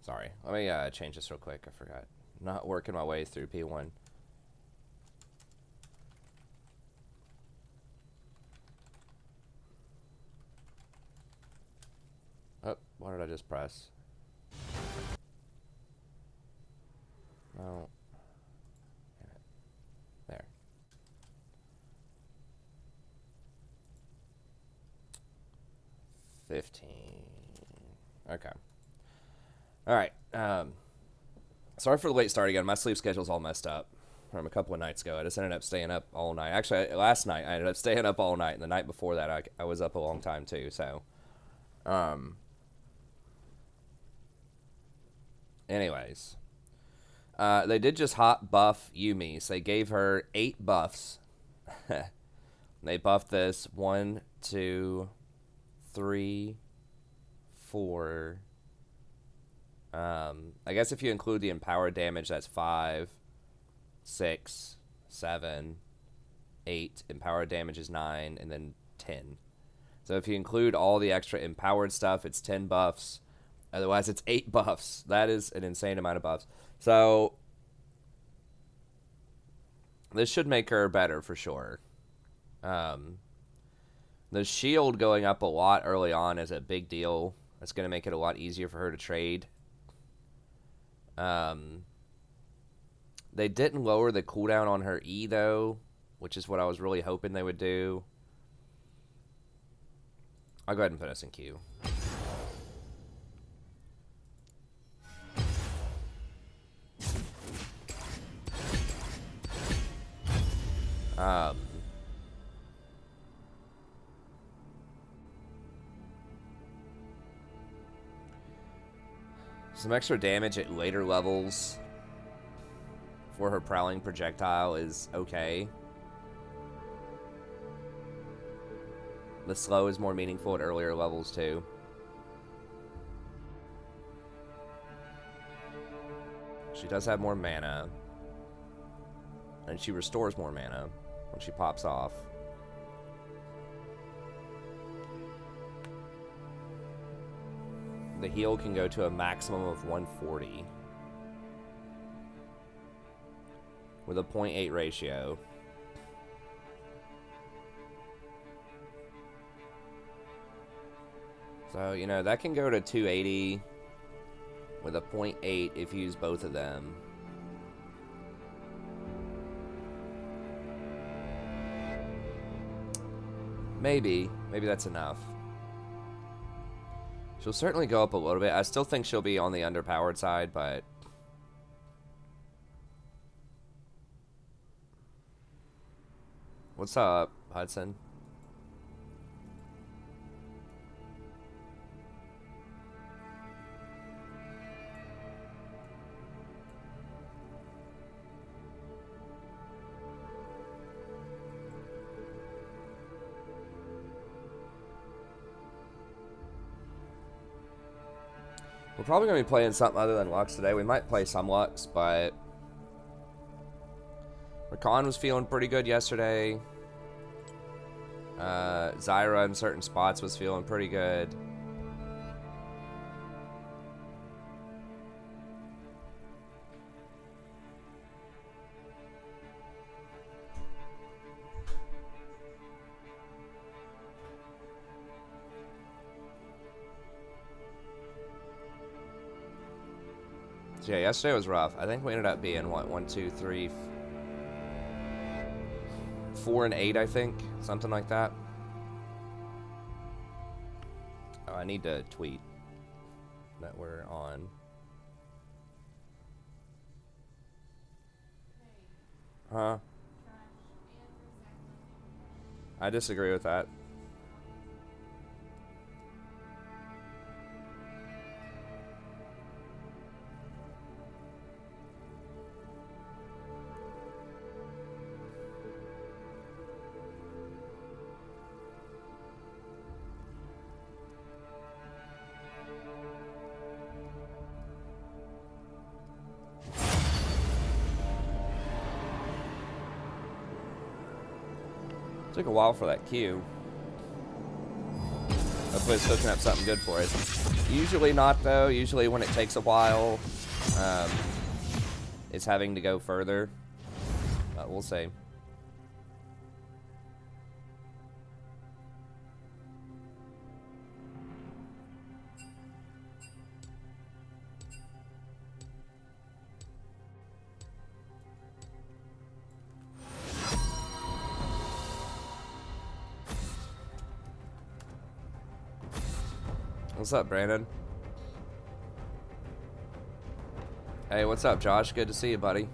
Sorry. Let me change this real quick. I forgot. Not working my way through P1. Oh, what did I just press? No. There. $15. Okay. All right. Sorry for the late start again. My sleep schedule's all messed up from a couple of nights ago. I just ended up staying up all night. Actually, last night I ended up staying up all night, and the night before that I was up a long time too. So, anyways, they did just hot buff Yumi. So they gave her 8 buffs. They buffed this 1, 2, 3, 4. I guess if you include the empowered damage, that's 5, 6, 7, 8. Empowered damage is 9, and then 10. So if you include all the extra empowered stuff, it's 10 buffs. Otherwise, it's 8 buffs. That is an insane amount of buffs. So this should make her better for sure. The shield going up a lot early on is a big deal. That's going to make it a lot easier for her to trade. They didn't lower the cooldown on her E, though, which is what I was really hoping they would do. I'll go ahead and put us in queue. Some extra damage at later levels for her prowling projectile is okay. The slow is more meaningful at earlier levels too. She does have more mana. And she restores more mana when she pops off. The heal can go to a maximum of 140 with a 0.8 ratio. So, you know, that can go to 280 with a 0.8 if you use both of them. Maybe that's enough. She'll certainly go up a little bit. I still think she'll be on the underpowered side, but... What's up, Hudson? We're probably going to be playing something other than Lux today. We might play some Lux, but... Rakan was feeling pretty good yesterday. Zyra in certain spots was feeling pretty good. So yeah, yesterday was rough. I think we ended up being, what, 1, 2, 3, 4 and 8, I think. Something like that. Oh, I need to tweet that we're on. Huh? I disagree with that. Took a while for that queue. Hopefully it's cooking up something good for us. Usually not, though. Usually when it takes a while, it's having to go further. But we'll see. What's up, Brandon? Hey, what's up, Josh? Good to see you, buddy.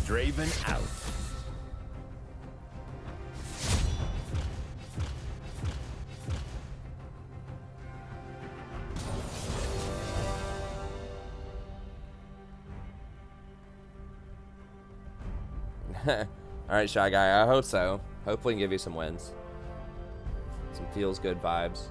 Draven out. Alright, Shy Guy, I hope so. Hopefully can give you some wins. Some feels good vibes.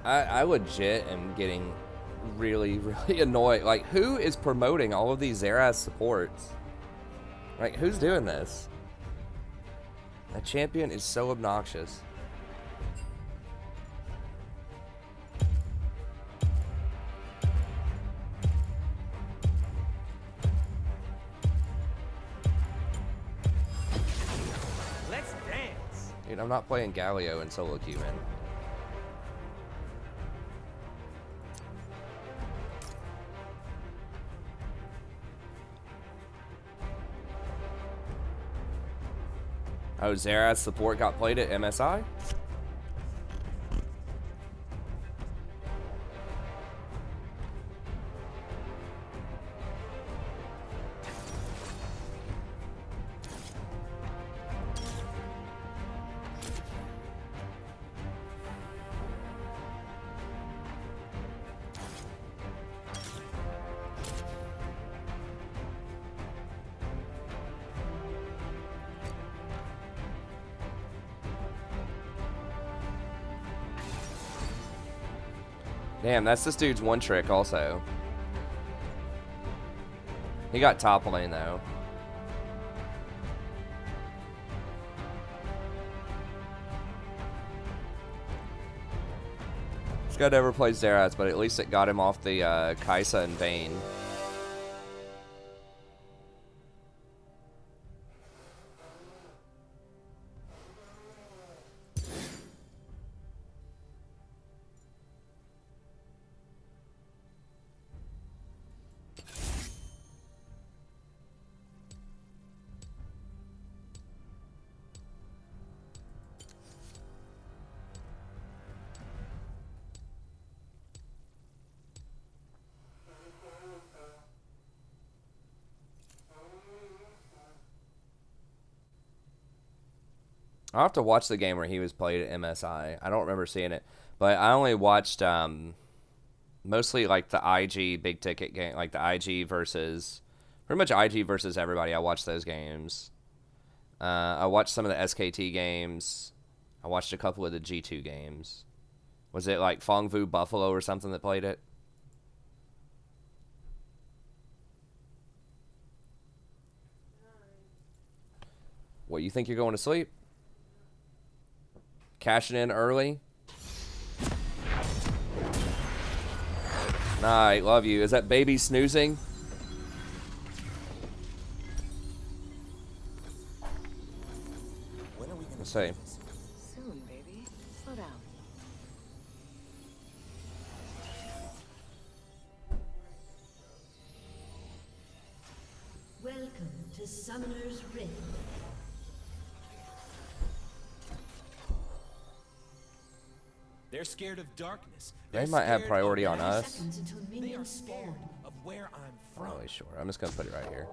I legit am getting really annoyed. Like, who is promoting all of these Xerath supports? Like, who's doing this? That champion is so obnoxious. Let's dance. Dude, I'm not playing Galio in solo queue, man. Oh, Xerath's support got played at MSI? Damn, that's this dude's one trick also. He got top lane though. This guy never played Xerath, but at least it got him off the Kaisa and Vayne. I'll have to watch the game where he was played at MSI. I don't remember seeing it, but I only watched mostly like the IG big ticket game, like the IG versus, pretty much IG versus everybody. I watched those games. I watched some of the SKT games. I watched a couple of the G2 games. Was it like Fongvu Buffalo or something that played it? What, you think you're going to sleep? Cashing in early? Night, love you. Is that baby snoozing? When are we gonna Let's see. Soon, baby. Slow down. Welcome to Summoner's Rift. They're scared of darkness. They They're might have scared priority of on light. us. Until They are minions scared spawn. of where I'm I'm from. not really sure. I'm just gonna put it right here.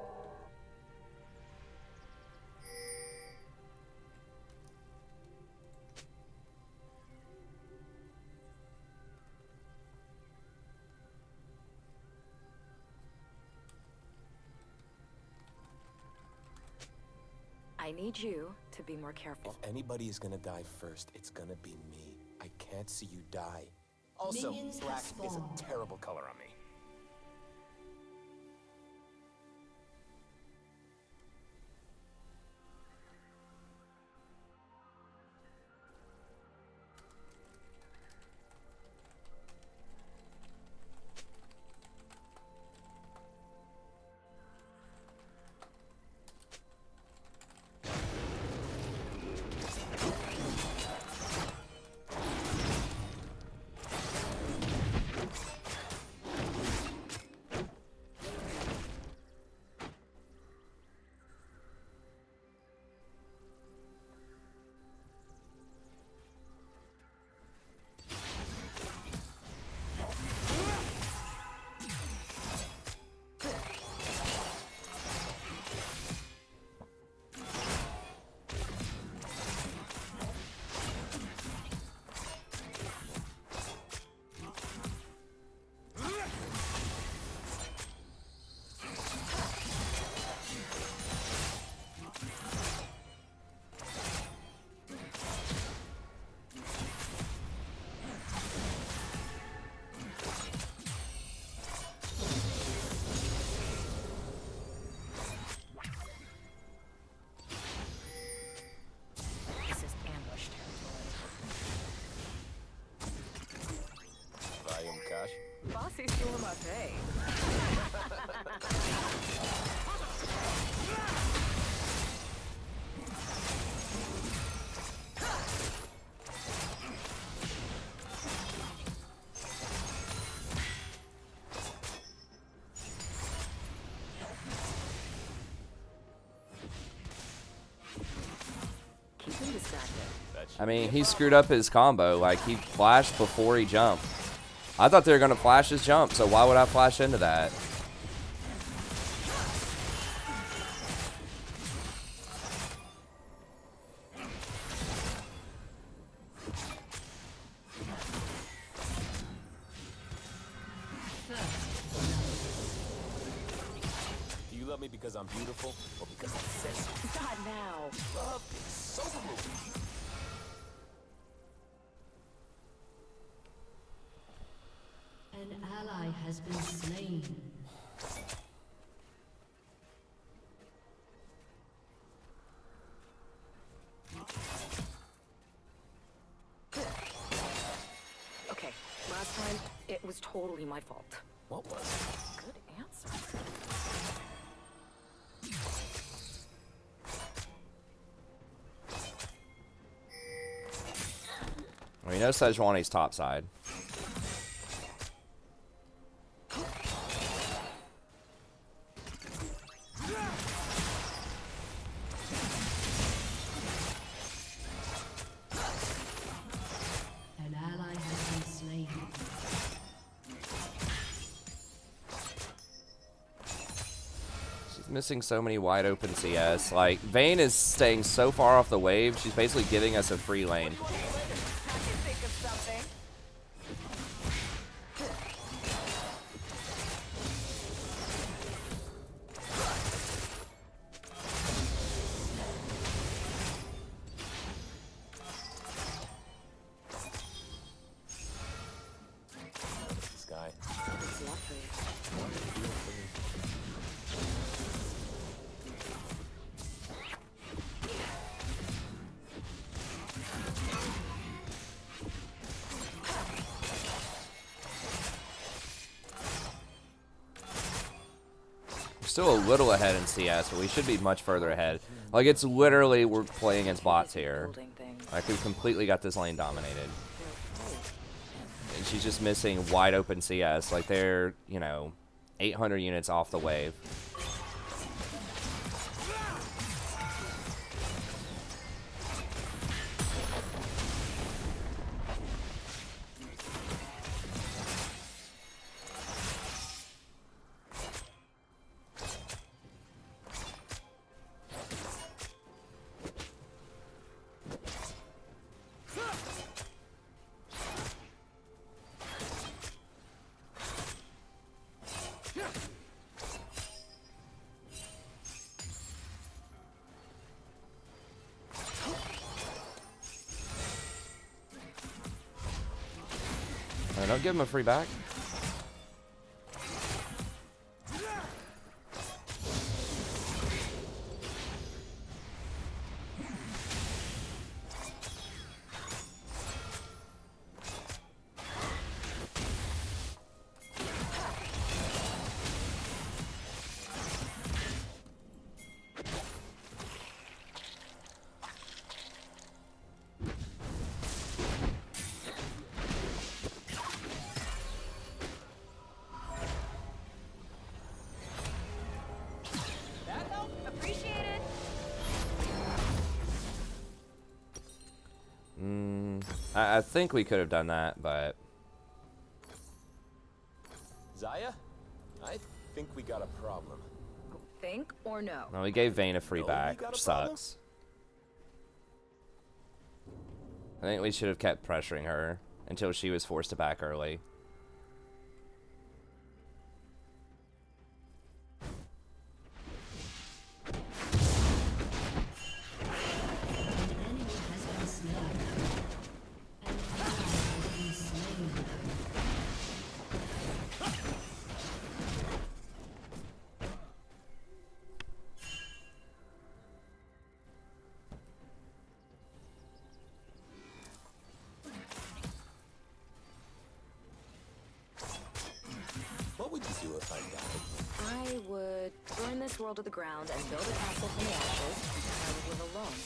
I need you to be more careful. If anybody is gonna die first, it's gonna be me. I can't see you die. Also, Minions have black is spawned. a terrible color on me. This is ambush territory. Volume Cash. Bossy's doing my pay. Keep him distracted. I mean, he screwed up his combo. Like, he flashed before he jumped. I thought they were going to flash his jump, so why would I flash into that? Do you love me because I'm beautiful or because I'm sexy? Not now. Love is so moving. An ally has been slain. Okay, last time, it was totally my fault. What was it? Good answer. Well, you know Sejuani's top side. An ally has been slain. She's missing so many wide open CS. Like, Vayne is staying so far off the wave, she's basically giving us a free lane. I can think of something. This guy. It's lovely. We're still a little ahead in CS, but we should be much further ahead. Like, it's literally, we're playing against bots here. Holding things. Like, we completely got this lane dominated. They're afraid. And she's just missing wide open CS. Like, they're, 800 units off the wave. Don't give him a free back. I think we could have done that, but... Zaya? I think we got a problem. Think or no? No, we gave Vayne a free No, we back, got which a problem? sucks. I think we should have kept pressuring her until she was forced to back early. What would you do if I died? I would burn this world to the ground and build a castle from the ashes. I would live alone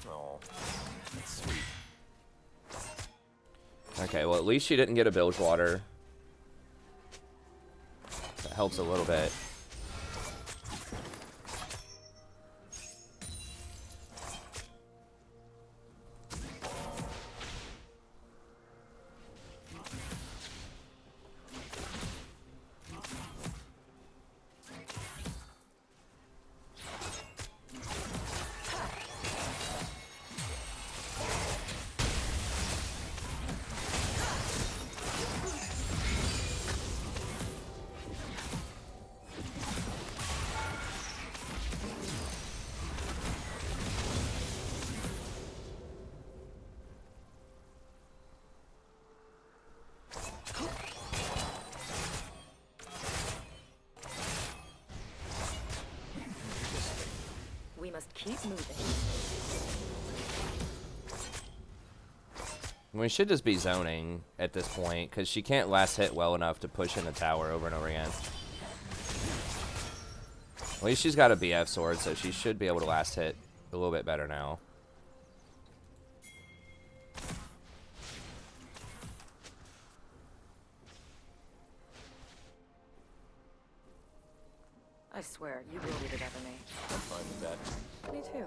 forever. Oh, that's sweet. Okay, well at least she didn't get a Bilgewater. That helps a little bit. We must keep moving. We should just be zoning at this point, because she can't last hit well enough to push in the tower over and over again. At least she's got a BF sword, so she should be able to last hit a little bit better now. I swear, you will be the death of me. I'm fine with that. Me too.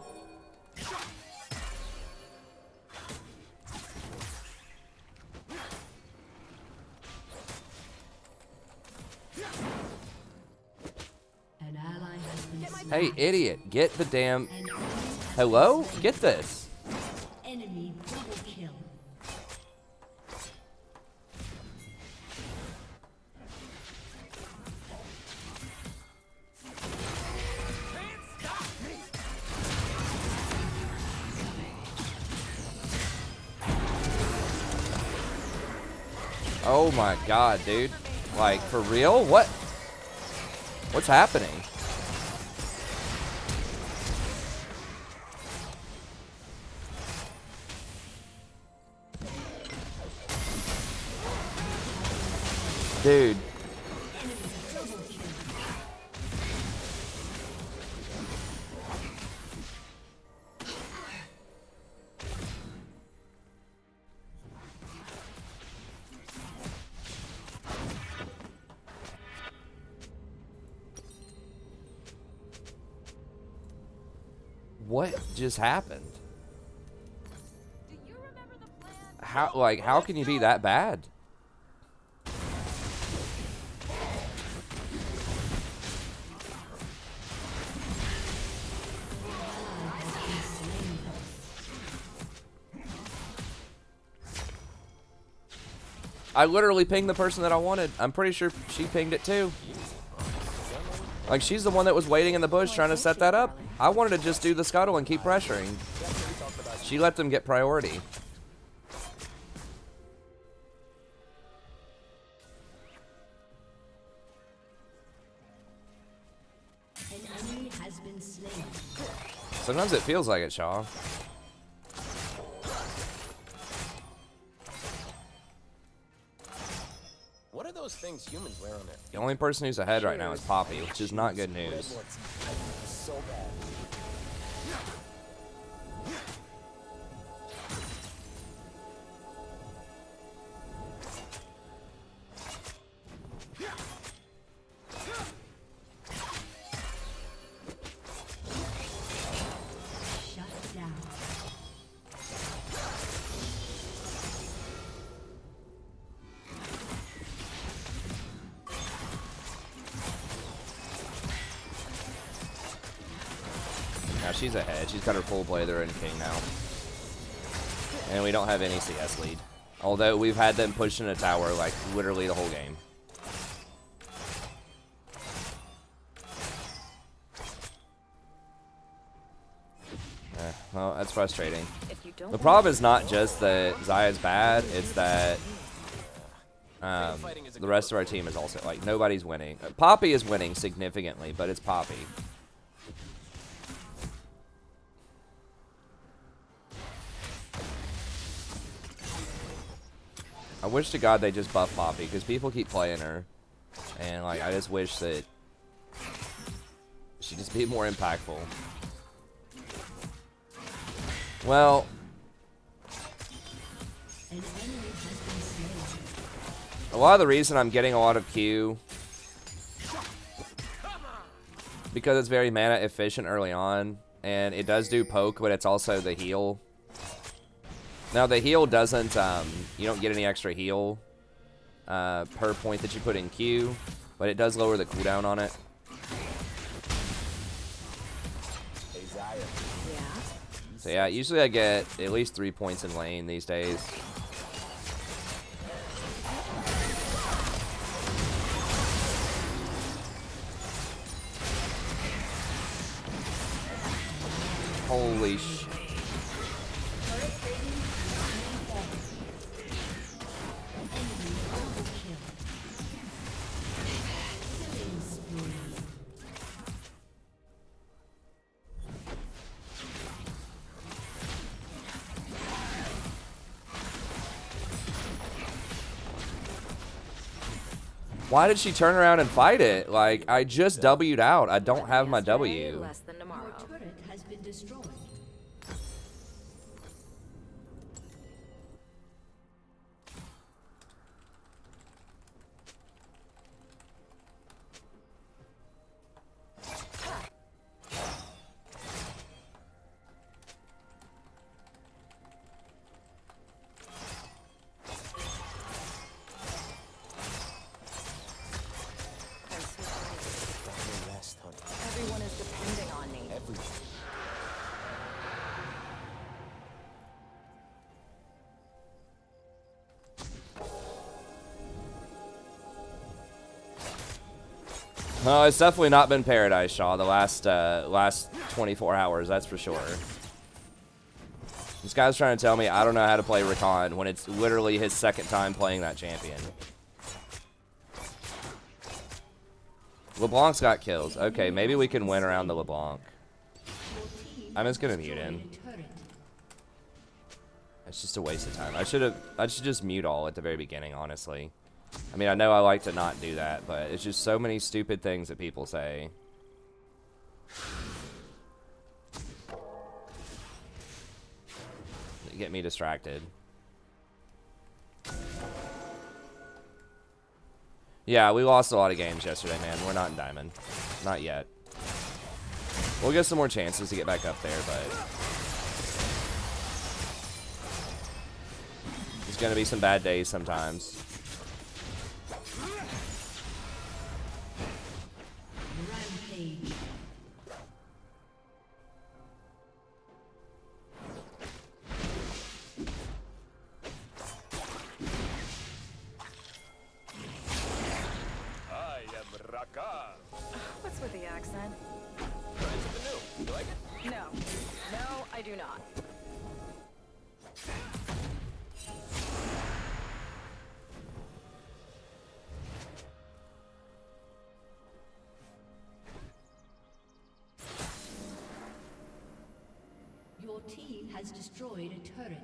An ally has been slain. Hey, idiot, get the damn... An enemy has Hello? been slain. Get this. Enemy double kill. Oh my god, dude. Like, for real? What? What's happening? Dude. What just happened? How, like, how can you be that bad? I literally pinged the person that I wanted. I'm pretty sure she pinged it too. Like, she's the one that was waiting in the bush trying to set that up. I wanted to just do the scuttle and keep pressuring. She let them get priority. has been slain. Sometimes it feels like it, Shaw. What are those things humans wear on their The only person who's ahead right now is Poppy, which is not good red news. ones? So bad. Shut down. Now she's ahead. She's got her full Blather and King now. And we don't have any CS lead. Although we've had them pushing a tower like literally the whole game. Well, that's frustrating. If you don't The problem is not just that Zaya's bad, it's that the rest of our team is also, like, nobody's winning. Poppy is winning significantly, but it's Poppy. I wish to God they just buff Poppy, because people keep playing her. And, like, I just wish that she'd just be more impactful. Well, An enemy has been slain. a lot of the reason I'm getting a lot of Q because it's very mana efficient early on, and it does do poke, but it's also the heal. Now the heal doesn't, you don't get any extra heal per point that you put in Q, but it does lower the cooldown on it. Hey, Zaya. Yeah. So yeah, usually I get at least 3 points in lane these days. Holy sh... Killing spree. Why did she turn around and fight it? Like, I just W'd out. I don't have my Yesterday, W. Less than Your tomorrow. turret has been destroyed. Got no rest, honey. Everyone is depending on me. Everything. Oh, it's definitely not been Paradise, Shaw, the last 24 hours, that's for sure. This guy's trying to tell me I don't know how to play Rakan when it's literally his second time playing that champion. LeBlanc's got kills. Okay, maybe we can win around the LeBlanc. I'm just gonna mute him. Turret. It's just a waste of time. I should just mute all at the very beginning, honestly. I mean, I know I like to not do that, but it's just so many stupid things that people say. That get me distracted. Yeah, we lost a lot of games yesterday, man. We're not in Diamond. Not yet. We'll get some more chances to get back up there, but there's gonna be some bad days sometimes. Rampage. I am Rakan. What's with the accent? Friends of the new. You like it? No. No, I do not. Your team has destroyed a turret.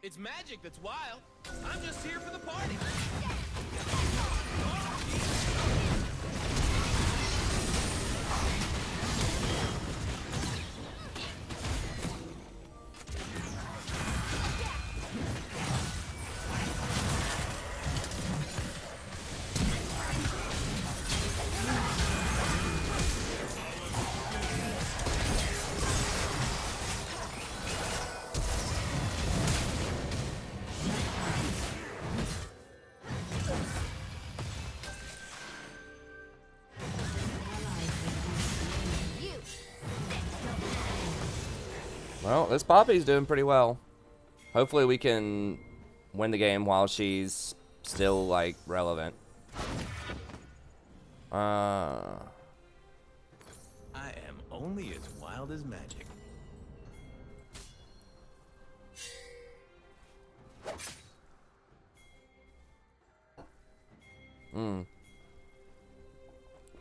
It's magic that's wild. I'm just here for the party. Well, this Poppy's doing pretty well. Hopefully we can win the game while she's still, like, relevant. I am only as wild as magic. Maybe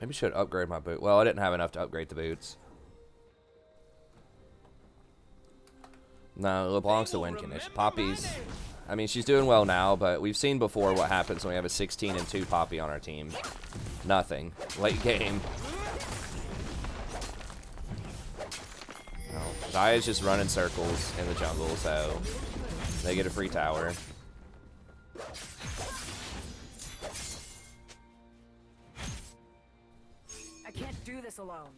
I should upgrade my boot. Well, I didn't have enough to upgrade the boots. No, LeBlanc's the win condition. Poppy's, I mean, she's doing well now, but we've seen before what happens when we have a 16-2 Poppy on our team. Nothing. Late game. No, Zaya's just running circles in the jungle, so they get a free tower. I can't do this alone.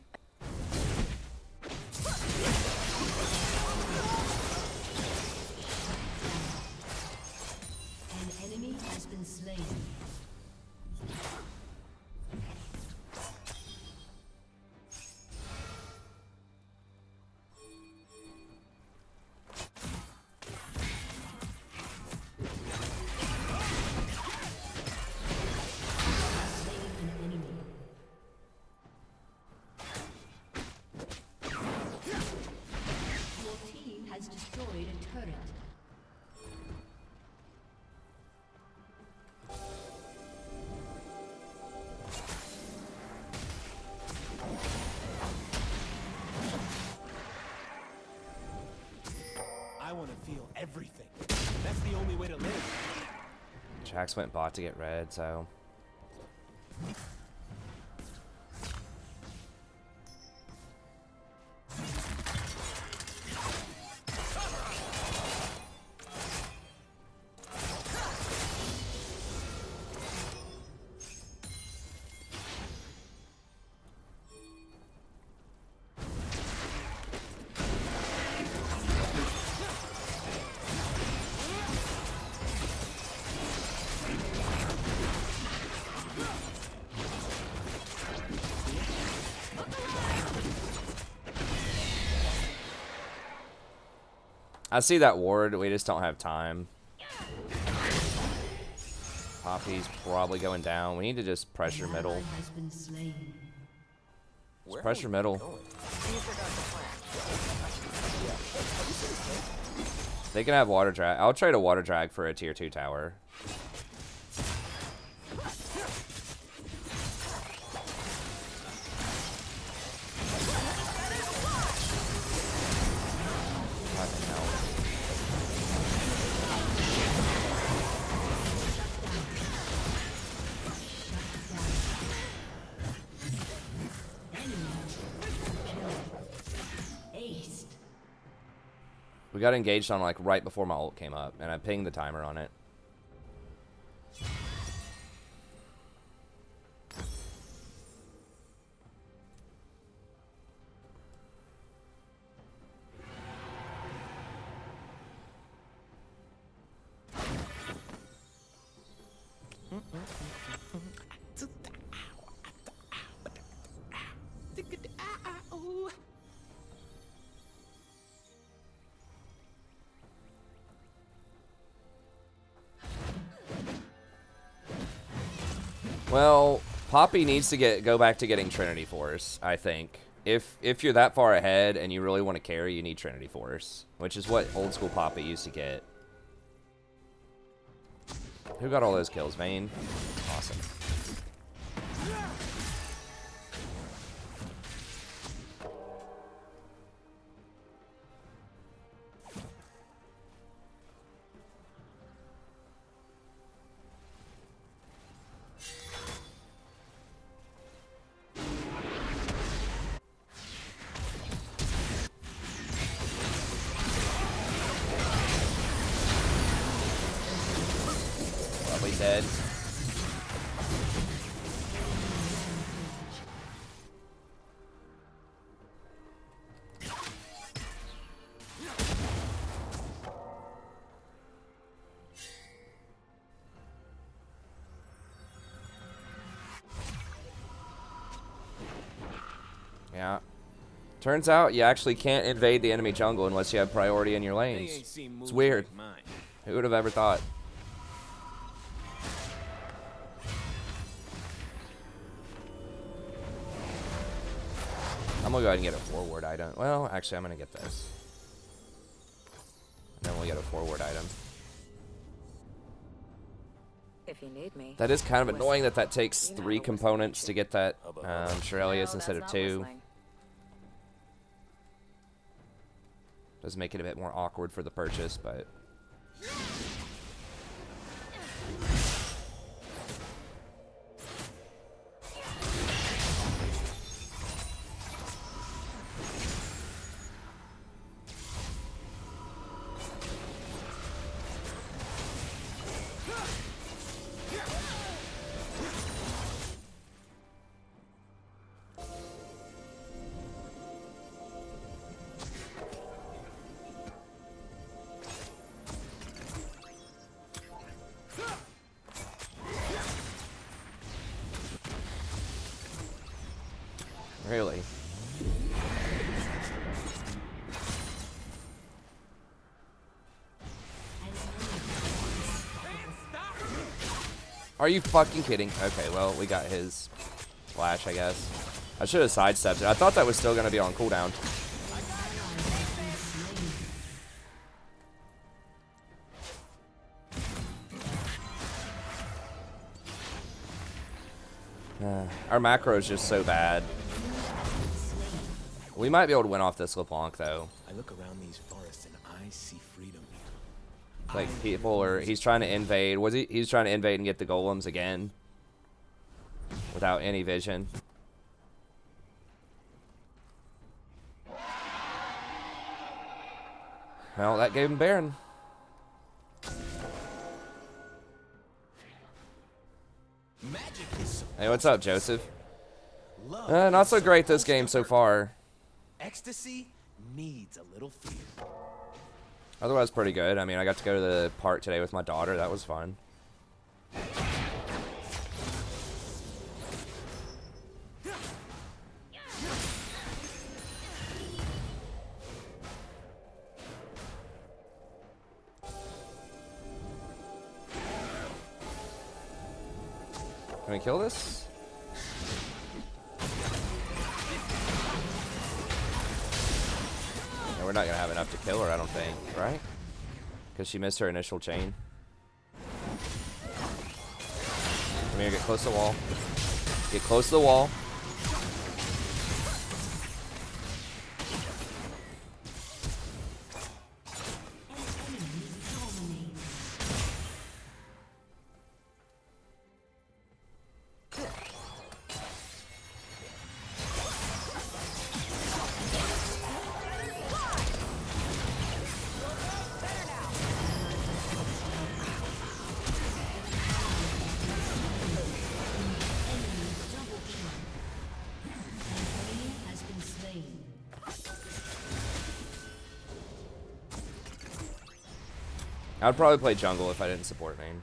An enemy has been slain. I want to feel everything. That's the only way to live. Jax went bot to get red, so... I see that ward, we just don't have time. Poppy's probably going down. We need to just pressure middle. Has been slain. Just pressure middle. They can have water drag. I'll trade a water drag for a tier 2 tower. We got engaged on like right before my ult came up, and I pinged the timer on it. Well, Poppy needs to go back to getting Trinity Force, I think. If you're that far ahead and you really want to carry, you need Trinity Force, which is what old school Poppy used to get. Who got all those kills? Vayne? Awesome. Probably dead. Yeah. Turns out you actually can't invade the enemy jungle unless you have priority in your They lanes. ain't seen It's moves weird. like mine. Who would have ever thought? I'm gonna go ahead and get a forward item. Well, actually, I'm gonna get this. And then we'll get a forward item. If you need me. That is kind of Listen, annoying that that takes you know 3 how to components listen to get that No, Shirelius instead of that's 2. not listening. Does make it a bit more awkward for the purchase, but... Really? Are you fucking kidding? Okay, well, we got his flash, I guess. I should have sidestepped it. I thought that was still going to be on cooldown. Our macro is just so bad. We might be able to win off this LeBlanc, though. I look around these forests and I see freedom. Like, people are... He's trying to invade. He's trying to invade and get the golems again. Without any vision. Well, that gave him Baron. Magic is Hey, what's up, Joseph? love. Not so great this game so far. Ecstasy needs a little fear. Otherwise, pretty good. I mean, I got to go to the park today with my daughter. That was fun. Can we kill this? No, we're not gonna have enough to kill her, I don't think, right? Because she missed her initial chain. Come here, get close to the wall. Get close to the wall. Has been slain. I would probably play jungle if I didn't support main.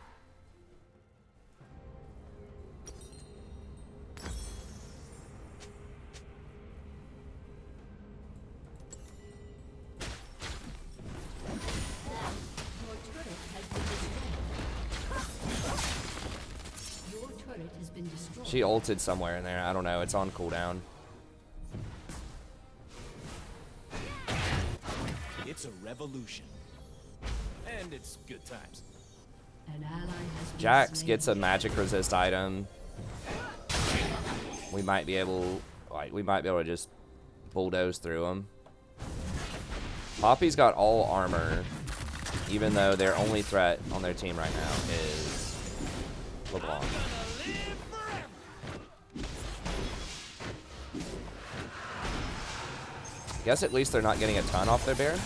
Your turret has been destroyed. She ulted somewhere in there. I don't know. It's on cooldown. It's a revolution. And it's good times. An ally has been Jax slain. gets a magic resist item. We might be able to just bulldoze through him. Poppy's got all armor, even though their only threat on their team right now is LeBlanc. Guess at least they're not getting a ton off their Baron.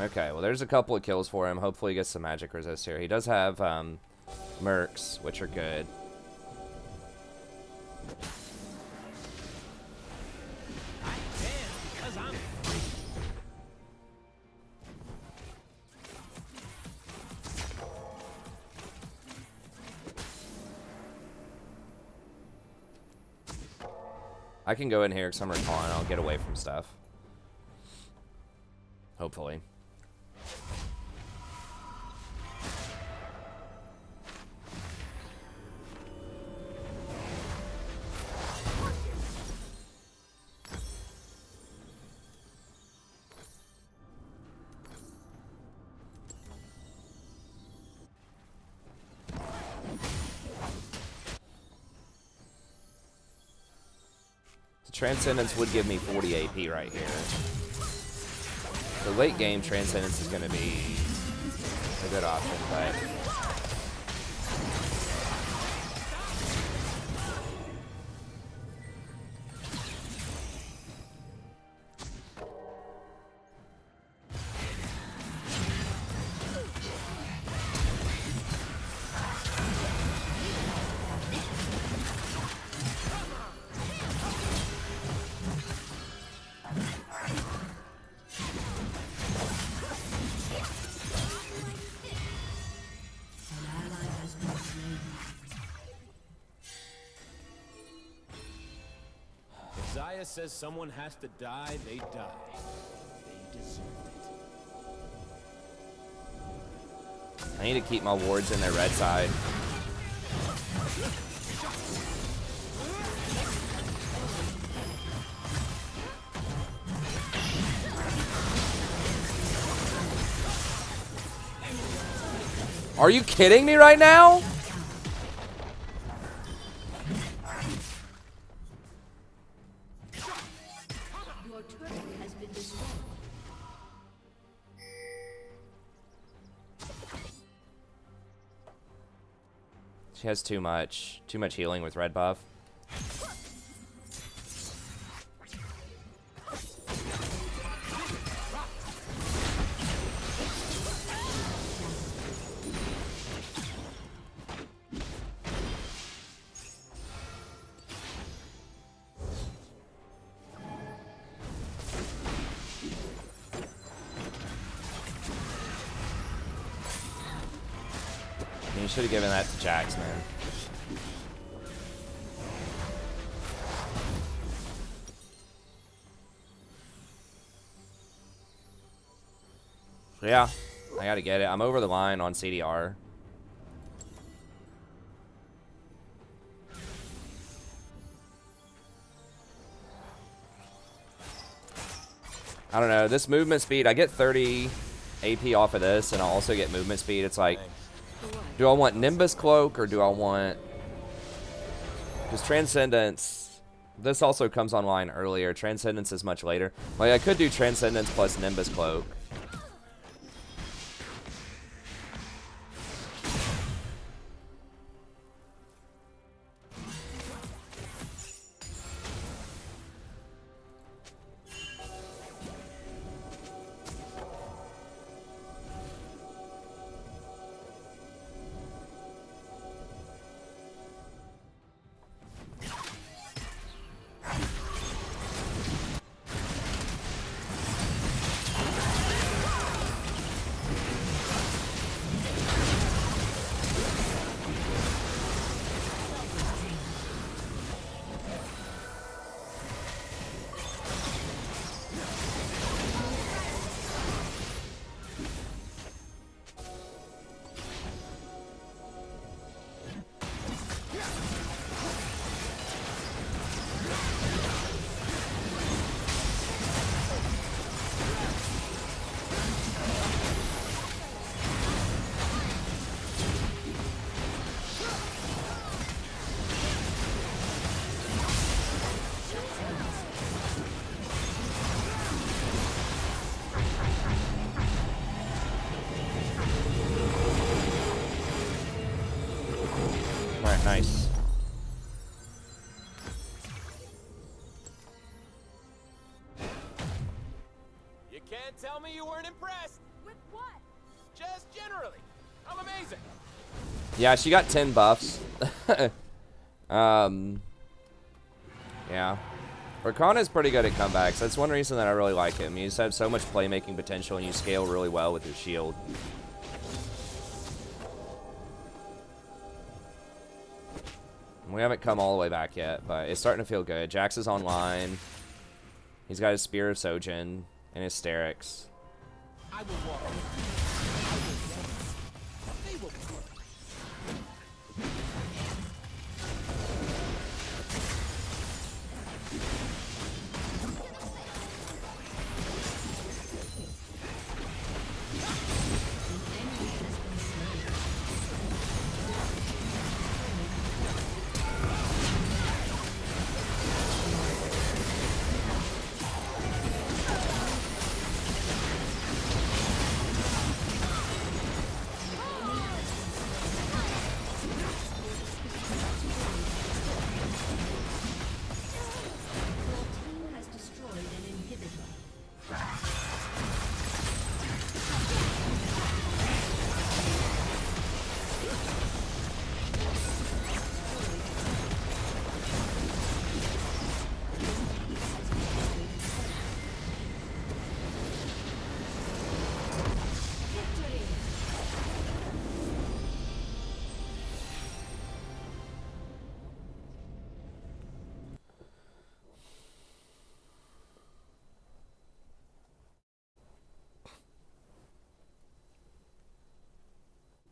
Okay, well, there's a couple of kills for him. Hopefully he gets some magic resist here. He does have mercs, which are good. I can go in here because I'm recalling. I'll get away from stuff. Hopefully. Transcendence would give me 40 AP right here. The late game Transcendence is going to be a good option, but Zaya says someone has to die, they die. They deserve it. I need to keep my wards in their red side. Are you kidding me right now? Your turret has been destroyed. She has too much healing with red buff. You should have given that to Jax, man. Yeah, I gotta get it. I'm over the line on CDR. I don't know. This movement speed, I get 30 AP off of this, and I also get movement speed. It's like, do I want Nimbus Cloak or do I want... Because Transcendence... This also comes online earlier. Transcendence is much later. Like, I could do Transcendence plus Nimbus Cloak. Nice. You can't tell me you weren't impressed. With what? Just generally. I'm amazing. Yeah, she got 10 buffs. Yeah. Rakan is pretty good at comebacks. That's one reason that I really like him. He's had so much playmaking potential, and you scale really well with his shield. We haven't come all the way back yet, but it's starting to feel good. Jax is online. He's got his Spear of Sojin and his Hysterics. I will walk. They will work.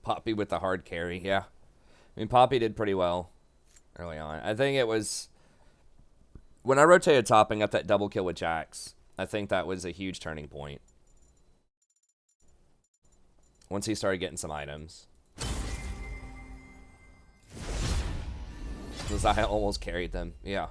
Poppy with the hard carry, yeah. I mean, Poppy did pretty well early on. I think it was... When I rotated top and got that double kill with Jax, I think that was a huge turning point. Once he started getting some items. Because I almost carried them, yeah.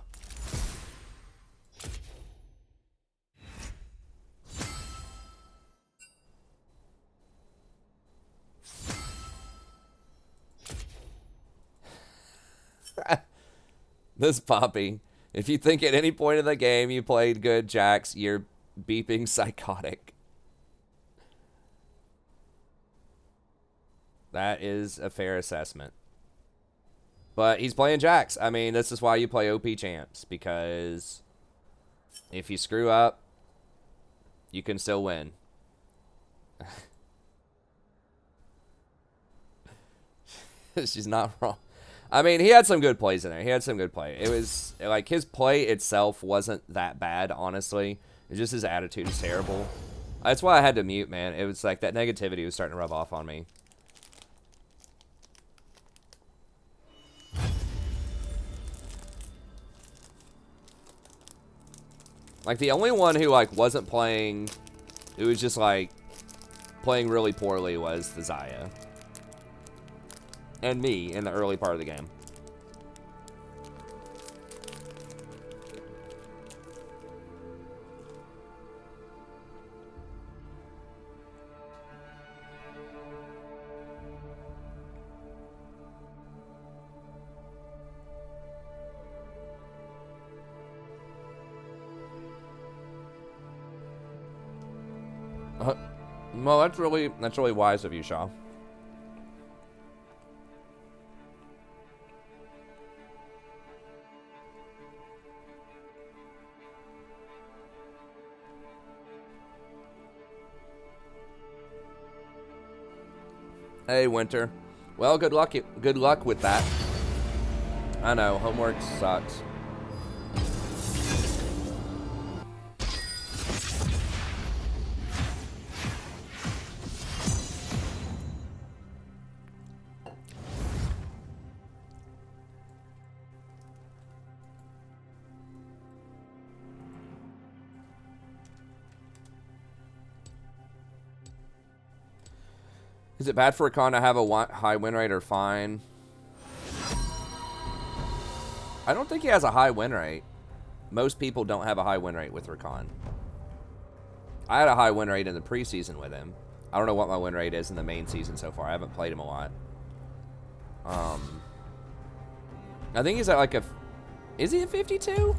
This Poppy. If you think at any point in the game you played good Jax, you're beeping psychotic. That is a fair assessment. But he's playing Jax. I mean, this is why you play OP champs. Because if you screw up, you can still win. She's not wrong. I mean, he had some good plays in there. He had some good play. It was, like, his play itself wasn't that bad, honestly. It's just his attitude is terrible. That's why I had to mute, man. It was like that negativity was starting to rub off on me. Like, the only one who, like, wasn't playing, who was just, like, playing really poorly was the Xayah. And me in the early part of the game. Well, that's really wise of you, Shaw. Hey, Winter. Well, good luck with that. I know, homework sucks. Is it bad for Rakan to have a high win rate or fine? I don't think he has a high win rate. Most people don't have a high win rate with Rakan. I had a high win rate in the preseason with him. I don't know what my win rate is in the main season so far. I haven't played him a lot. I think he's at like a... Is he at 52?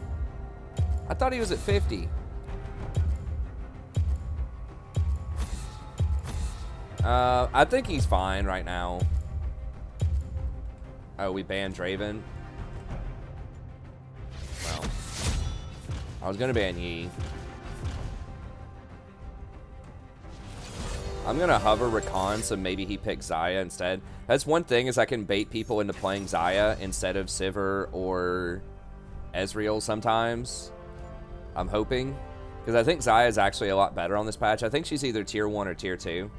I thought he was at 50. I think he's fine right now. Oh, we banned Draven. Well, I was gonna ban Yi. I'm gonna hover Rakan, so maybe he picks Xayah instead. That's one thing, is I can bait people into playing Xayah instead of Sivir or Ezreal sometimes. I'm hoping. Because I think Xayah is actually a lot better on this patch. I think she's either tier 1 or tier 2.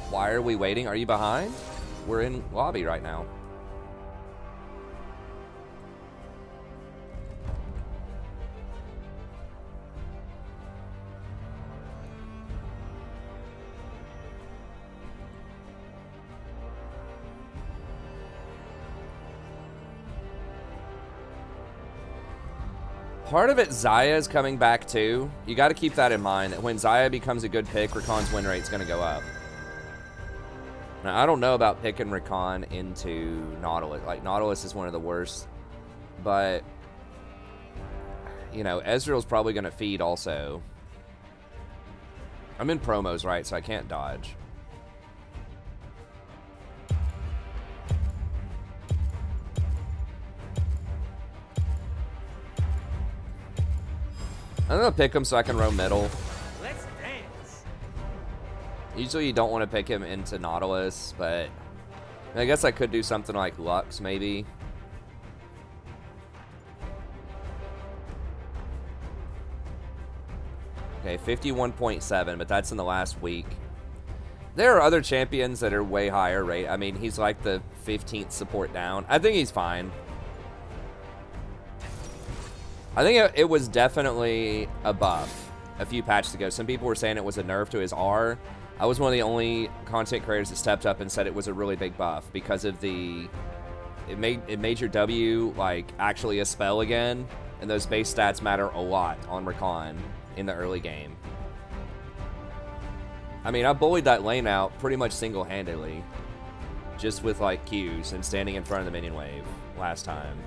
Why are we waiting? Are you behind? We're in lobby right now. Part of it, Xayah is coming back too. You got to keep that in mind, that when Xayah becomes a good pick, Rakan's win rate's going to go up. Now, I don't know about picking Rakan into Nautilus. Like, Nautilus is one of the worst. But, you know, Ezreal's probably going to feed also. I'm in promos, right, so I can't dodge. I'm going to pick him so I can roam middle. Let's dance. Usually you don't want to pick him into Nautilus, but I guess I could do something like Lux, maybe. Okay, 51.7, but that's in the last week. There are other champions that are way higher rate. I mean, he's like the 15th support down. I think he's fine. I think it was definitely a buff a few patches ago. Some people were saying it was a nerf to his R. I was one of the only content creators that stepped up and said it was a really big buff because of the... It made your W, like, actually a spell again, and those base stats matter a lot on Rakan in the early game. I mean, I bullied that lane out pretty much single-handedly, just with, like, Qs and standing in front of the minion wave last time.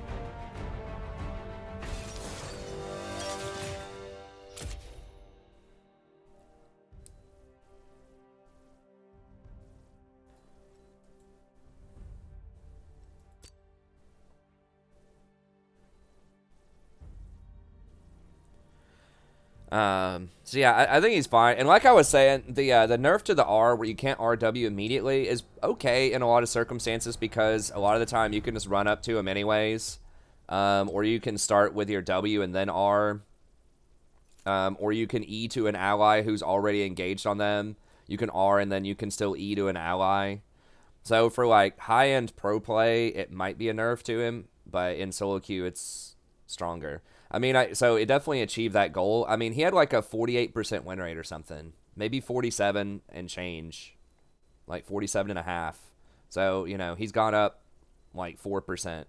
So yeah, I think he's fine. And like I was saying, the nerf to the R where you can't RW immediately is okay in a lot of circumstances because a lot of the time you can just run up to him anyways. Or you can start with your W and then R. Or you can E to an ally who's already engaged on them. You can R and then you can still E to an ally. So for like high-end pro play, it might be a nerf to him, but in solo queue it's stronger. I mean, so it definitely achieved that goal. I mean, he had like a 48% win rate or something. Maybe 47 and change. Like 47.5. So, you know, he's gone up like 4%.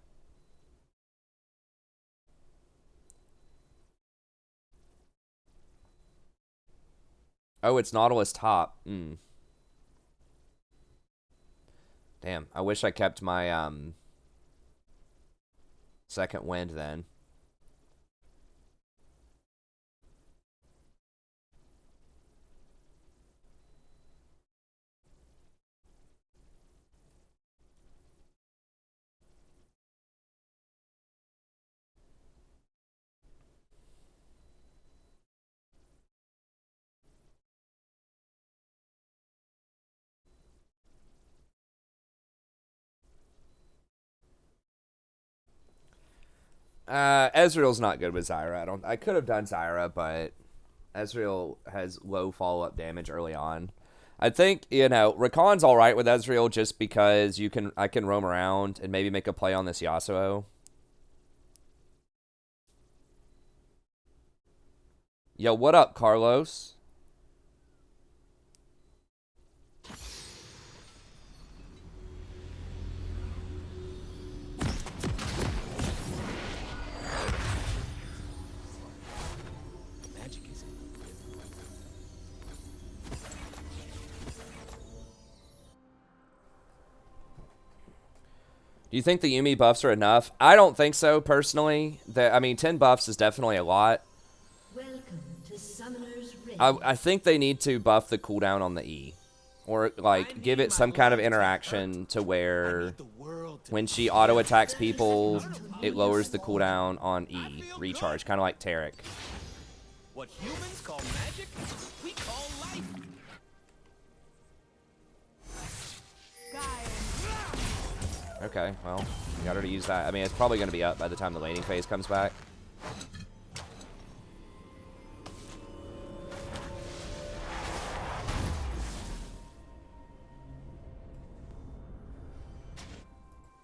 Oh, it's Nautilus top. Damn, I wish I kept my second wind then. Ezreal's not good with Zyra. I could have done Zyra, but Ezreal has low follow-up damage early on. I think, you know, Rakan's all right with Ezreal just because I can roam around and maybe make a play on this Yasuo. Yo, what up, Carlos? Do you think the Yuumi buffs are enough? I don't think so, personally. I mean, 10 buffs is definitely a lot. Welcome to Summoner's Rift. I think they need to buff the cooldown on the E. Or, like, give it some kind of interaction to where when she auto-attacks people, it lowers the cooldown on E. Recharge, kind of like Tarek. What humans call magic, we call life. Okay, well, you got her to use that. I mean, it's probably going to be up by the time the laning phase comes back.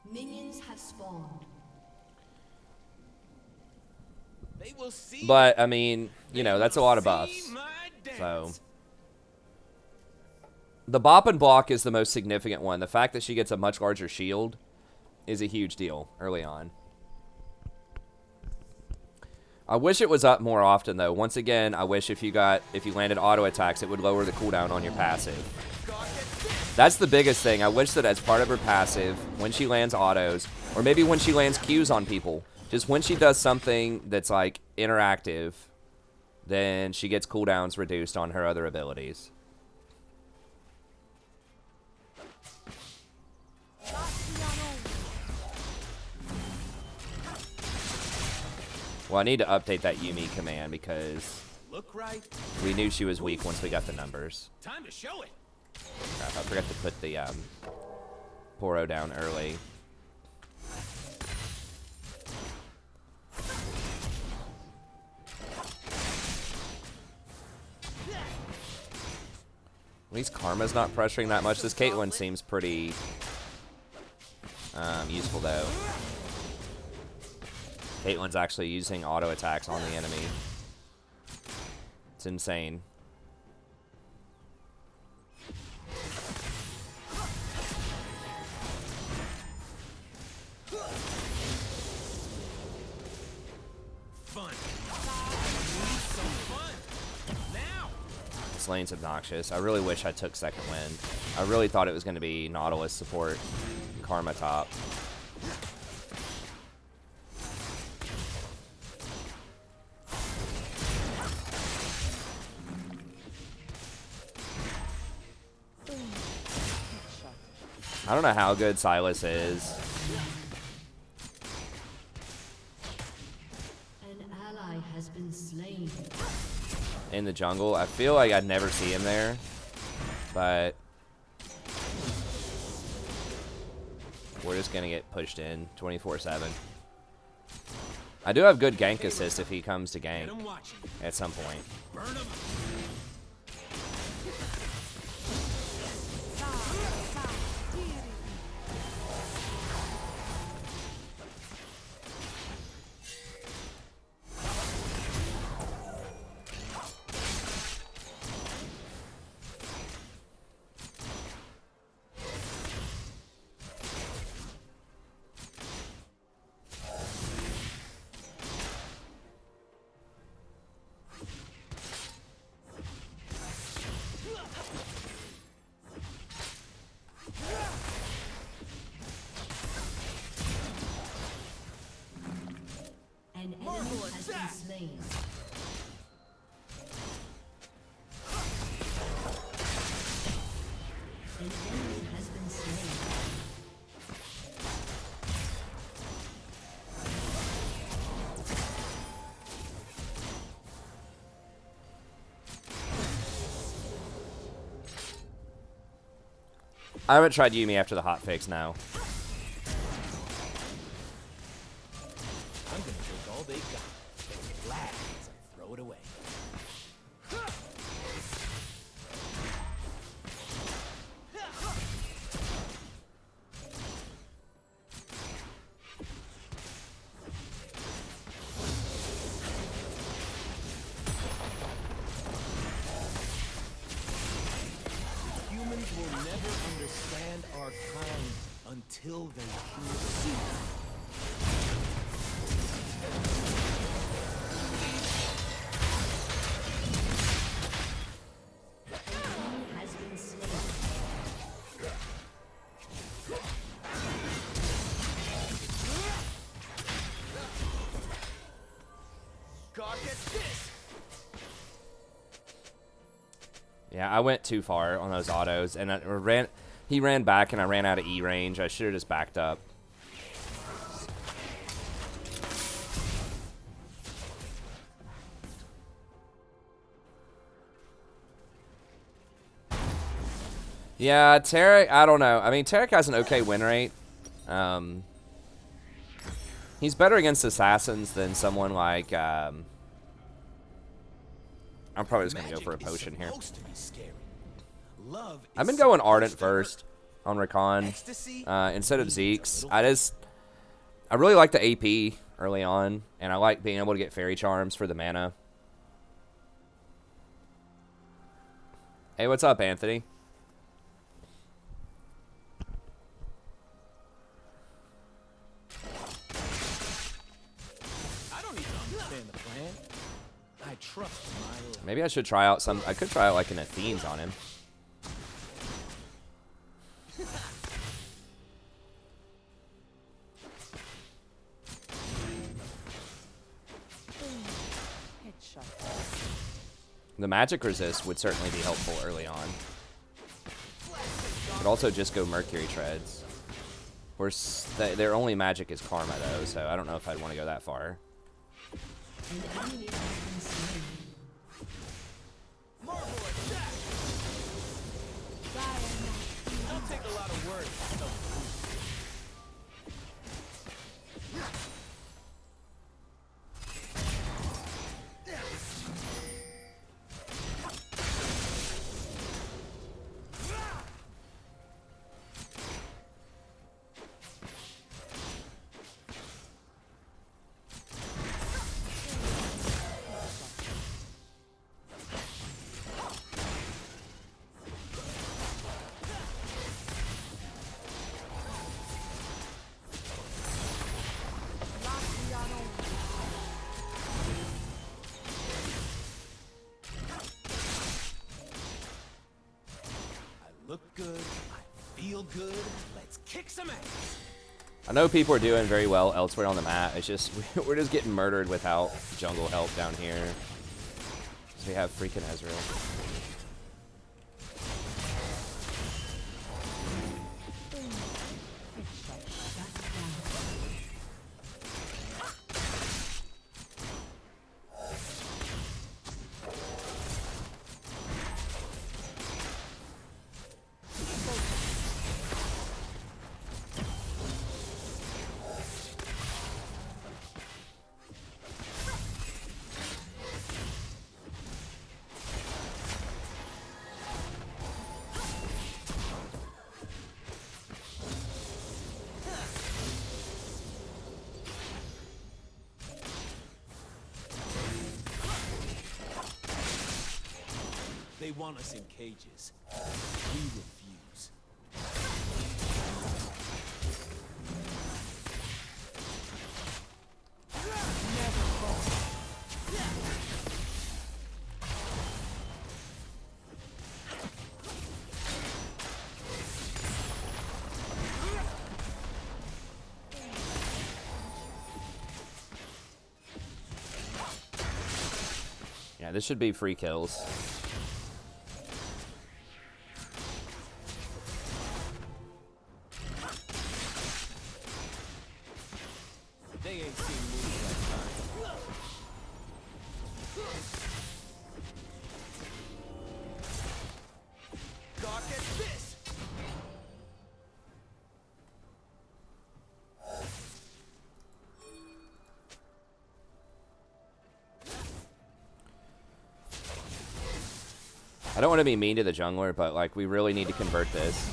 Minions have spawned. They will see. But, I mean, you know, that's a lot of buffs. So, the bop and block is the most significant one. The fact that she gets a much larger shield is a huge deal early on. I wish it was up more often, though. Once again, I wish if you landed auto attacks, it would lower the cooldown on your passive. That's the biggest thing. I wish that as part of her passive, when she lands autos, or maybe when she lands Qs on people, just when she does something that's, like, interactive, then she gets cooldowns reduced on her other abilities. Well, I need to update that Yuumi command because we knew she was weak once we got the numbers. Time to show it. Crap, I forgot to put the Poro down early. At least Karma's not pressuring that much. This Caitlyn seems pretty useful, though. Caitlyn's actually using auto attacks on the enemy. It's insane. Fun. Some fun. Now. This lane's obnoxious. I really wish I took second wind. I really thought it was going to be Nautilus support, Karma top. I don't know how good Silas is. An ally has been slain. In the jungle. I feel like I'd never see him there. But we're just going to get pushed in 24/7. I do have good gank assist if he comes to gank at some point. Burn 'em. An enemy has been slain. An enemy has been slain. I haven't tried Yuumi after the hotfix now. I'm gonna take all they got, make it last, and throw it away. Humans will never understand our kind until they see it. Yeah, I went too far on those autos, and he ran back, and I ran out of E range. I should have just backed up. Yeah, Tarek, I don't know. I mean, Tarek has an okay win rate. He's better against assassins than someone like, I'm probably just going to go for a potion here. I've been going Ardent first on Rakan instead of Zeke's. I really like the AP early on, and I like being able to get Fairy Charms for the mana. Hey, what's up, Anthony? Maybe I should try out some. I could try out like an Athene's on him. The magic resist would certainly be helpful early on. Could also just go Mercury Treads. Their only magic is Karma though, so I don't know if I'd want to go that far. Look good, I feel good, let's kick some ass. I know people are doing very well elsewhere on the map. It's just, we're just getting murdered without jungle help down here. So we have freaking Ezreal. They want us in cages. We refuse. Yeah, this should be free kills. I don't want to be mean to the jungler, but like we really need to convert this.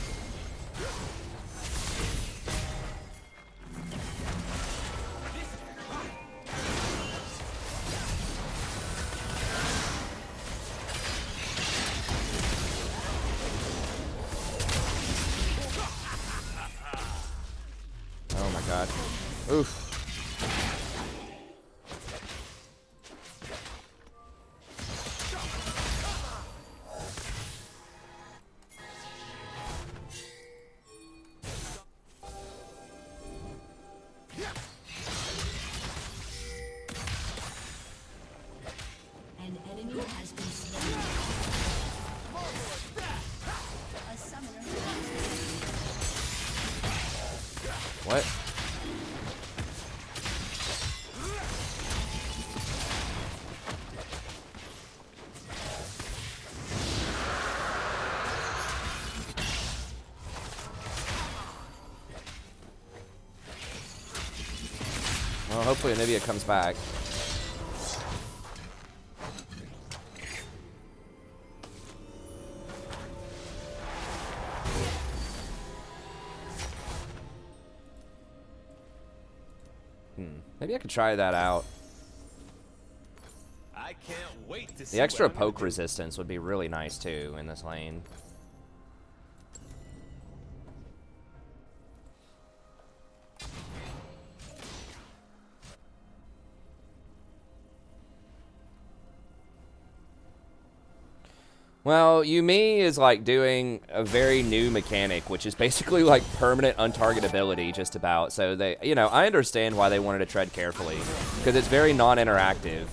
Oh my god. Oof. hopefully Anivia comes back. Maybe I could try that out. I can't wait to see The extra what I'm gonna poke do. resistance would be really nice too in this lane. Well, Yumi is like doing a very new mechanic, which is basically like permanent untargetability just about. So they, you know, I understand why they wanted to tread carefully because it's very non-interactive.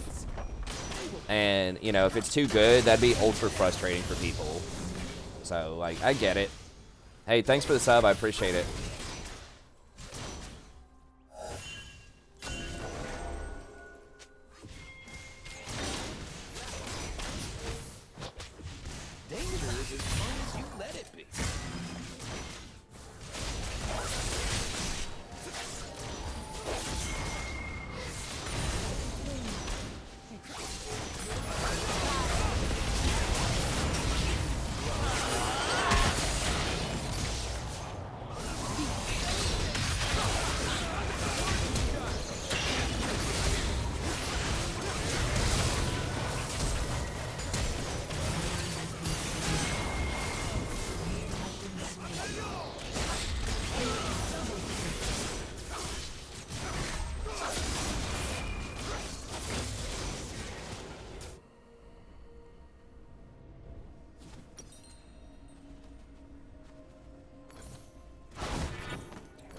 And, you know, if it's too good, that'd be ultra frustrating for people. So, like, I get it. Hey, thanks for the sub. I appreciate it. Danger is as fun as you let it be.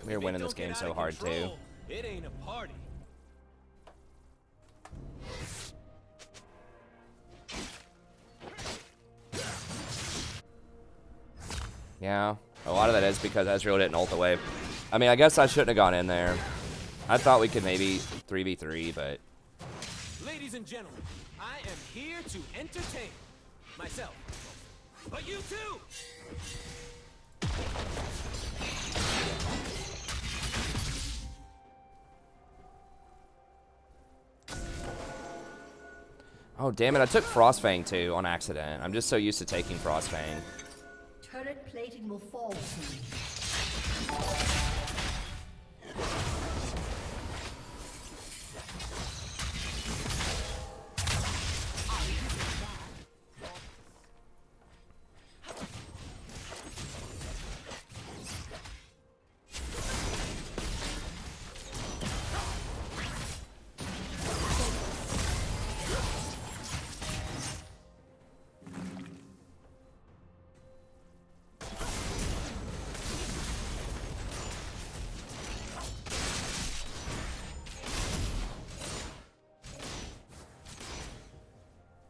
We're winning this game so hard, too. It ain't a party. Yeah, a lot of that is because Ezreal didn't ult away. I mean, I guess I shouldn't have gone in there. I thought we could maybe 3v3, but... Ladies and gentlemen, I am here to entertain myself. But you too! Oh, damn it. I took Frostfang, too, on accident. I'm just so used to taking Frostfang. Turret plating will fall soon.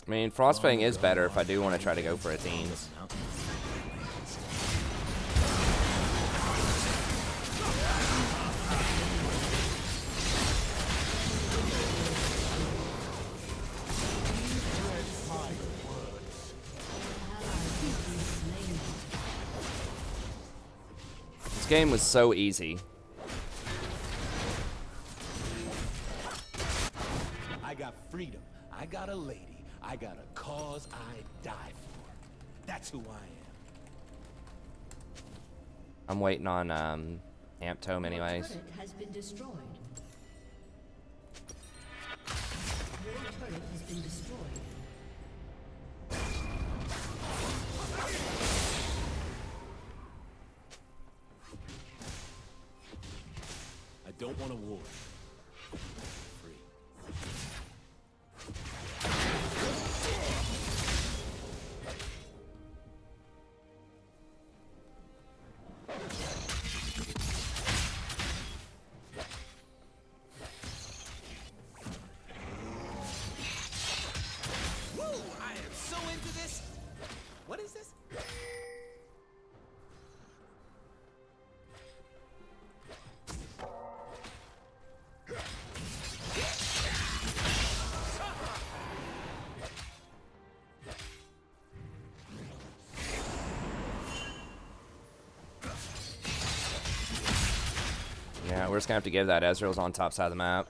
I mean, Frostfang is better if I do want to try to go for a team. This game was so easy. I got freedom. I got a lady. I got a cause I die for. That's who I am. I'm waiting on Amp Tome anyways. Your turret has been destroyed. Your turret has been destroyed. I don't want a war. Free. Woo! I am so into this. What is this? Yeah, we're just gonna have to give that. Ezreal's on top side of the map.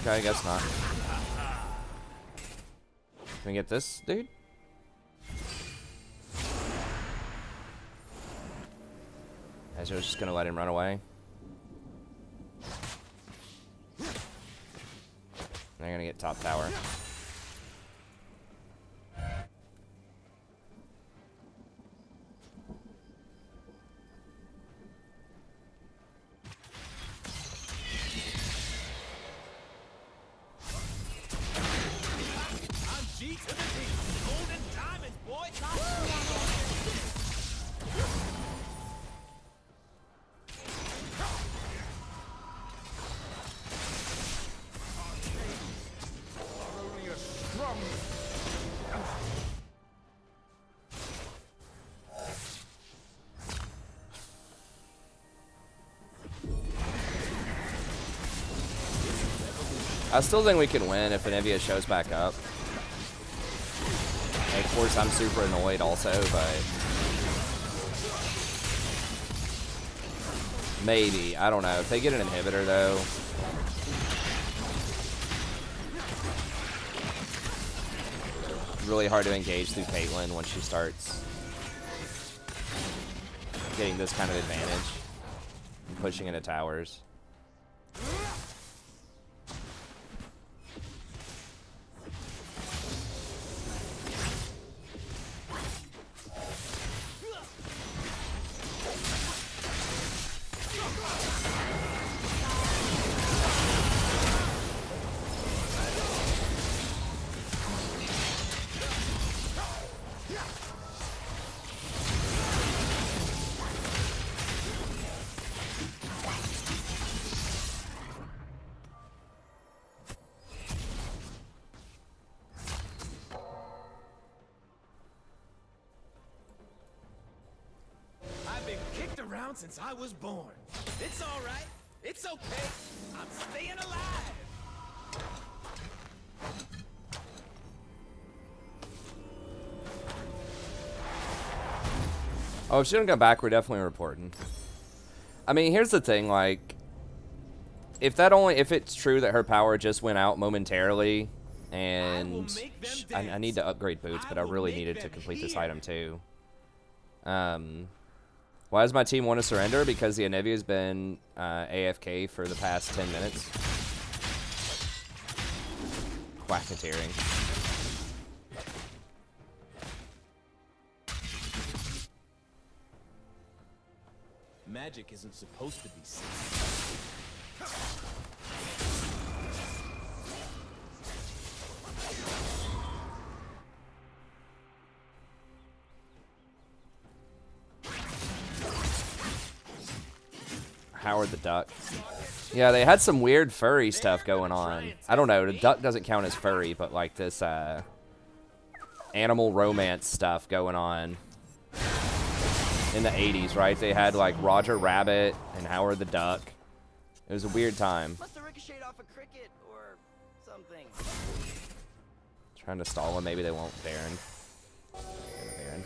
Okay, I guess not. Can we get this, dude? I was just gonna let him run away. They're gonna get top tower. I'm G to the D. Golden diamonds, boy. I still think we can win if Anivia shows back up. And of course, I'm super annoyed also, but maybe. I don't know. If they get an inhibitor, though, really hard to engage through Caitlyn once she starts getting this kind of advantage and pushing into towers. I've been kicked around since I was born. It's all right. It's okay. I'm staying alive. Oh, if she doesn't come back, we're definitely reporting. I mean, here's the thing, like, if it's true that her power just went out momentarily, and I need to upgrade boots, but I really needed to complete this item too. Why does my team want to surrender? Because the Anivia's been AFK for the past 10 minutes. Quacketeering. Magic isn't supposed to be seen. Howard the Duck. Yeah, they had some weird furry stuff going on. I don't know, the duck doesn't count as furry, but like this animal romance stuff going on in the 80s, right? They had like Roger Rabbit and Howard the Duck. It was a weird time. Must have ricocheted off a cricket or something. Trying to stall him, maybe they won't Baron. Baron.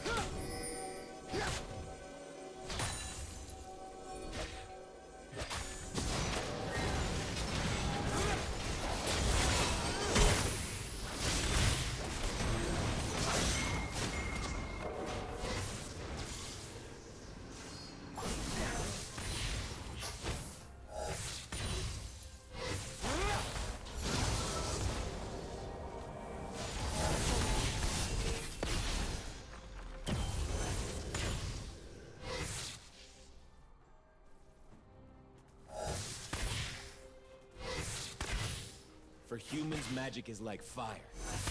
For humans, magic is like fire.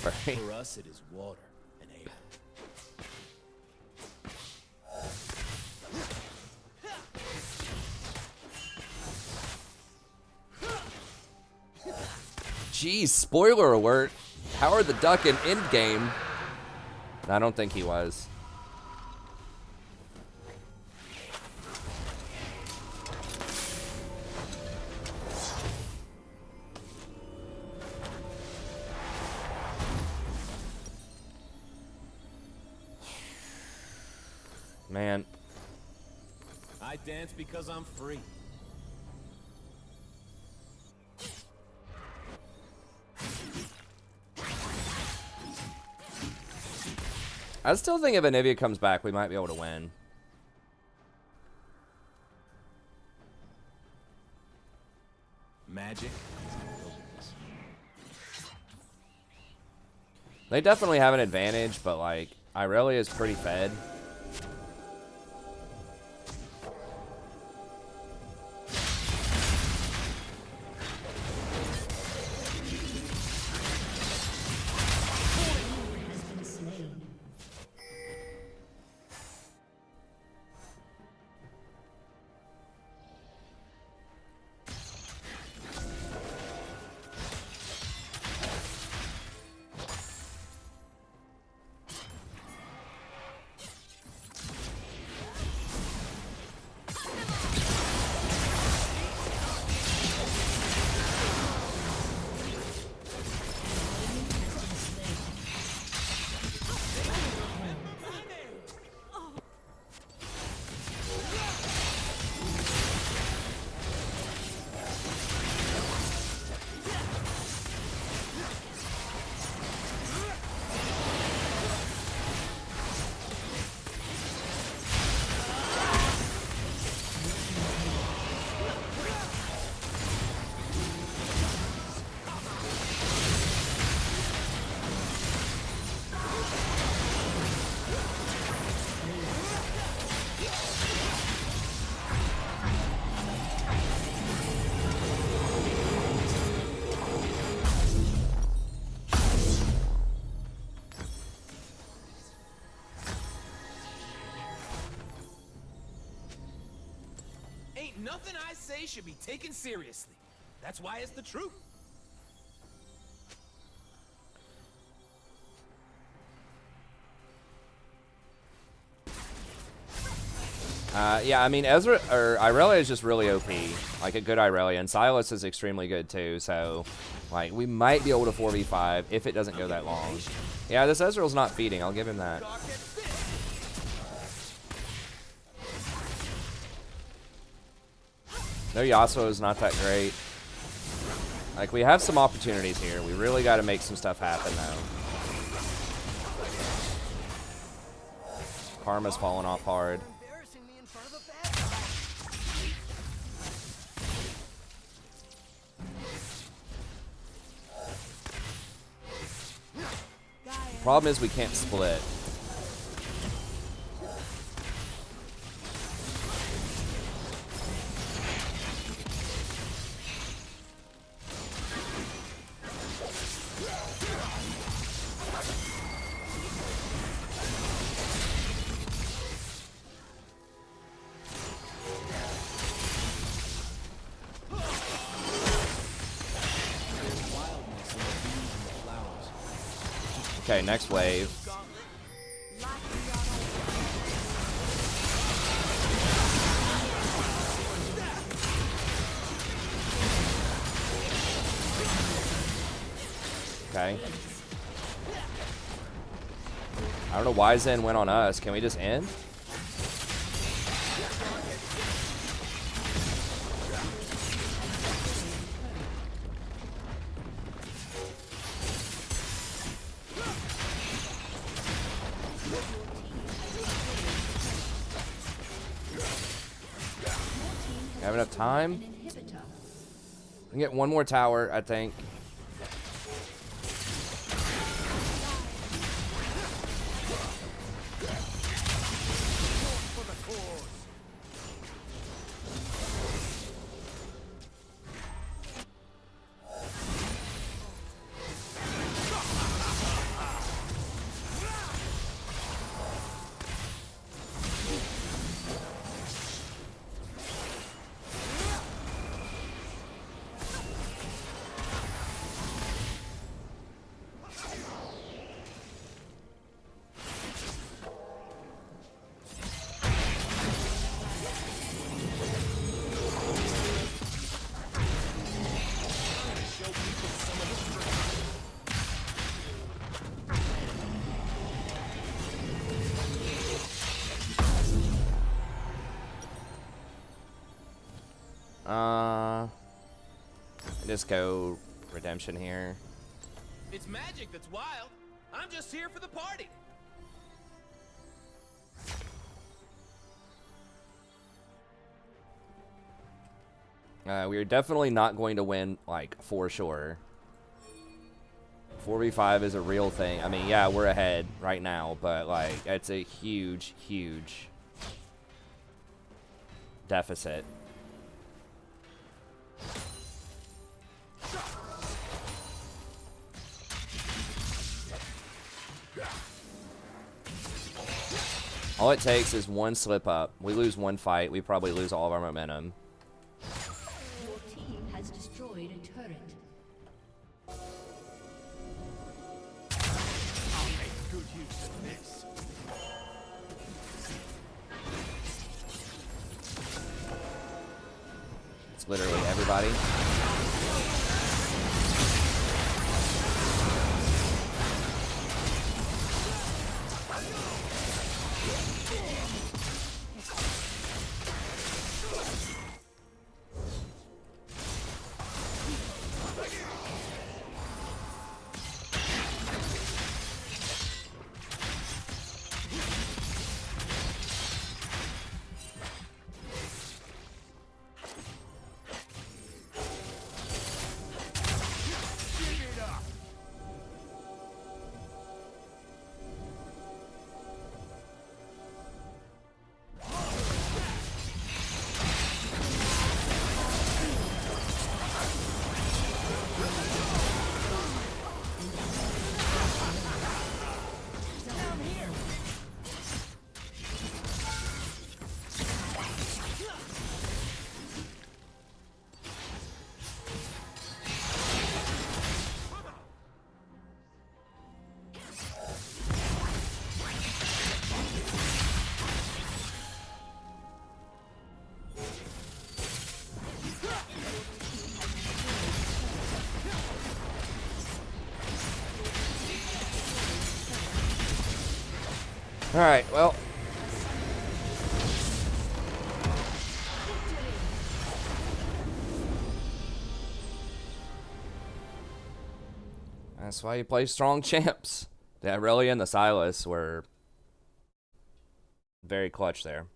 Right. For us, it is water and air. Jeez, spoiler alert. Howard the Duck in Endgame. I don't think he was. Man. I dance because I'm free. I still think if Anivia comes back, we might be able to win. Magic. They definitely have an advantage, but like Irelia is pretty fed. Ain't nothing I say should be taken seriously. That's why it's the truth. Yeah, I mean, Ezra or Irelia is just really OP, like a good Irelia, and Silas is extremely good too. So, like, we might be able to 4v5 if it doesn't go that long. Yeah, this Ezreal's not feeding. I'll give him that. Their Yasuo is not that great. Like, we have some opportunities here. We really got to make some stuff happen though. Karma's falling off hard. Problem is we can't split. Okay, next wave. Okay. I don't know why Zen went on us. Can we just end? Have enough time? We can get one more tower, I think. Just go redemption here. It's magic that's wild. I'm just here for the party. We are definitely not going to win, like, for sure. 4v5 is a real thing. I mean, yeah, we're ahead right now, but, like, it's a huge, huge deficit. All it takes is one slip up. We lose one fight, we probably lose all of our momentum. Your team has destroyed a turret. I'll make good use of this. It's literally everybody. Alright, well. That's why you play strong champs. The Aurelia and the Silas were very clutch there.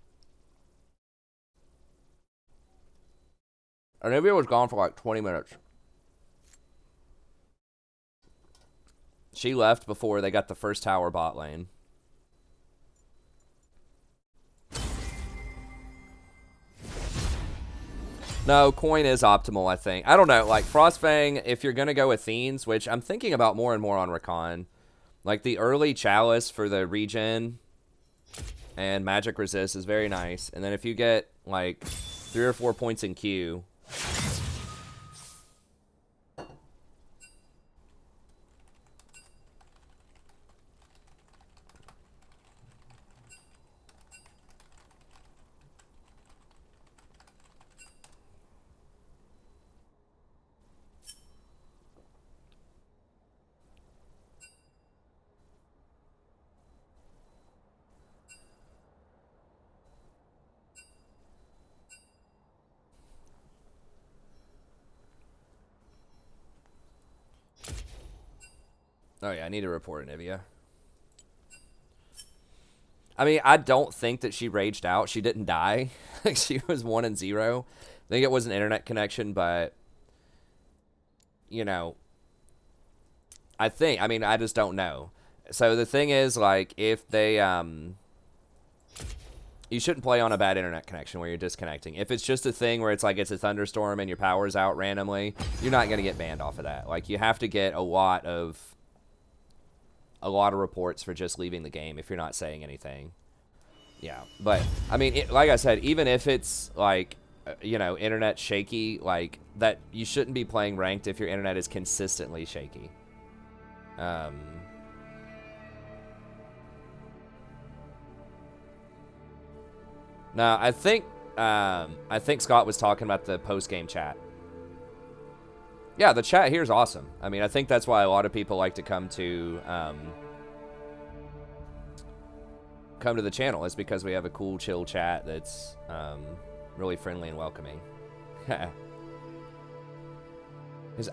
Olivia was gone for like 20 minutes. She left before they got the first tower bot lane. No, coin is optimal, I think. I don't know, like, Frostfang, if you're going to go with Thenes, which I'm thinking about more and more on Rakan, like, the early Chalice for the regen and magic resist is very nice. And then if you get, like, 3 or 4 points in Q... Oh yeah, I need to report Anivia. I mean, I don't think that she raged out. She didn't die. Like, she was 1 and 0. I think it was an internet connection, but, you know, I mean, I just don't know. So the thing is, like, if they, you shouldn't play on a bad internet connection where you're disconnecting. If it's just a thing where it's like it's a thunderstorm and your power's out randomly, you're not going to get banned off of that. Like, you have to get a lot of reports for just leaving the game if you're not saying anything. Yeah, but I mean, like I said, even if it's like, you know, internet shaky, like that, you shouldn't be playing ranked if your internet is consistently shaky. Now, I think Scott was talking about the post-game chat. Yeah, the chat here is awesome. I mean, I think that's why a lot of people like to come to the channel, is because we have a cool, chill chat that's really friendly and welcoming.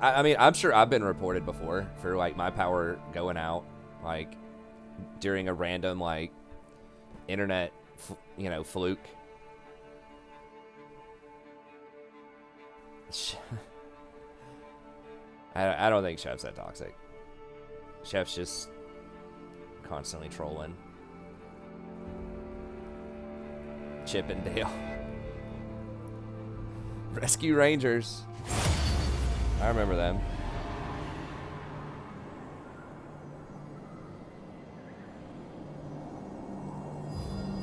I mean, I'm sure I've been reported before for, like, my power going out, like, during a random, like, internet, you know, fluke. I don't think Chef's that toxic. Chef's just constantly trolling. Chip and Dale. Rescue Rangers. I remember them.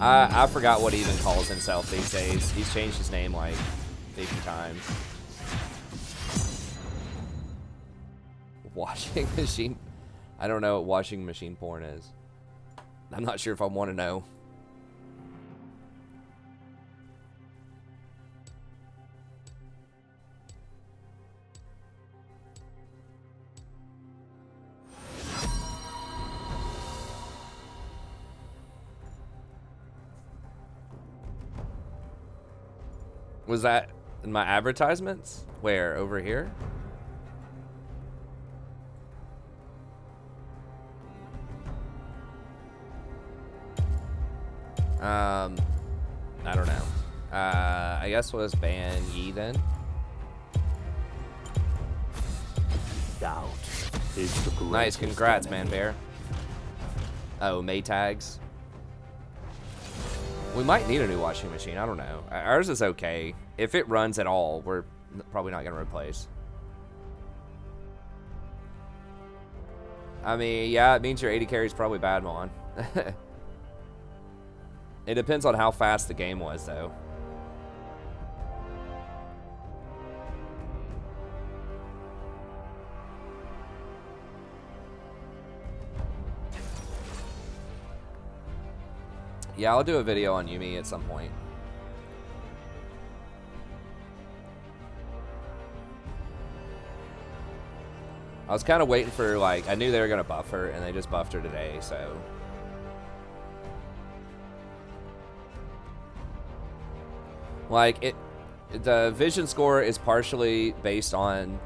I forgot what he even calls himself these days. He's changed his name like 50 times. Washing machine. I don't know what washing machine porn is. I'm not sure if I want to know. Was that in my advertisements? Where? Over here? I don't know. I guess we'll just ban Yi then. Doubt is the Nice, greatest congrats, enemy. man bear. Oh, May tags. We might need a new washing machine. I don't know. Ours is okay. If it runs at all, we're probably not going to replace. I mean, yeah, it means your 80 carry is probably bad, Mon. It depends on how fast the game was, though. Yeah, I'll do a video on Yumi at some point. I was kind of waiting for, like, I knew they were going to buff her, and they just buffed her today, so. Like, the vision score is partially based on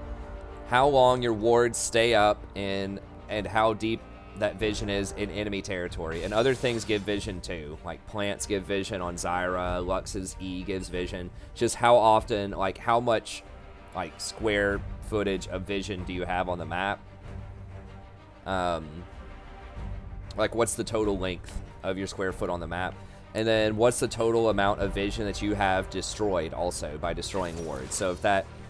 how long your wards stay up in and how deep that vision is in enemy territory. And other things give vision too. Like plants give vision on Zyra, Lux's E gives vision. Just how often, like how much like square footage of vision do you have on the map? Like what's the total length of your square foot on the map? And then what's the total amount of vision that you have destroyed also by destroying wards? So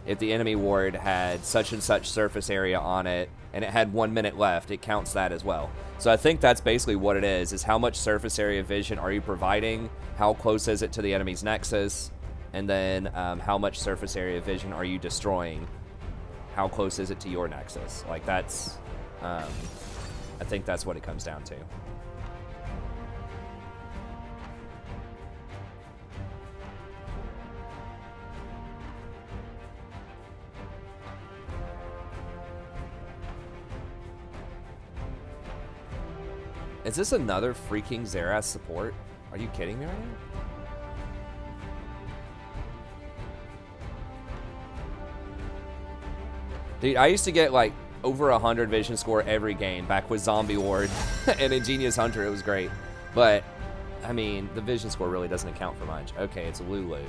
if the enemy ward had such and such surface area on it and it had 1 minute left, it counts that as well. So I think that's basically what it is how much surface area vision are you providing, how close is it to the enemy's nexus, and then how much surface area vision are you destroying, how close is it to your nexus. Like that's, I think that's what it comes down to. Is this another freaking Xerath support? Are you kidding me right now? Dude, I used to get like over 100 vision score every game back with Zombie Ward and Ingenious Hunter. It was great. But, I mean, the vision score really doesn't account for much. Okay, it's Lulu.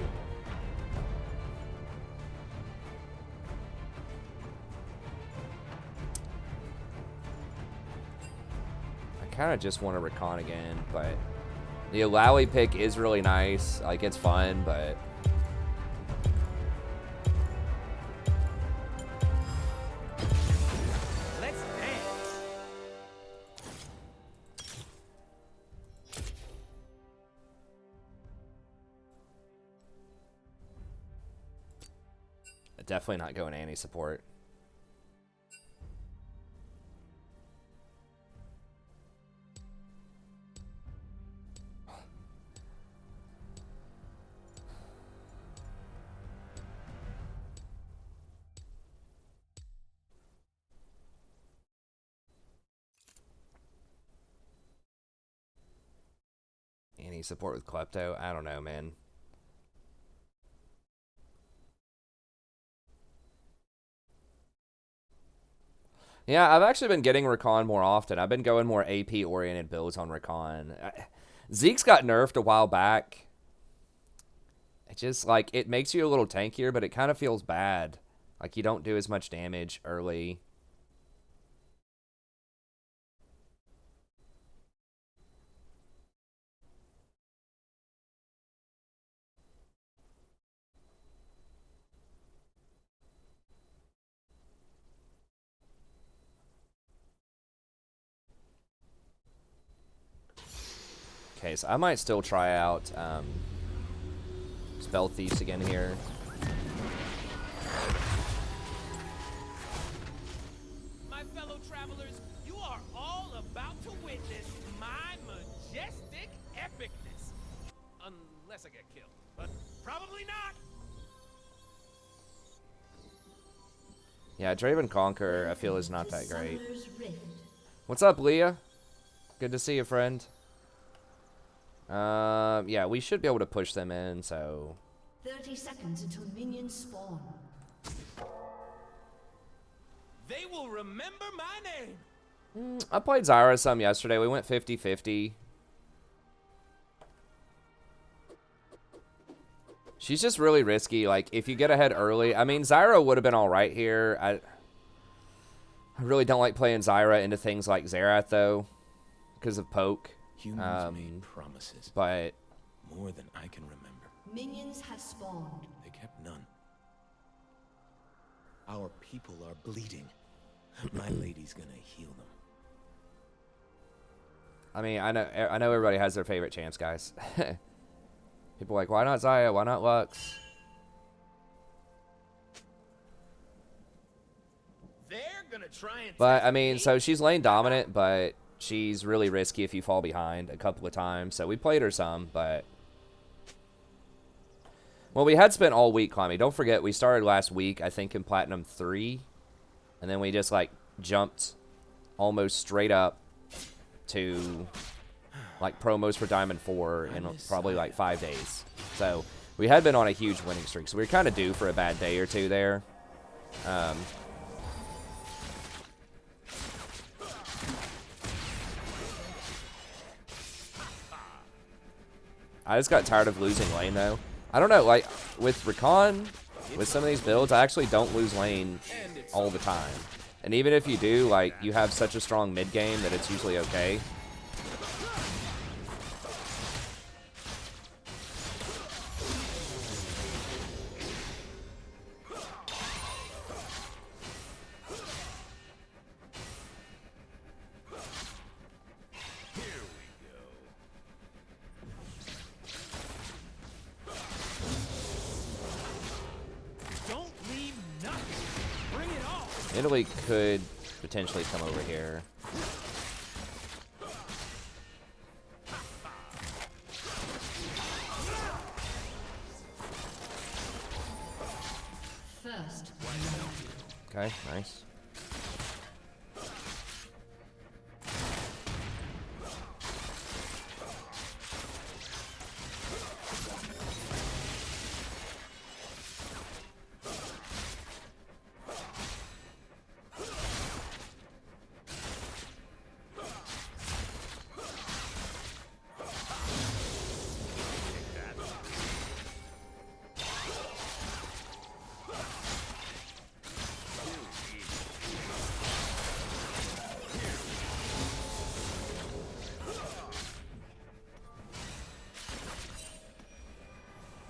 Kind of just want to Rakan again, but the Alawi pick is really nice. Like, it's fun, but Let's dance. definitely not going Annie support. Any support with Klepto? I don't know, man. Yeah, I've actually been getting Rakan more often. I've been going more AP-oriented builds on Rakan. Zeke's got nerfed a while back. It just, like, it makes you a little tankier, but it kind of feels bad. Like, you don't do as much damage early. Okay, so I might still try out Spell Thieves again here. My fellow travelers, you are all about to witness my majestic epicness. Unless I get killed, but probably not. Yeah, Draven Conquer, I feel, is not that great. Summoner's Rift. What's up, Leah? Good to see you, friend. Yeah, we should be able to push them in, so... 30 seconds until minions spawn. They will remember my name. I played Zyra some yesterday. We went 50-50. She's just really risky. Like, if you get ahead early... I mean, Zyra would have been alright here. I really don't like playing Zyra into things like Xerath, though, because of poke. Humans made promises, But... more than I can remember. Minions have spawned. They kept none. Our people are bleeding. My lady's gonna heal them. I mean, I know everybody has their favorite champs, guys. People are like, why not Xayah? Why not Lux? They're gonna try and. But, I mean, so she's lane dominant, but she's really risky if you fall behind a couple of times. So we played her some, but... Well, we had spent all week climbing. Don't forget, we started last week, I think, in Platinum 3. And then we just, like, jumped almost straight up to, like, promos for Diamond 4 in probably, like, 5 days. So we had been on a huge winning streak. So we were kind of due for a bad day or two there. I just got tired of losing lane, though. I don't know, like, with Rakan, with some of these builds, I actually don't lose lane all the time. And even if you do, like, you have such a strong mid game that it's usually okay. Italy could potentially come over here. First. Okay, nice.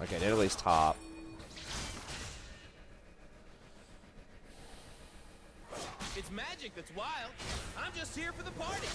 Okay, Italy's top. It's magic that's wild. I'm just here for the party.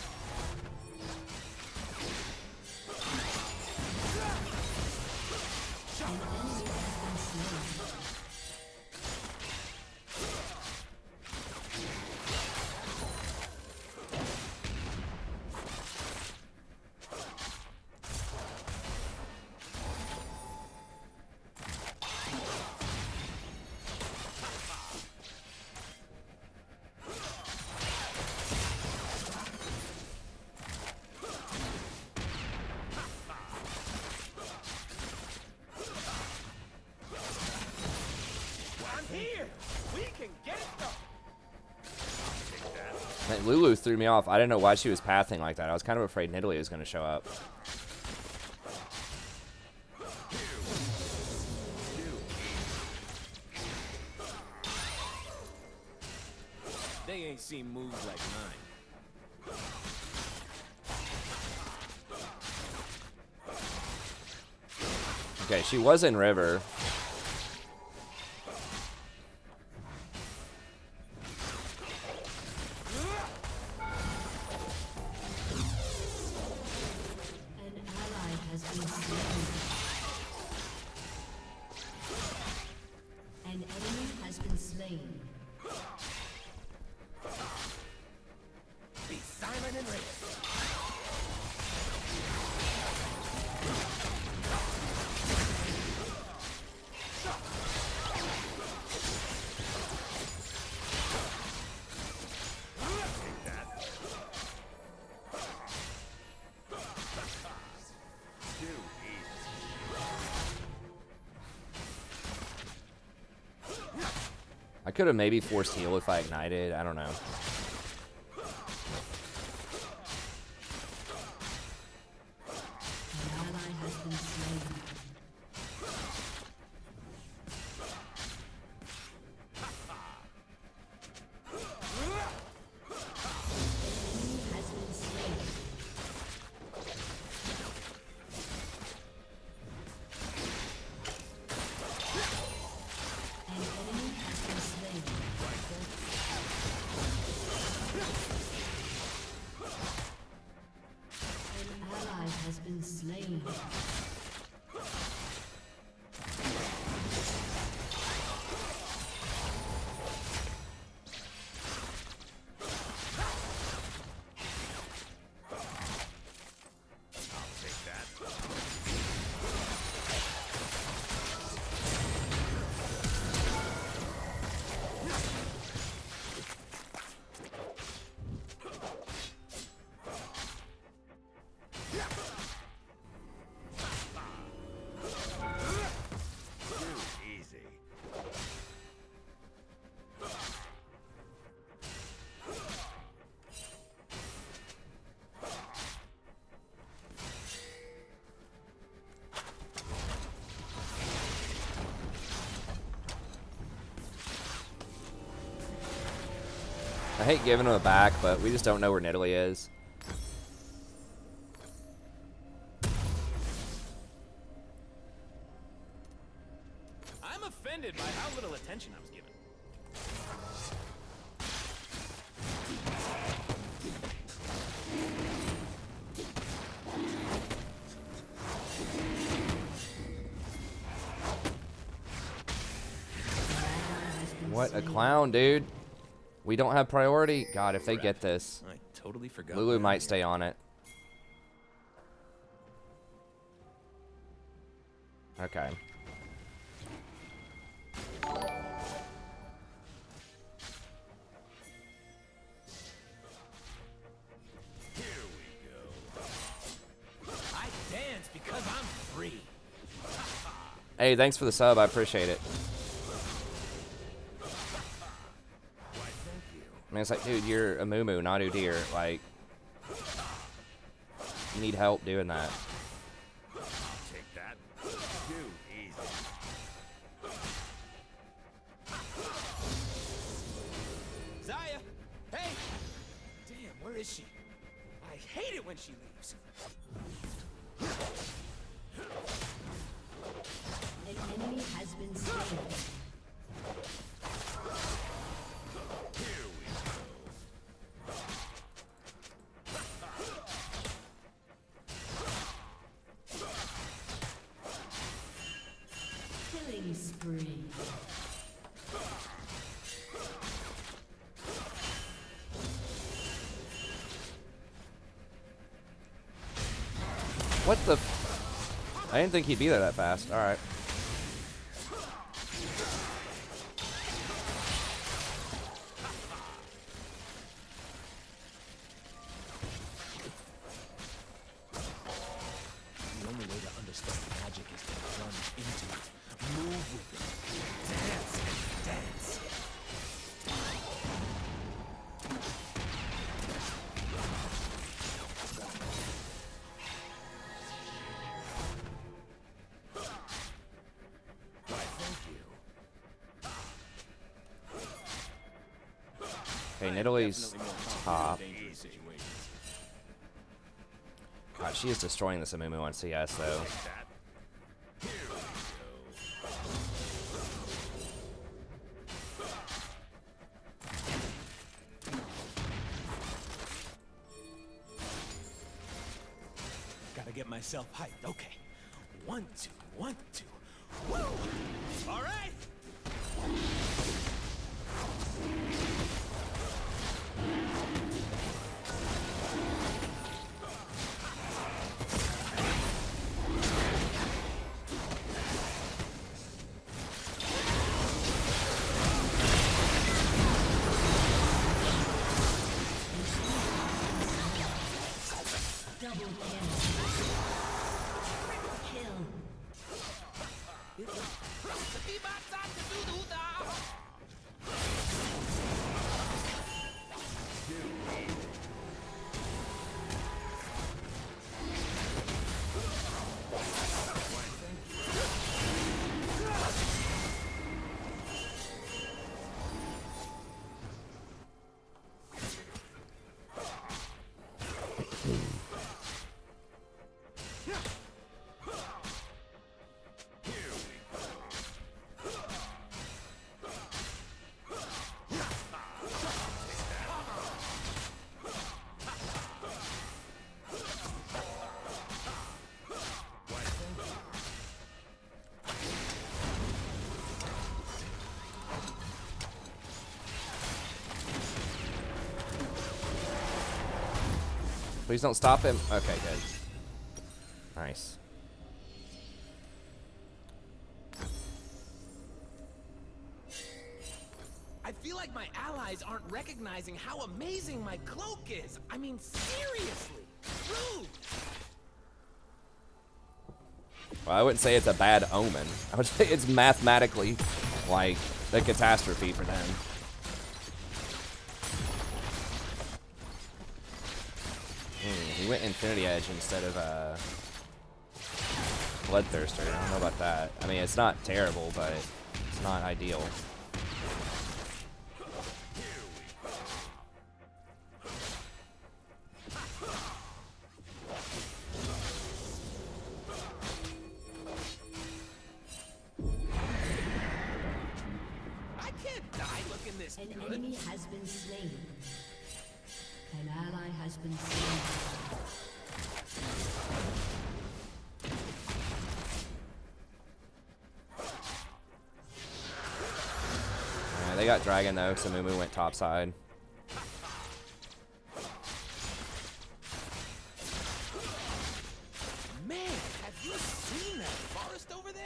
Man, Lulu threw me off. I didn't know why she was pathing like that. I was kind of afraid Nidalee was going to show up. They ain't seen moves like mine. Okay, she was in river. An ally has been slain. An enemy has been slain. Be silent and ready. I could have maybe forced heal if I ignited. I don't know. An ally has been slain. An enemy has been slain. An enemy has been slain. An ally has been slain. I hate giving him a back, but we just don't know where Nidalee is. I'm offended by how little attention I was given. What a clown, dude. We don't have priority. God, if they get this, I totally forgot. Lulu might stay on it. Okay. I dance because I'm free. Hey, thanks for the sub. I appreciate it. I mean, it's like, dude, you're a moo-moo, not Udyr. Like, you need help doing that. Take that. Too easy. Zaya! Hey! Damn, where is she? I hate it when she leaves. An enemy has been slain. Killing spree. What the? I didn't think he'd be there that fast. All right. The only way to understand magic is to plunge into it. Move with it. Dance and dance. Okay, Nidalee's top. God, she is destroying this Amumu on CS though. Gotta get myself hyped. Okay. 1, 2, 1, 2. Woo! All right. Please don't stop him. Okay, good. Nice. I feel like my allies aren't recognizing how amazing my cloak is. I mean, seriously. Rude. Well, I wouldn't say it's a bad omen. I would say it's mathematically, like, the catastrophe for them. He went Infinity Edge instead of Bloodthirster. I don't know about that. I mean, it's not terrible, but it's not ideal. I can't die looking this An good. enemy has been slain. An ally has been slain. Yeah, they got Dragon though, so Mumu went topside. Man, have you seen that forest over there?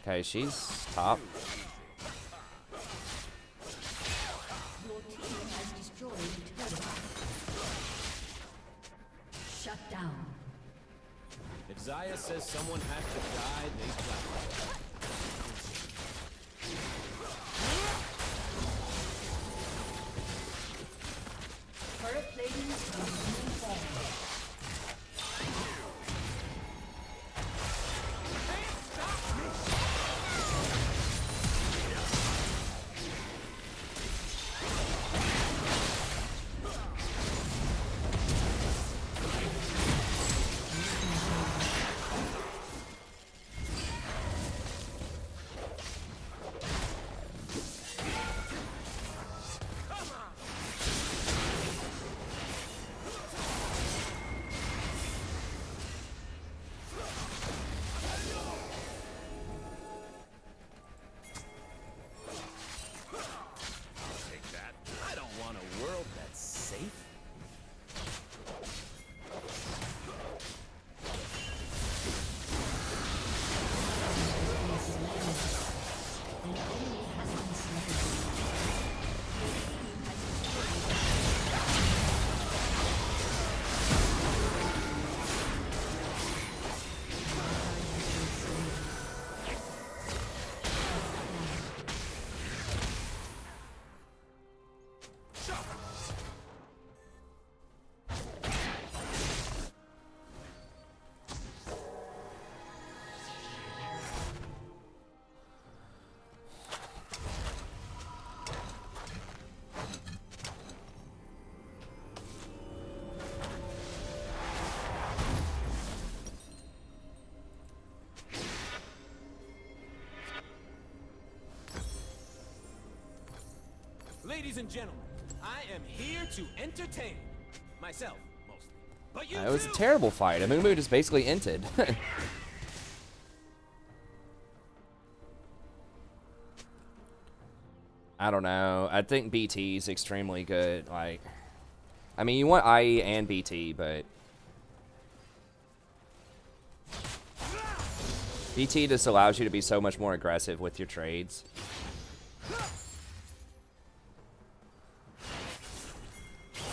Okay, she's top. Your team has destroyed a turret. Shut down. If Zaya says someone has to die, they die. Turret plating will soon fall. Ladies and gentlemen, I am here to entertain. Myself, mostly. But you It was a too. terrible fight. Amumu just basically inted. I don't know. I think BT is extremely good. Like, I mean, you want IE and BT, but BT just allows you to be so much more aggressive with your trades.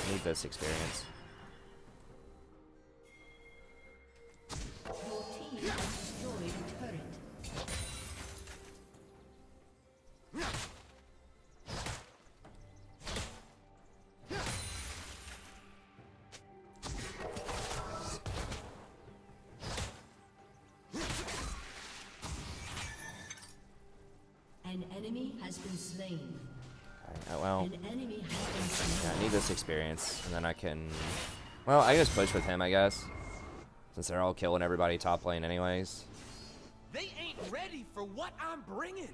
I need this experience. Your team has destroyed a turret. An enemy has been slain. Oh, well, An enemy has been slain. yeah, I need this experience, and then I can... Well, I just push with him, I guess. Since they're all killing everybody top lane anyways. They ain't ready for what I'm bringing.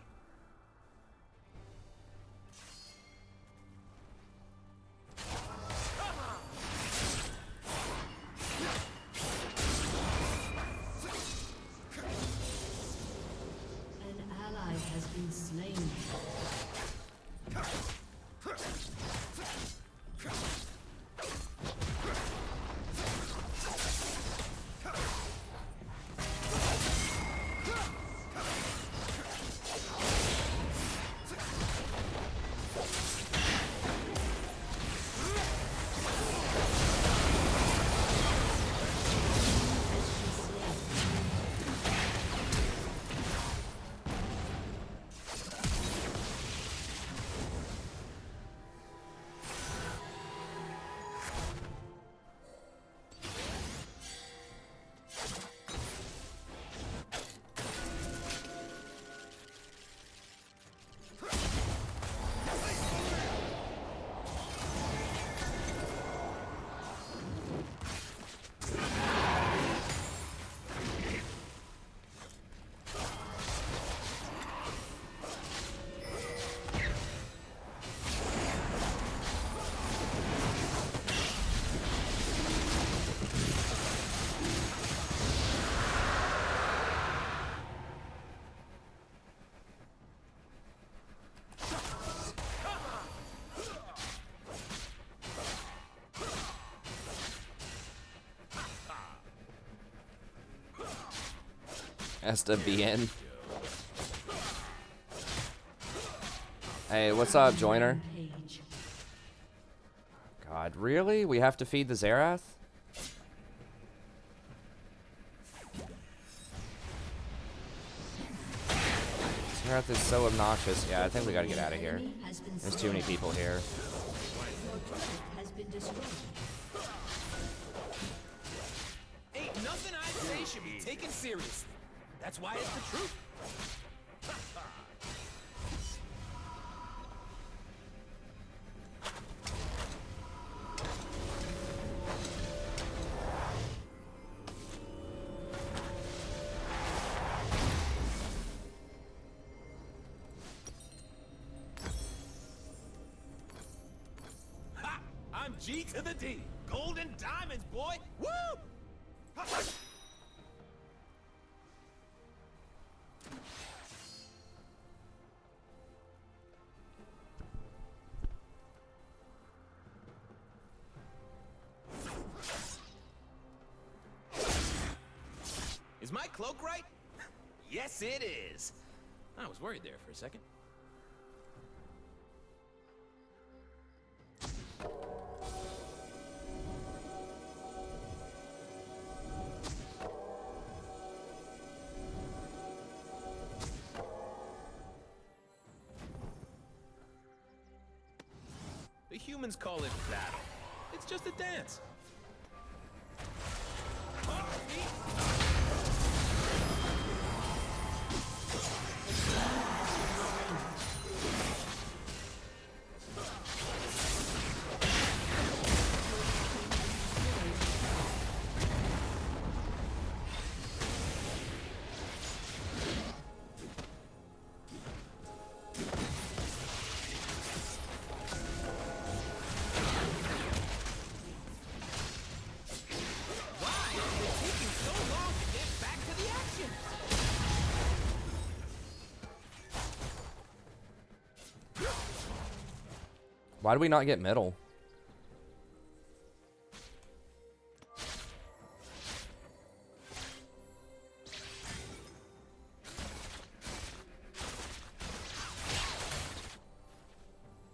An ally has been slain. SWBN. Hey, what's up, Joiner? Page. God, really? We have to feed the Zerath? Zerath is so obnoxious. Yeah, I think we gotta get out of here. Enemy has been There's too many people here. Your turret has been destroyed. Ain't nothing I say should be taken seriously. That's why it's the truth. Ha! I'm G to the D. Golden diamonds, boy. Woo! Is my cloak right? Yes, it is. I was worried there for a second. The humans call it battle. It's just a dance. Why do we not get middle?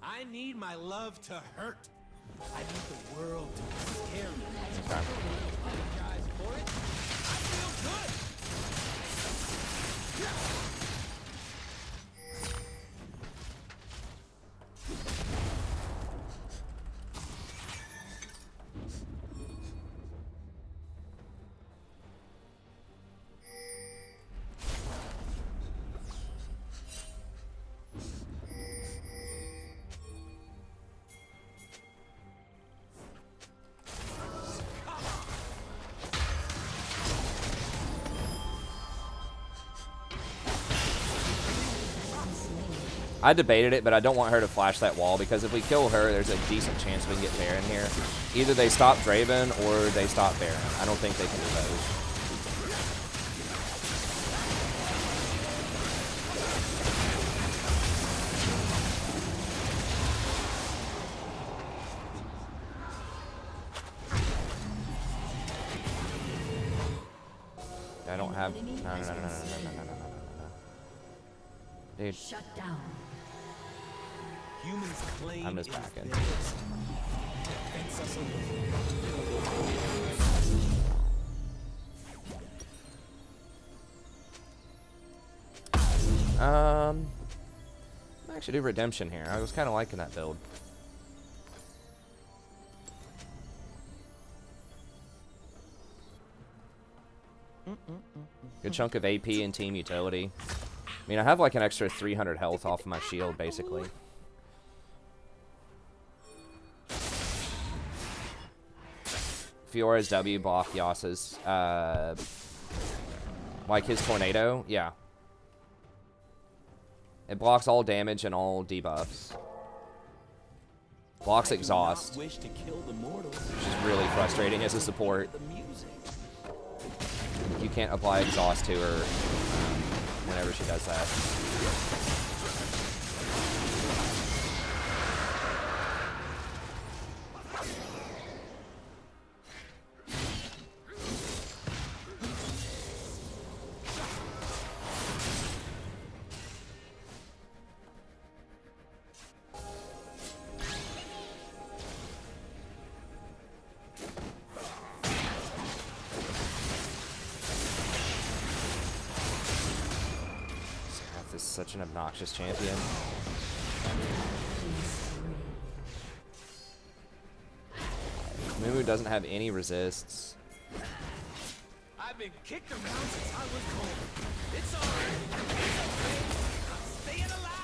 I need my love to hurt. I need the world to be scary. Okay. Apologize for it. I feel good. I debated it, but I don't want her to flash that wall because if we kill her, there's a decent chance we can get Baron here. Either they stop Draven or they stop Baron. I don't think they can do both. I don't have... No. Dude. Shut down. Humans claim I'm just it is backing. theirs. Defends us alone. I actually do Redemption here. I was kind of liking that build. Good chunk of AP and team utility. I mean, I have like an extra 300 health off of my shield, basically. Fiora's W block Yas's, like his tornado, yeah. It blocks all damage and all debuffs. Blocks exhaust, which is really frustrating as a support. You can't apply exhaust to her whenever she does that. Such an obnoxious champion. Mumu doesn't have any resists. I've been kicked around since I was born. It's alright. It's okay. I'm staying alive.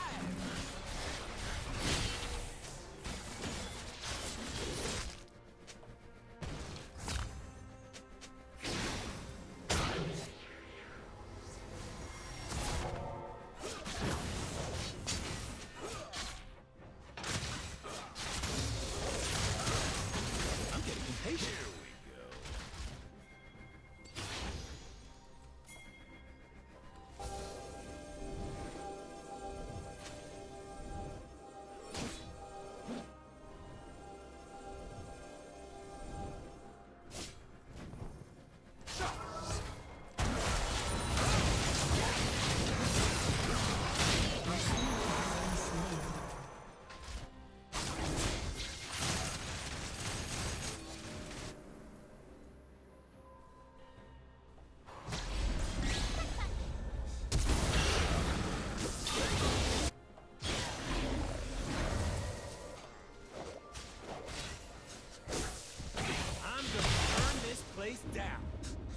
Down.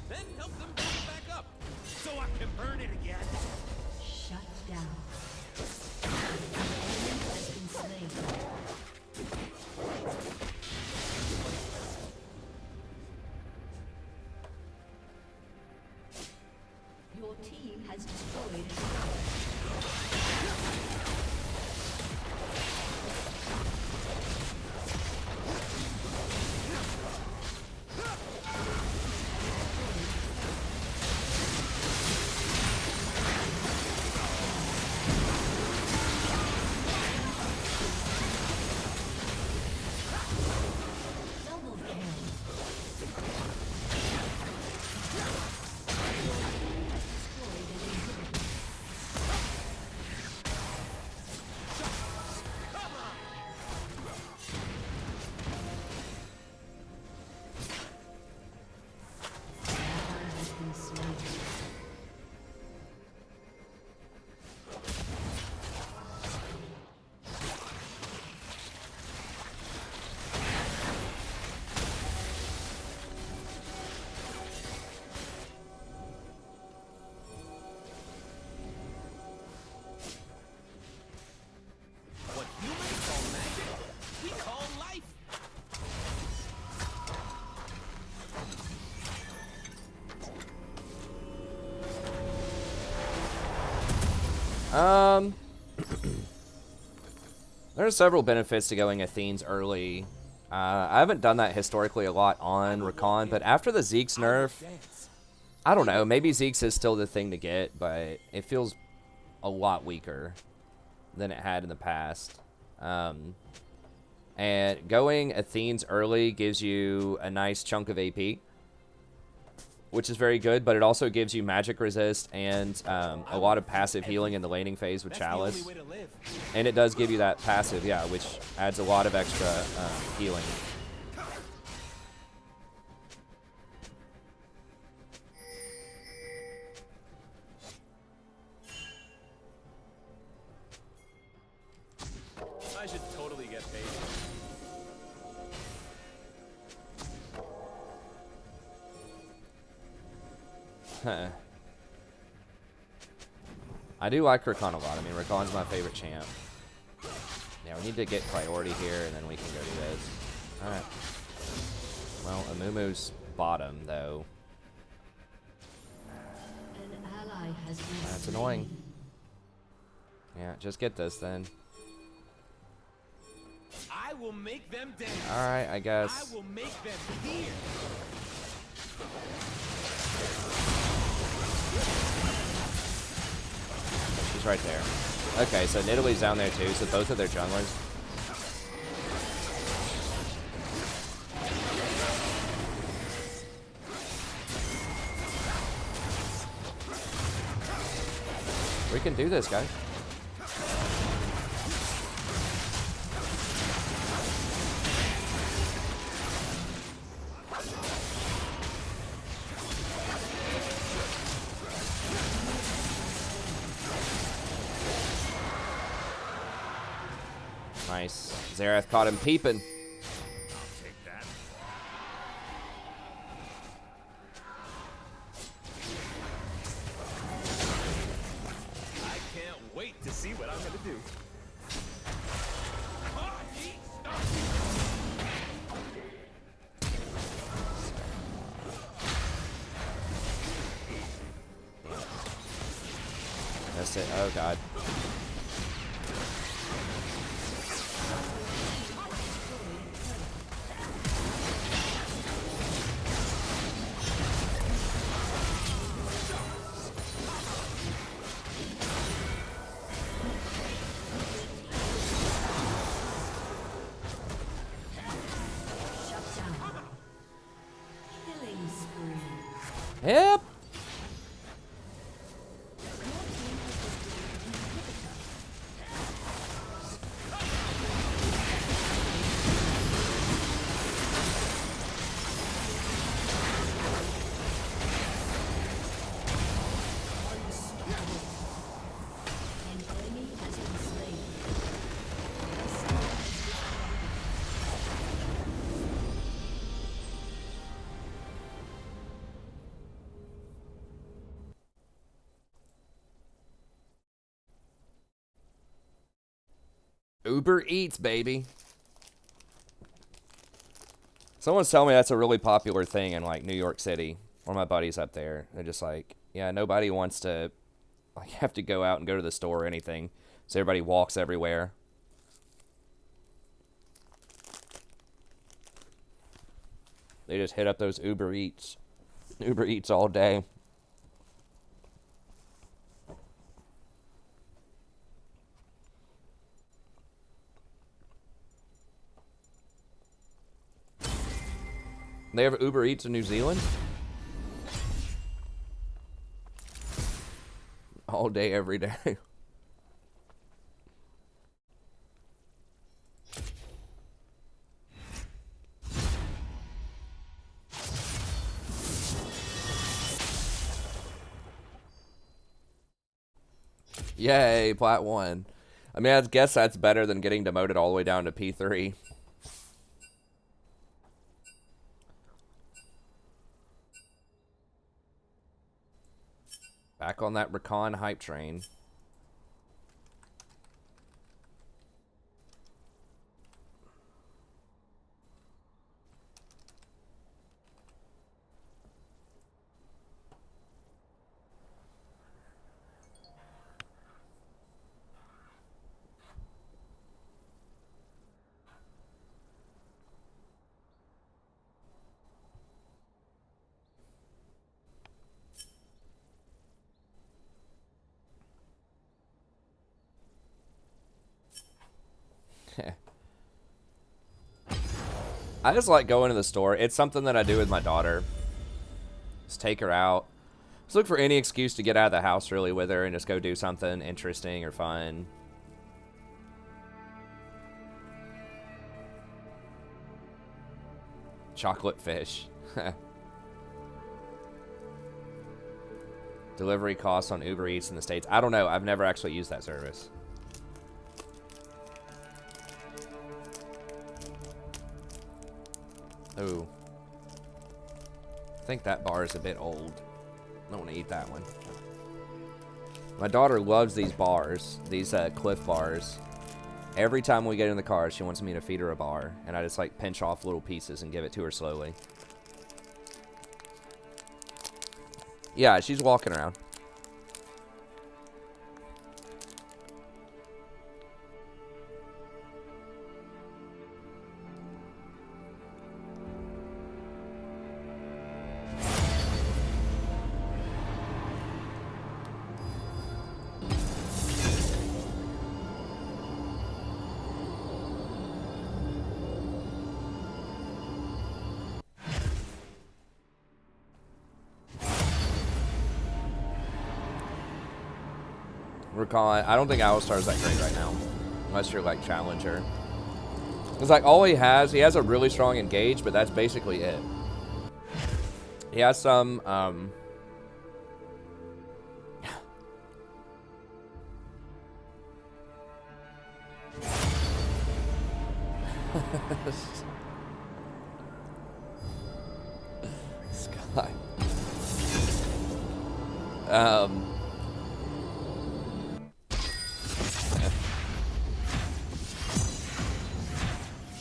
Then help them build it back up so I can burn it again. Shut down. An enemy has been slain. Your team has destroyed a tower. Um, there are several benefits to going Athenes early. I haven't done that historically a lot on Rakan, but after the Zeke's nerf, I don't know, maybe Zeke's is still the thing to get, but it feels a lot weaker than it had in the past. And going Athenes early gives you a nice chunk of AP, which is very good, but it also gives you magic resist and a lot of passive healing in the laning phase with Chalice. And it does give you that passive, yeah, which adds a lot of extra healing. I should totally get paid. I do like Rakan a lot. I mean, Rakan's my favorite champ. Yeah, we need to get priority here, and then we can go do this. Alright. Well, Amumu's bottom, though. An ally has been That's slain. annoying. Yeah, just get this, then. I will make them dance. Alright, I guess. I will make them hear. She's right there. Okay, so Nidalee's down there, too, so both of their junglers. We can do this, guys. Nice. Xerath caught him peeping. Take that. I can't wait to see what I'm gonna do. That's it. Oh, God. Killing spree. Yep. An enemy has been slain. Uber Eats, baby. Someone's telling me that's a really popular thing in, like, New York City. One of my buddies up there. They're just like, yeah, nobody wants to, like, have to go out and go to the store or anything. So everybody walks everywhere. They just hit up those Uber Eats. Uber Eats all day. They have Uber Eats in New Zealand? All day, every day. Yay, Plat 1. I mean, I guess that's better than getting demoted all the way down to P3. Back on that Rakan hype train. I just like going to the store. It's something that I do with my daughter. Just take her out. Just look for any excuse to get out of the house really with her and just go do something interesting or fun. Chocolate fish. Delivery costs on Uber Eats in the States. I don't know. I've never actually used that service. Ooh. I think that bar is a bit old. I don't want to eat that one. My daughter loves these bars, these Cliff bars. Every time we get in the car, she wants me to feed her a bar, and I just like pinch off little pieces and give it to her slowly. Yeah, she's walking around. Rakan, I don't think Alistar's that great right now. Unless you're like Challenger. It's like all he has a really strong engage, but that's basically it. He has some, Sky.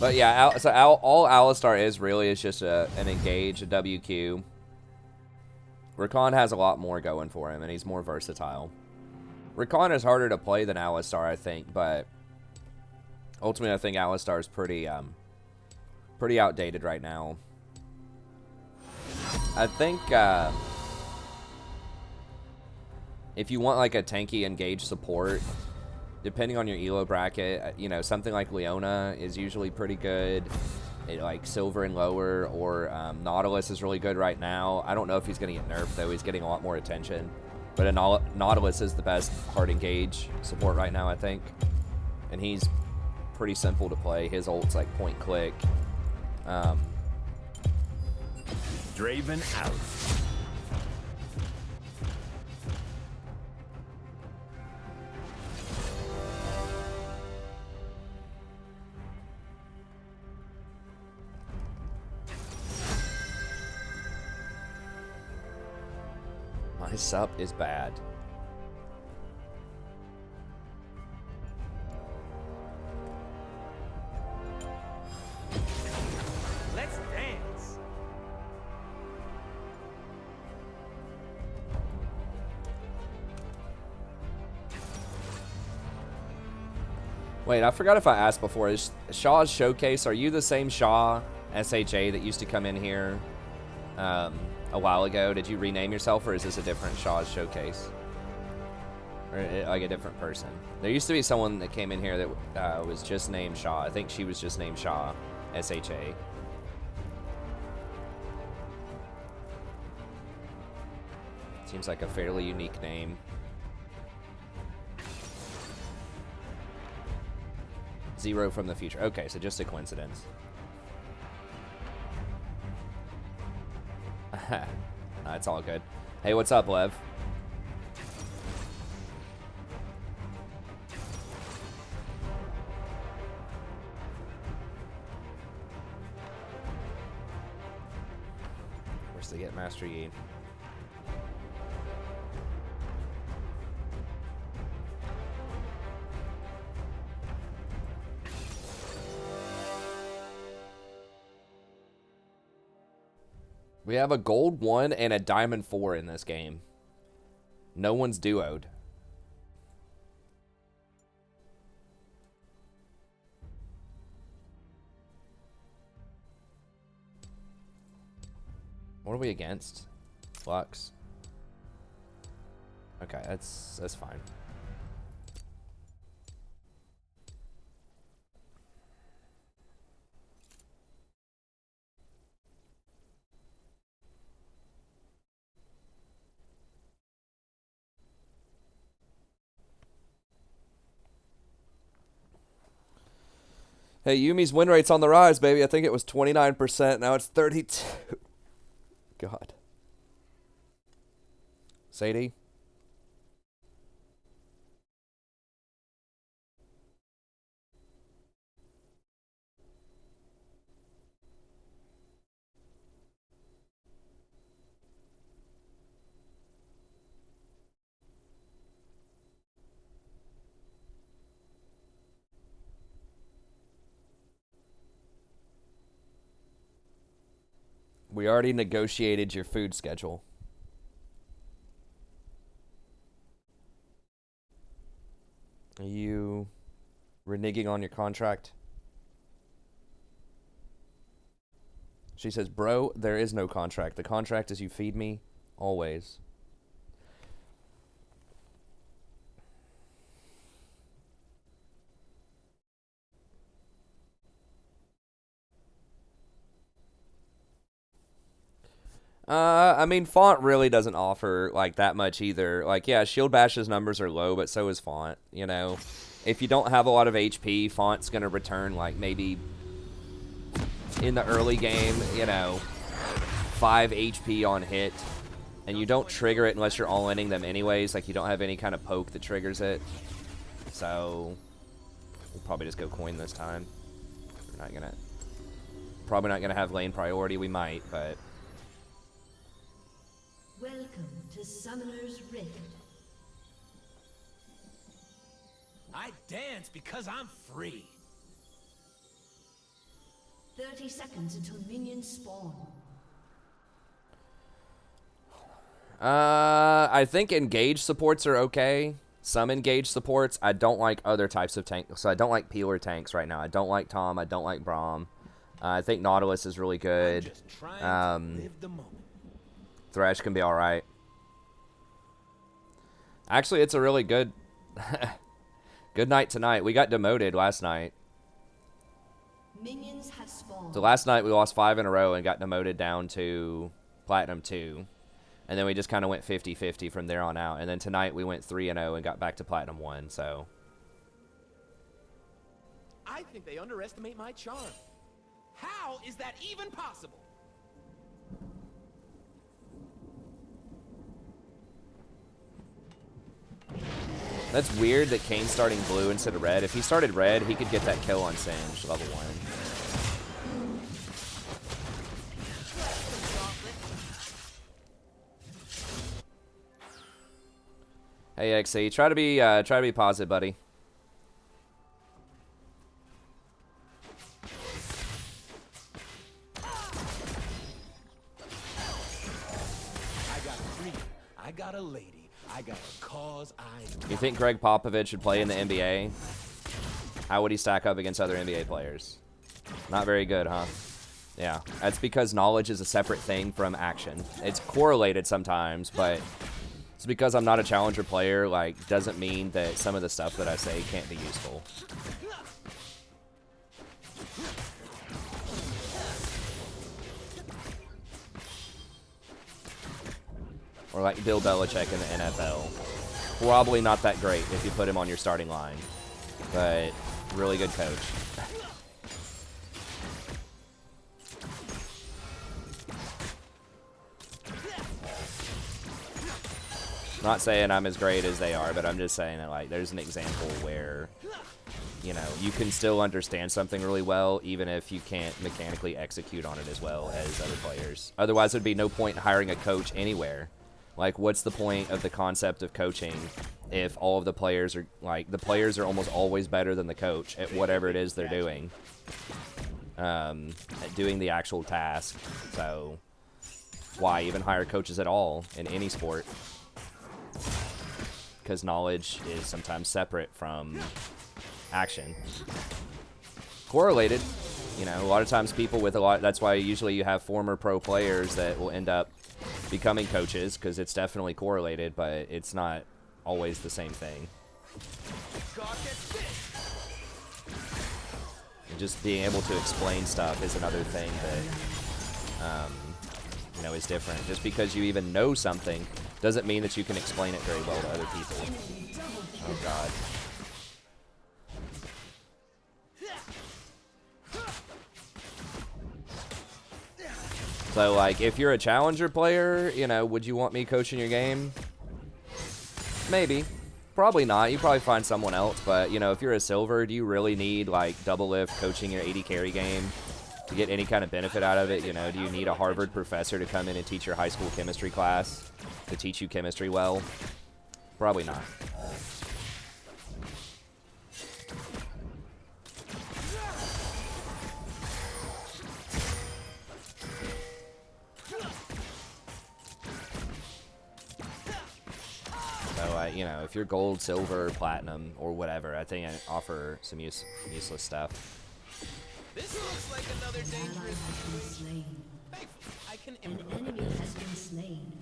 But yeah, so all Alistar is really is just an engage, a WQ. Rakan has a lot more going for him, and he's more versatile. Rakan is harder to play than Alistar, I think, but ultimately I think Alistar is pretty outdated right now. I think if you want like a tanky engage support, depending on your elo bracket, you know, something like Leona is usually pretty good. Like silver and lower, or Nautilus is really good right now. I don't know if he's going to get nerfed though. He's getting a lot more attention. But a Nautilus is the best hard engage support right now, I think. And he's pretty simple to play. His ult's like point click. Draven out. My sup is bad. Let's dance. Wait, I forgot if I asked before. Is Shaw's Showcase, are you the same Shaw SHA that used to come in here a while ago? Did you rename yourself, or is this a different Shaw's Showcase? Or like a different person? There used to be someone that came in here that was just named Shaw. I think she was just named Shaw SHA. Seems like a fairly unique name. Zero from the future. Okay, so just a coincidence. It's all good. Hey, what's up, Lev? Where's the get Master Yi? We have a gold 1 and a diamond 4 in this game. No one's duoed. What are we against? Flux. Okay, that's fine. Hey, Yumi's win rate's on the rise, baby. I think it was 29%. Now it's 32. God. Sadie? We already negotiated your food schedule. Are you reneging on your contract? She says, bro, there is no contract. The contract is you feed me always. I mean, Font really doesn't offer, like, that much either. Like, yeah, Shield Bash's numbers are low, but so is Font, you know? If you don't have a lot of HP, Font's gonna return, like, maybe in the early game, you know, 5 HP on hit. And you don't trigger it unless you're all-inning them anyways. Like, you don't have any kind of poke that triggers it. So, we'll probably just go coin this time. We're not gonna... Probably not gonna have lane priority. We might, but... Welcome to Summoner's Rift. I dance because I'm free. 30 seconds until minions spawn. I think engage supports are okay. Some engage supports. I don't like other types of tanks. So I don't like peeler tanks right now. I don't like Tom. I don't like Braum. I think Nautilus is really good. I'm just trying to live the moment. Thresh can be alright. Actually, it's a really good... good night tonight. We got demoted last night. Minions have spawned. So last night we lost 5 in a row and got demoted down to Platinum 2. And then we just kind of went 50-50 from there on out. And then tonight we went 3-0 and got back to Platinum 1, so... I think they underestimate my charm. How is that even possible? That's weird that Kane's starting blue instead of red. If he started red, he could get that kill on Singe, level 1. Hey XC, try to be positive, buddy. I got freedom. I got a lady. I got a cause I... You think Greg Popovich should play in the NBA? How would he stack up against other NBA players? Not very good, huh? Yeah, that's because knowledge is a separate thing from action. It's correlated sometimes, but it's because I'm not a challenger player, like, doesn't mean that some of the stuff that I say can't be useful. Or like Bill Belichick in the NFL. Probably not that great if you put him on your starting line, but really good coach. Not saying I'm as great as they are, but I'm just saying that, like, there's an example where, you know, you can still understand something really well even if you can't mechanically execute on it as well as other players. Otherwise, there'd be no point in hiring a coach anywhere. Like, what's the point of the concept of coaching if all of the players are, like, the players are almost always better than the coach at whatever it is they're doing. At doing the actual task. So, why even hire coaches at all in any sport? Because knowledge is sometimes separate from action. Correlated. You know, a lot of times people with a lot... That's why usually you have former pro players that will end up becoming coaches, because it's definitely correlated, but it's not always the same thing. And just being able to explain stuff is another thing that, you know, is different. Just because you even know something doesn't mean that you can explain it very well to other people. Oh, God. So, like, if you're a challenger player, you know, would you want me coaching your game? Maybe. Probably not. You probably find someone else. But, you know, if you're a silver, do you really need, like, double lift coaching your AD carry game to get any kind of benefit out of it? You know, do you need a Harvard professor to come in and teach your high school chemistry class to teach you chemistry well? Probably not. So, you know, if you're gold, silver, platinum, or whatever, I think I offer some useless stuff. This looks like another An ally dangerous has been situation. slain. Hey, I can An enemy has been slain.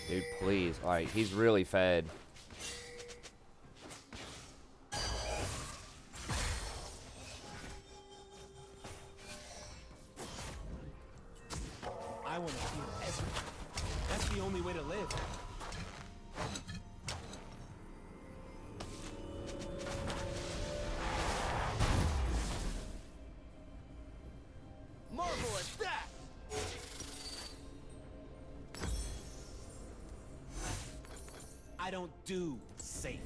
Dude, please. Like, he's really fed. I want to feel everything. That's the only way to live. Marvel at that! I don't do safe.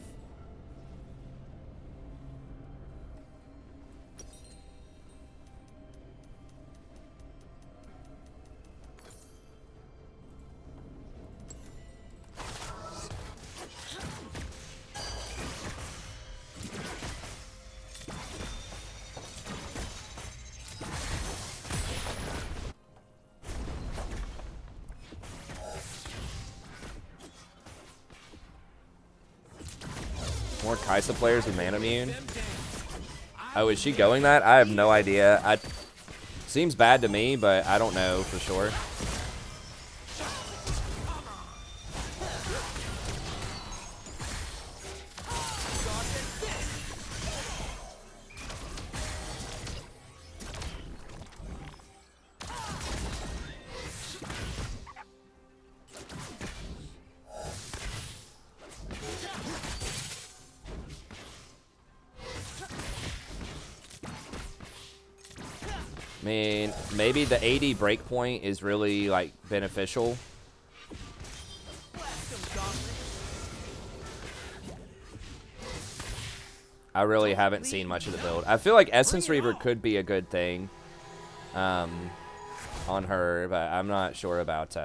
More Kaisa players with mana immune. Oh, is she going that? I have no idea. Seems bad to me, but I don't know for sure. I mean, maybe the AD breakpoint is really, like, beneficial. I really haven't seen much of the build. I feel like Essence Reaver could be a good thing on her, but I'm not sure about...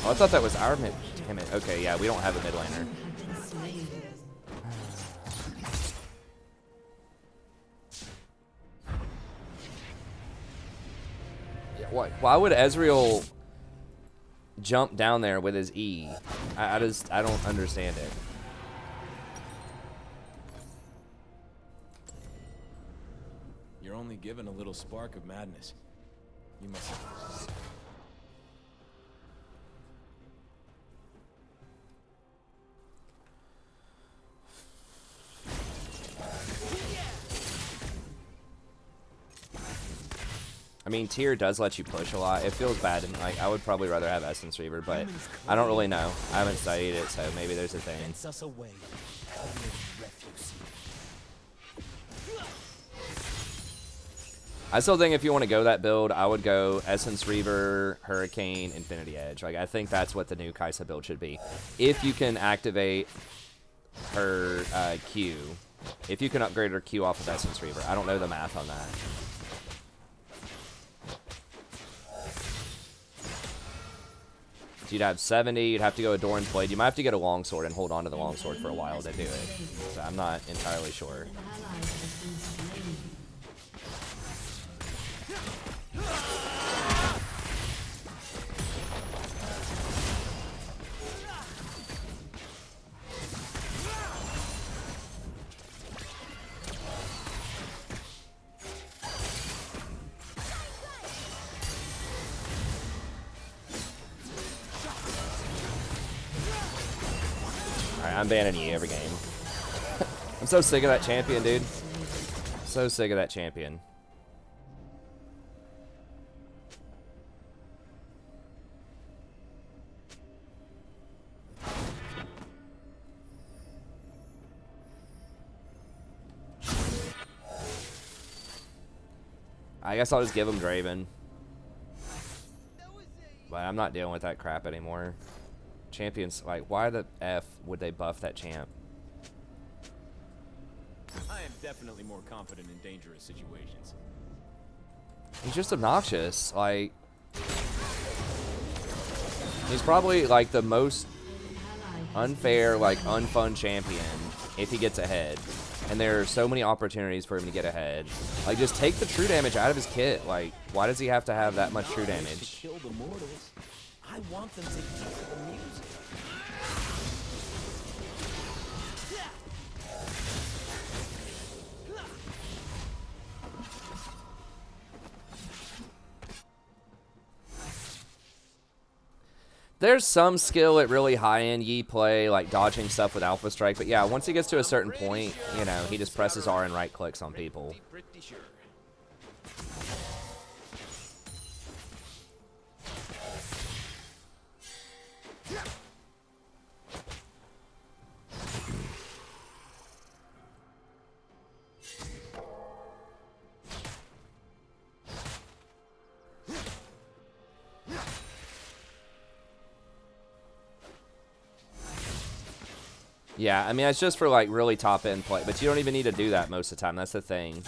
Oh, I thought that was our mid. Damn it. Okay, yeah, we don't have a mid laner. Have been slain. Yeah, why would Ezreal jump down there with his E? I don't understand it. You're only given a little spark of madness. You must. I mean, tier does let you push a lot. It feels bad, and like I would probably rather have Essence Reaver, but I don't really know. I haven't studied it, so maybe there's a thing. Us away. Refuse. I still think if you want to go that build, I would go Essence Reaver, Hurricane, Infinity Edge. Like, I think that's what the new Kaisa build should be. If you can activate her Q. If you can upgrade her Q off of Essence Reaver. I don't know the math on that. So you'd have 70, you'd have to go a Doran's Blade. You might have to get a longsword and hold on to the longsword for a while to do it. So I'm not entirely sure. An ally has been slain. Alright, I'm banning you every game. I'm so sick of that champion, dude. So sick of that champion. I guess I'll just give him Draven. But I'm not dealing with that crap anymore. Champions, like, why the F would they buff that champ? I am definitely more confident in dangerous situations. He's just obnoxious. Like, he's probably, like, the most unfair, like, unfun champion if he gets ahead. And there are so many opportunities for him to get ahead. Like, just take the true damage out of his kit. Like, why does he have to have that much true damage? Kill the mortals. I want them to hear the music. There's some skill at really high-end Yi play, like dodging stuff with Alpha Strike. But yeah, once he gets to a certain point, you know, he just presses R and right-clicks on people. Pretty sure. Yeah, I mean, it's just for, like, really top-end play. But you don't even need to do that most of the time. That's the thing.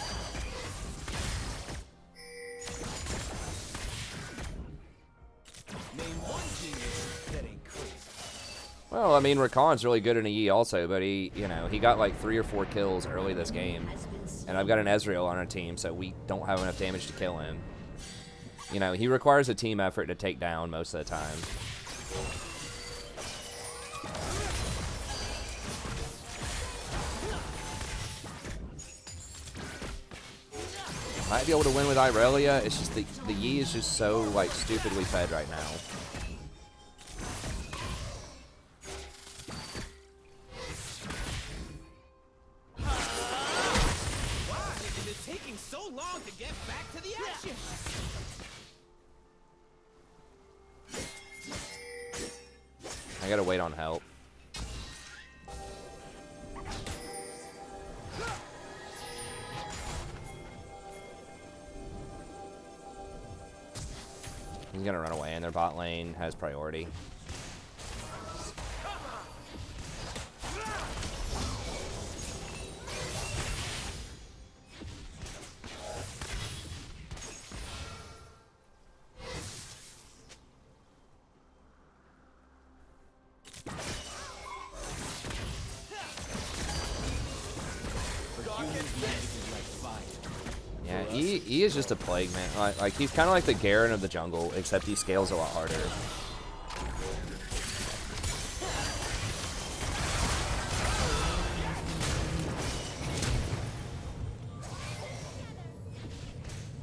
Well, I mean, Rakan's really good in a Yi also, but he, you know, he got, like, 3 or 4 kills early this game. And I've got an Ezreal on our team, so we don't have enough damage to kill him. You know, he requires a team effort to take down most of the time. Might be able to win with Irelia. It's just the Yi is just so, like, stupidly fed right now. Why is it taking so long to get back to the action? I gotta wait on help. He's gonna run away, and their bot lane has priority. Yeah, he is just a plague, man. Like he's kind of like the Garen of the jungle, except he scales a lot harder.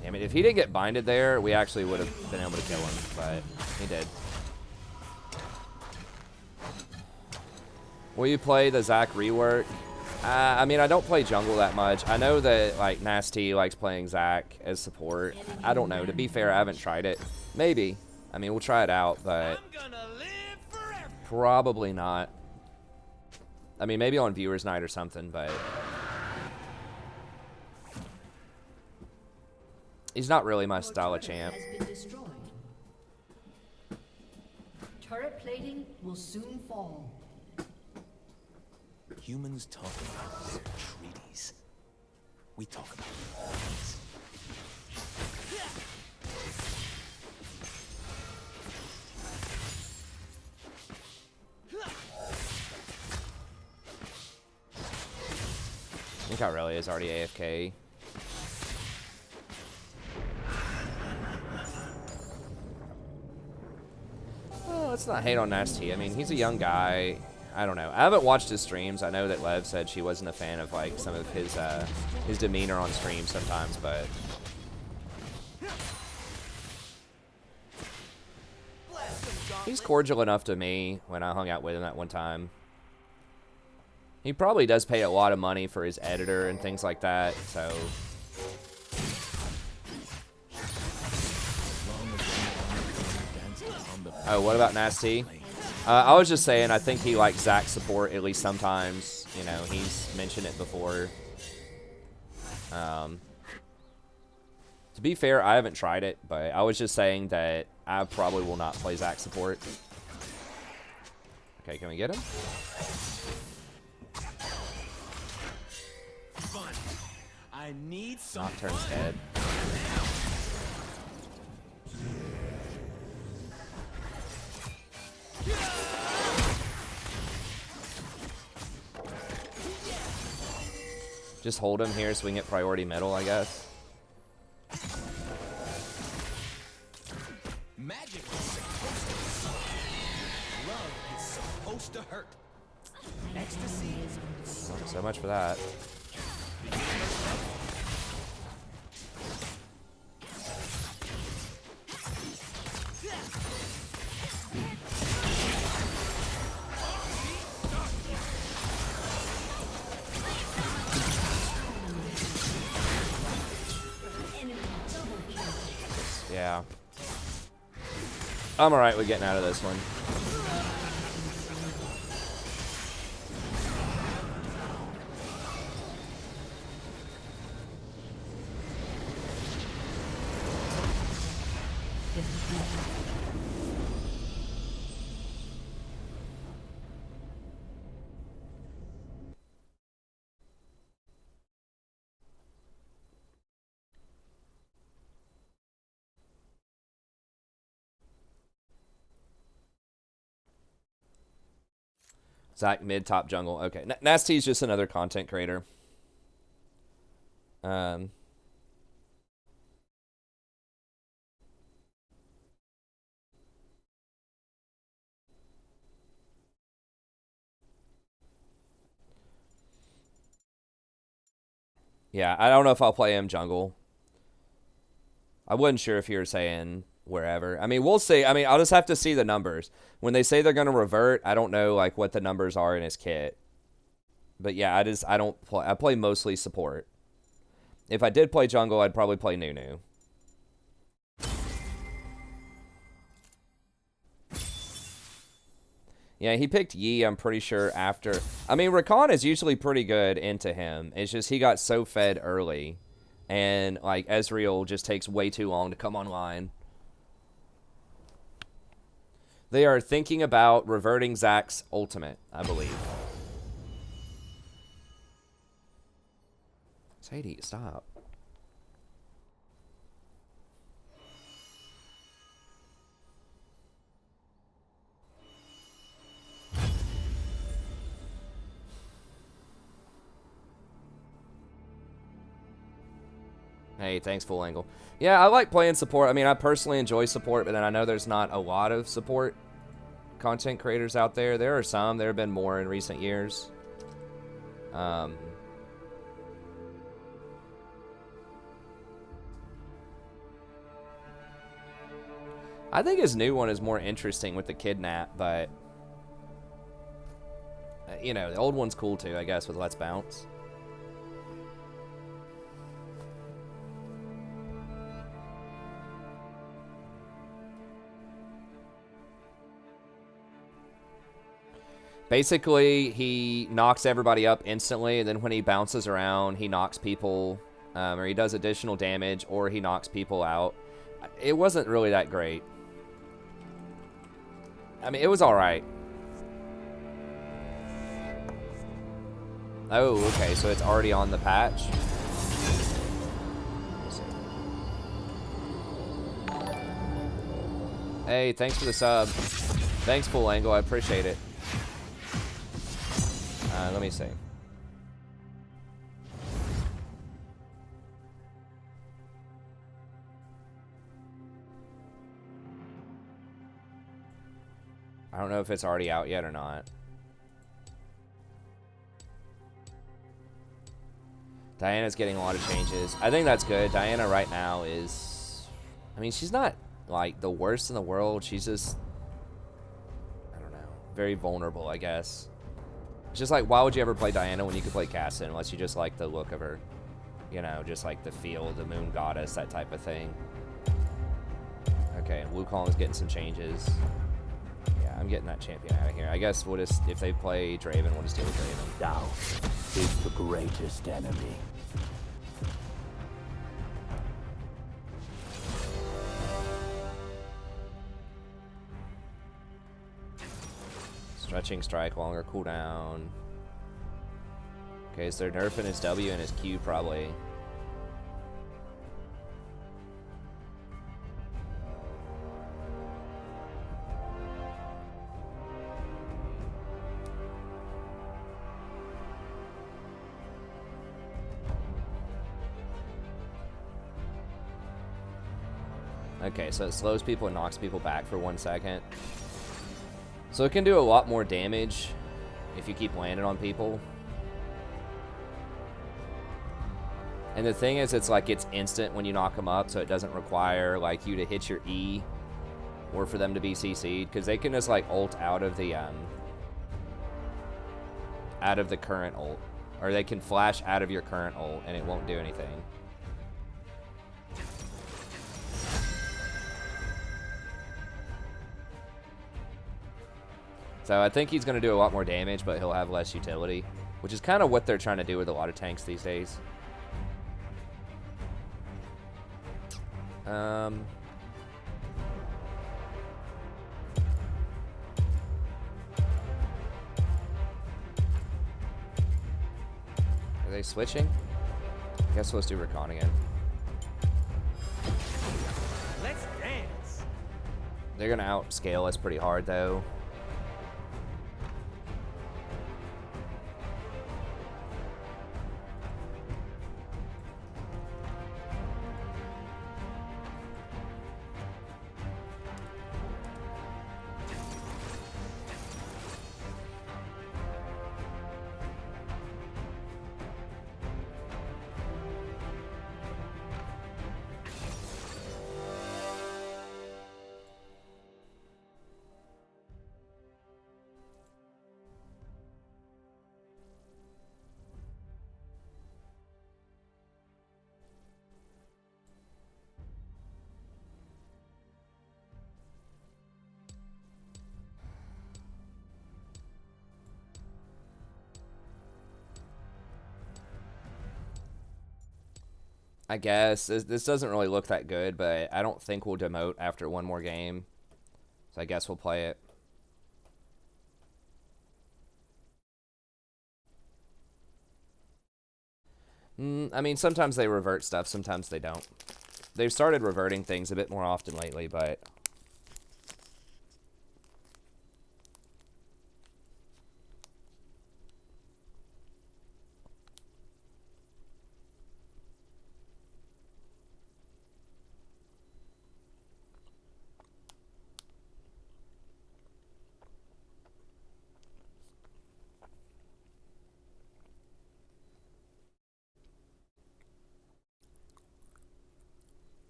I mean, if he didn't get binded there, we actually would have been able to kill him, but he did. Will you play the Zac rework? I mean, I don't play jungle that much. I know that, like, Nasty likes playing Zac as support. I don't know. To be fair, I haven't tried it. Maybe. I mean, we'll try it out, but probably not. I mean, maybe on Viewers Night or something, but he's not really my style of champ. Has been destroyed. Turret plating will soon fall. Humans talk about treaties. We talk about wars. think Aurelia is already AFK. Well, let's not hate on Nasty. I mean, he's a young guy. I don't know. I haven't watched his streams. I know that Lev said she wasn't a fan of like some of his demeanor on stream sometimes, but he's cordial enough to me when I hung out with him that one time. He probably does pay a lot of money for his editor and things like that, so. Oh, what about Nasty? I was just saying, I think he likes Zach's support at least sometimes. You know, he's mentioned it before. To be fair, I haven't tried it, but I was just saying that I probably will not play Zach support. Okay, can we get him? I need some Nocturne's dead. Just hold him here so we can get priority middle, I guess. Magic is supposed to love is supposed to hurt. Ecstasy is So much for that. Yeah. I'm alright with getting out of this one. Zach mid top jungle. Okay, Nasty's just another content creator. Yeah, I don't know if I'll play him jungle. I wasn't sure if you were saying wherever. I mean, we'll see. I mean, I'll just have to see the numbers. When they say they're going to revert, I don't know like what the numbers are in his kit. But yeah, I play mostly support. If I did play jungle, I'd probably play Nunu. Yeah, he picked Yi, I'm pretty sure, after. I mean, Rakan is usually pretty good into him. It's just he got so fed early. And, like, Ezreal just takes way too long to come online. They are thinking about reverting Zach's ultimate, I believe. Sadie, stop. Hey, thanks, Full Angle. Yeah, I like playing support. I mean, I personally enjoy support, but then I know there's not a lot of support content creators out there. There are some. There have been more in recent years. I think his new one is more interesting with the kidnap, but you know, the old one's cool too, I guess, with Let's Bounce. Basically, he knocks everybody up instantly, and then when he bounces around, he knocks people, or he does additional damage, or he knocks people out. It wasn't really that great. I mean, it was alright. Oh, okay, so it's already on the patch. Hey, thanks for the sub. Thanks, Full Angle, I appreciate it. Let me see. I don't know if it's already out yet or not. Diana's getting a lot of changes. I think that's good. Diana right now is... I mean, she's not, like, the worst in the world. She's just... I don't know. Very vulnerable, I guess. It's just like, why would you ever play Diana when you could play Cassin unless you just like the look of her? You know, just like the feel, the moon goddess, that type of thing. Okay, Wukong's getting some changes. Yeah, I'm getting that champion out of here. I guess we'll just, if they play Draven, we'll just deal with Draven. Doubt is the greatest enemy. Stretching strike, longer cooldown. Okay, so they're nerfing his W and his Q probably. Okay, so it slows people and knocks people back for 1 second. So it can do a lot more damage if you keep landing on people. And the thing is, it's like it's instant when you knock them up, so it doesn't require like you to hit your E or for them to be CC'd, because they can just like ult out of the current ult, or they can flash out of your current ult and it won't do anything. So I think he's going to do a lot more damage, but he'll have less utility, which is kind of what they're trying to do with a lot of tanks these days. Are they switching? I guess let's do Rakan again. Let's dance. They're going to outscale us pretty hard, though. I guess. This doesn't really look that good, but I don't think we'll demote after one more game. So I guess we'll play it. I mean, sometimes they revert stuff, sometimes they don't. They've started reverting things a bit more often lately, but...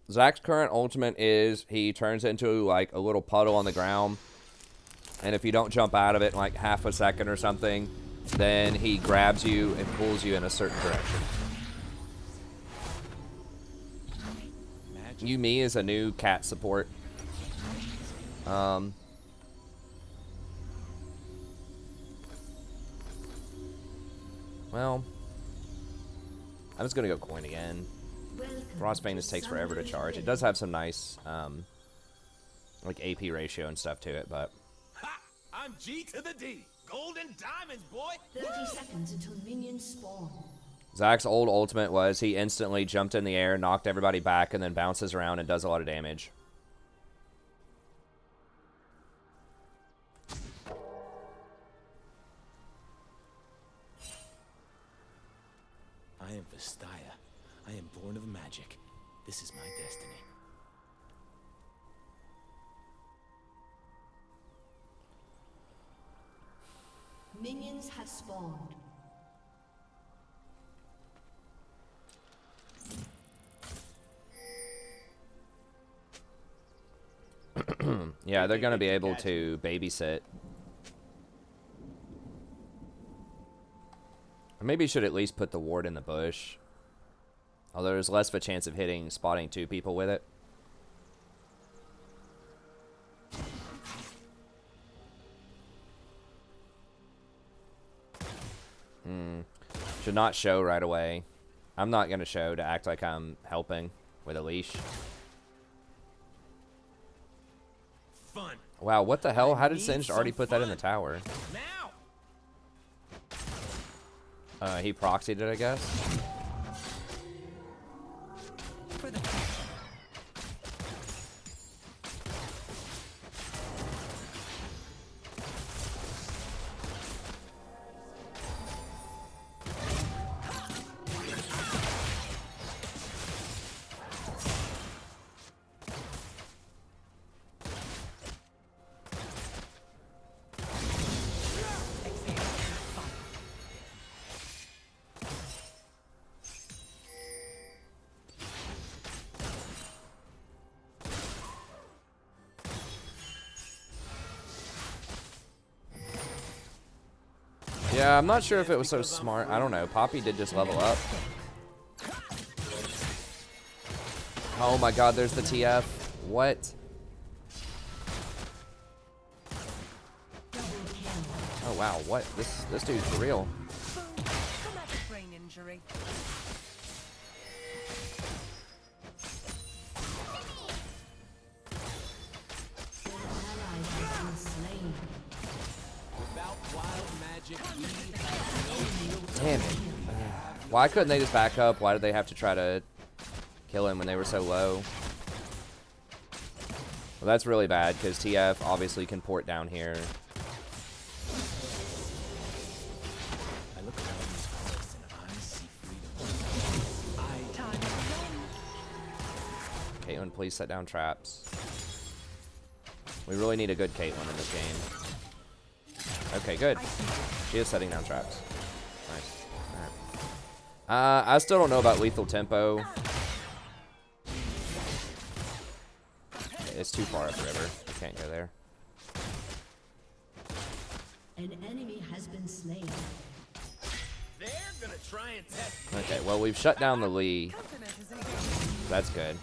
Zach's current ultimate is he turns into like a little puddle on the ground, and if you don't jump out of it in like half a second or something, then he grabs you and pulls you in a certain direction. Yumi is a new cat support. Well, I'm just gonna go coin again. Frostbane just takes forever to charge. It does have some nice, like AP ratio and stuff to it, but... Ha! I'm G to the D. Golden diamonds, boy. 30 seconds until minions spawn. Zach's old ultimate was he instantly jumped in the air, knocked everybody back, and then bounces around and does a lot of damage. I am Vestaya. I am born of magic. This is my destiny. Minions have spawned. Yeah, they're gonna be able to babysit. Or maybe you should at least put the ward in the bush. Although there's less of a chance of spotting 2 people with it. Should not show right away. I'm not gonna show to act like I'm helping with a leash. Fun. Wow, what the hell? How did Singed already put that in the tower? Now. He proxied it, I guess. Yeah, I'm not sure if it was so smart. I don't know. Poppy did just level up. Oh my god, there's the TF. What? Oh wow, what? This dude's for real. Brain injury. Damn it. Why couldn't they just back up? Why did they have to try to kill him when they were so low? Well, that's really bad, because TF obviously can port down here. I look around this place and I see freedom. Caitlyn, please set down traps. We really need a good Caitlyn in this game. Okay, good. She is setting down traps. Nice. Alright. I still don't know about lethal tempo. It's too far upriver. We can't go there. An enemy has been slain. They're gonna try and test. Okay, well, we've shut down the Lee. That's good.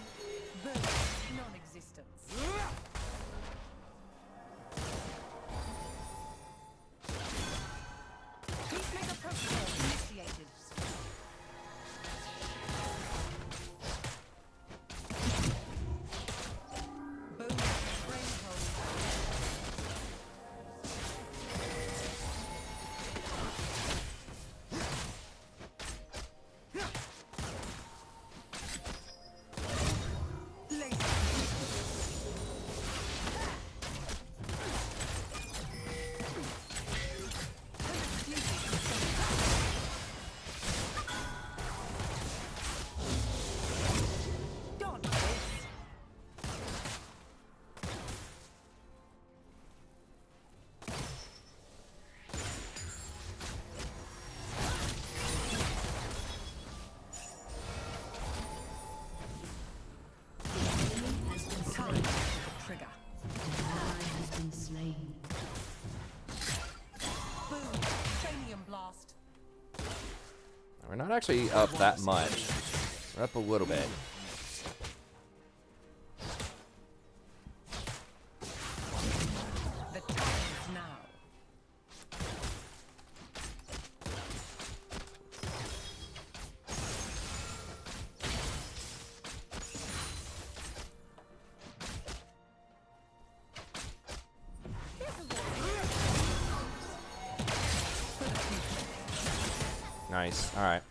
We're not actually up that much. We're up a little bit. The time is now. Nice. All right.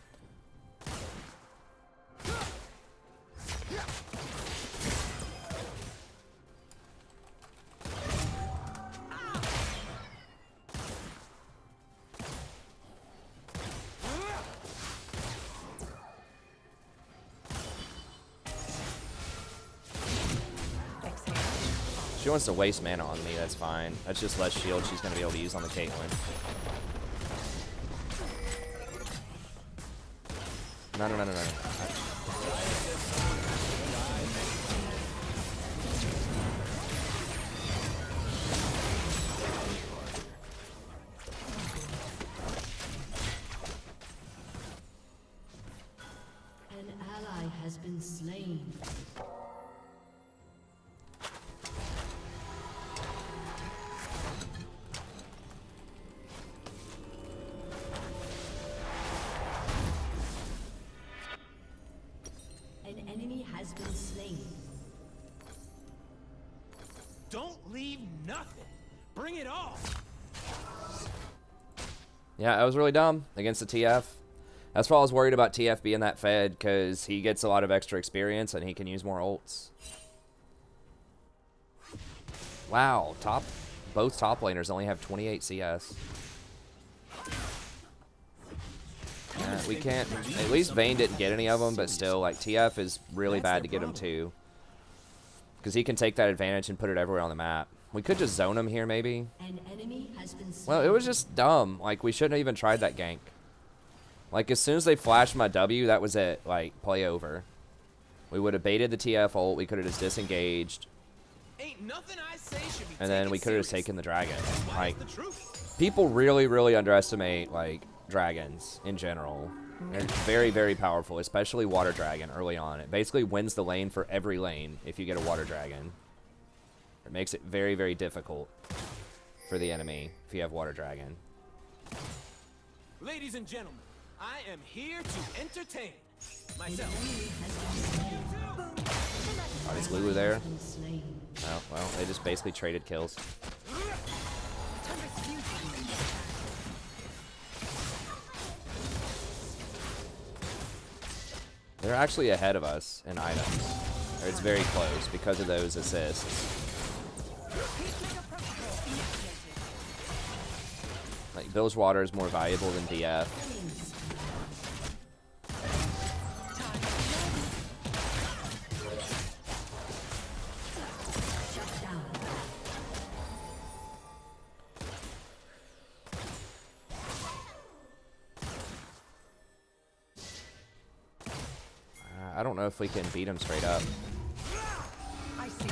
She wants to waste mana on me, that's fine. That's just less shield she's going to be able to use on the Caitlyn. No, no, no, no, no. An ally has been slain. An enemy has been slain. Don't leave nothing. Bring it all. Yeah, I was really dumb against the TF. That's why I was worried about TF being that fed, because he gets a lot of extra experience and he can use more ults. Wow, both top laners only have 28 CS. We can't, at least Vayne didn't get any of them, but still, like, TF is really bad to get him too. Because he can take that advantage and put it everywhere on the map. We could just zone him here, maybe. An enemy has been slain. Well, it was just dumb. Like, we shouldn't have even tried that gank. Like, as soon as they flashed my W, that was it. Like, play over. We would have baited the TF ult. We could have just disengaged. Ain't nothing I say should be And then we could have just seriously. taken the dragon. That's why Like, it's the truth. people really, really underestimate, like, dragons in general. They're very, very powerful, especially water dragon early on. It basically wins the lane for every lane if you get a water dragon. It makes it very, very difficult for the enemy if you have water dragon. Ladies and gentlemen, I am here to entertain An myself. enemy has been slain. Oh, is Lulu there? Been slain. Oh, well, they just basically traded kills. They're actually ahead of us in items. Or it's very close because of those assists. Like, Bill's water is more valuable than DF. I don't know if we can beat him straight up. I see.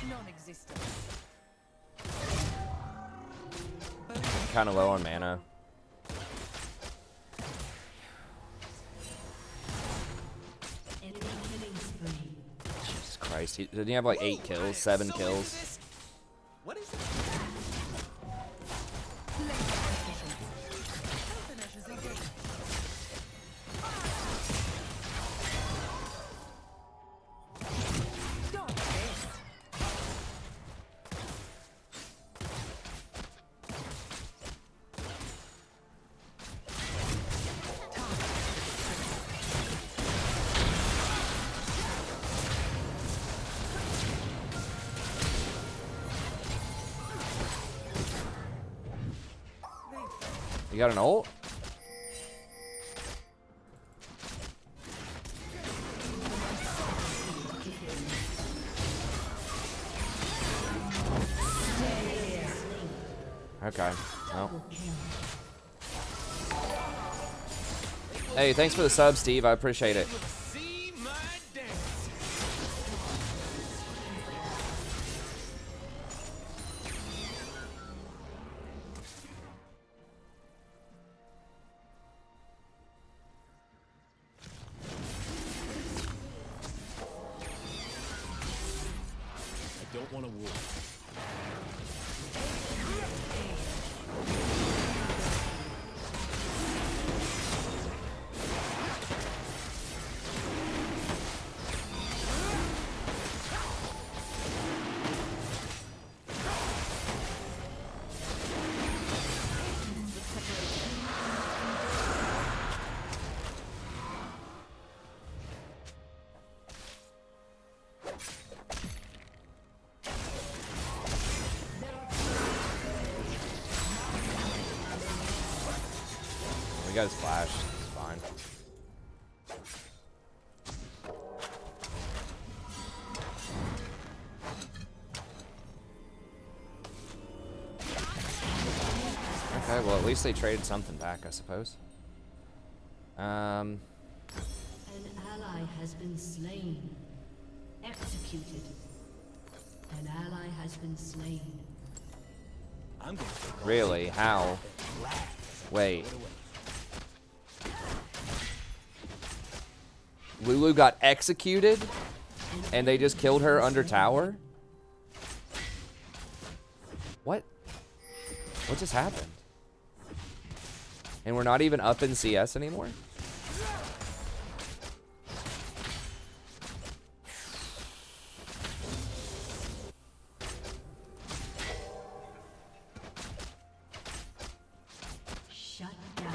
Non-existent. Kind of low on mana. Enemy killing spree. Jesus Christ. Didn't he have like 8 kills? 7 So into kills? this- What is it? Stop this. You got an ult? Okay. Well. Hey, thanks for the sub, Steve. I appreciate it. See my dance. I don't want to war. got his flash. It's fine. Okay, well at least they traded something back, I suppose. An ally has been slain. Executed. An ally has been slain. I'm gonna Really? How? Wait. Lulu got executed? And they just killed her under tower? What? What just happened? And we're not even up in CS anymore? Shut down.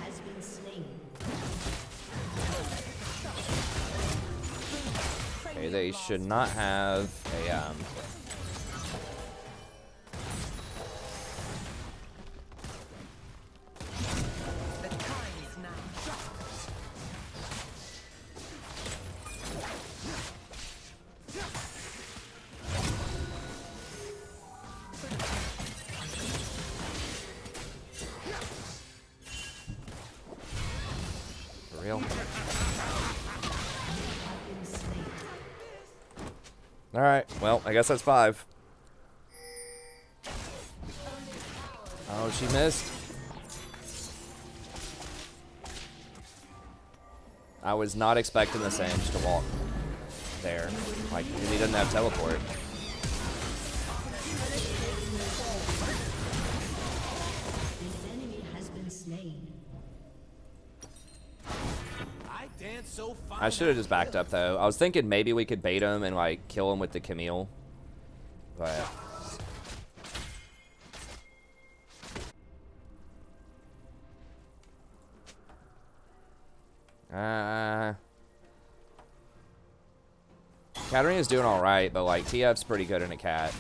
Has been slain. Okay, they should not have a, for real. Alright, well, I guess that's 5. Oh, she missed. I was not expecting the Sage to walk there. Like, because he doesn't have teleport. An enemy has been slain. I dance so fine. I should have just backed up, though. I was thinking maybe we could bait him and, like, kill him with the Camille. But... Katarina's doing alright, but, like, TF's pretty good in a cat.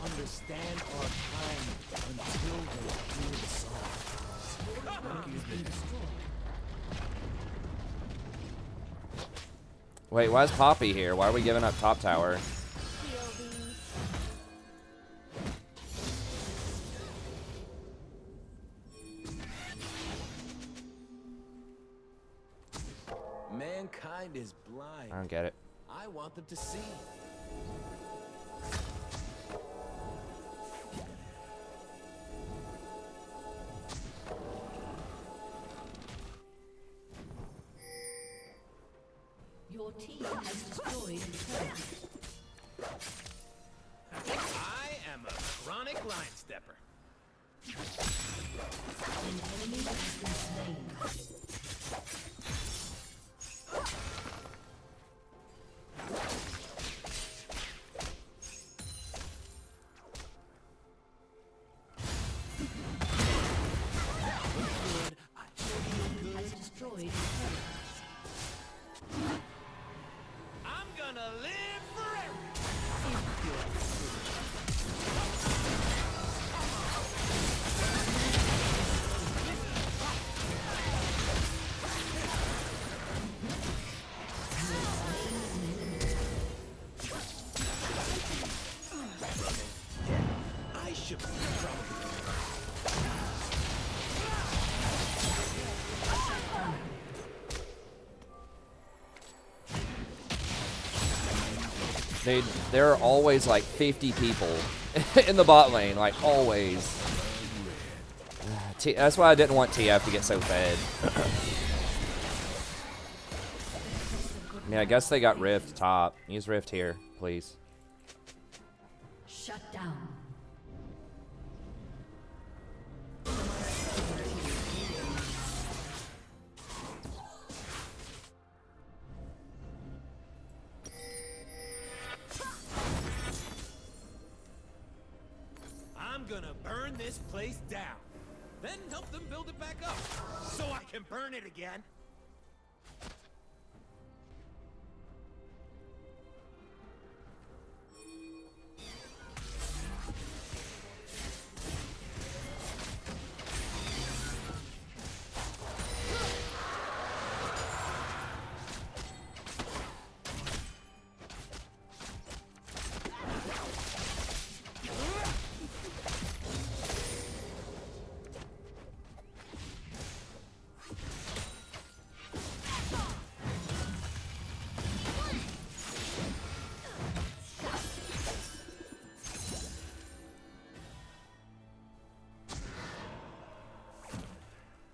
Understand our kind until they hear the song. Monkey's been destroyed. Wait, why is Poppy here? Why are we giving up top tower? Mankind is blind. I don't get it. I want them to see. Your team has destroyed a turret. I am a chronic line stepper. An enemy has been slain. Has destroyed a turret. I'm gonna live forever. Dude, there are always like 50 people in the bot lane, like always. That's why I didn't want TF to get so fed. I mean, I guess they got Rift top. Use Rift here, please. Shut down. I'm gonna burn this place down. Then help them build it back up. So I can burn it again.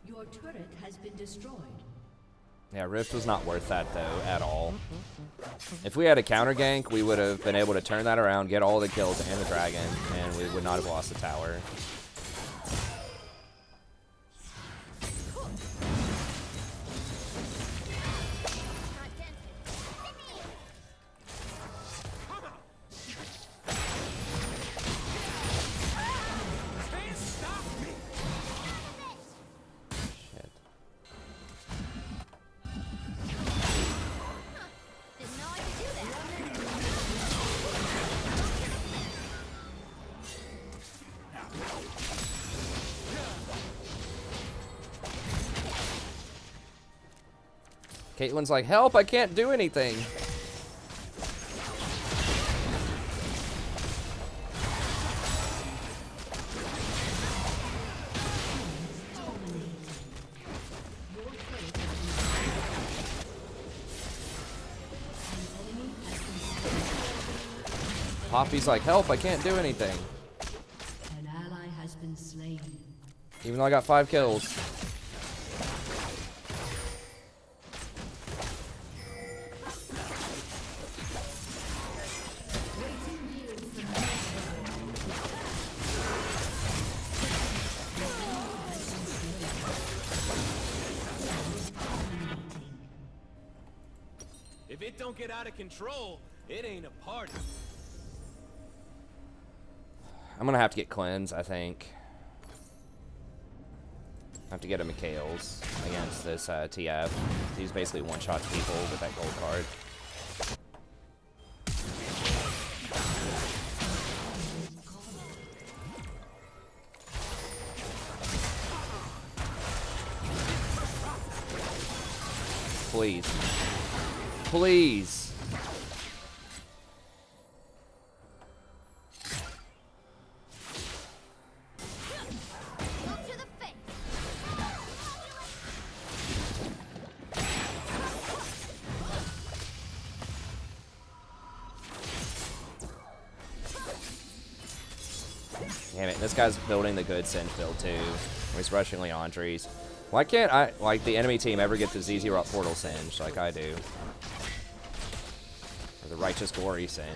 Your turret has been destroyed. Yeah, Rift was not worth that, though, at all. If we had a counter gank, we would have been able to turn that around, get all the kills and the dragon, and we would not have lost the tower. Caitlyn's like, help, I can't do anything. Poppy's like, help, I can't do anything. An ally has been slain. Even though I got 5 kills. If it don't get out of control, it ain't a party. I'm gonna have to get cleanse, I think. I have to get a Mikhail's against this TF. He's basically one-shots people with that gold card. Please. Please. Damn it, this guy's building the good Singe build too. He's rushing Leandri's. Why can't the enemy team ever get the ZZ Rock Portal Singe like I do? Or the Righteous Glory Singe.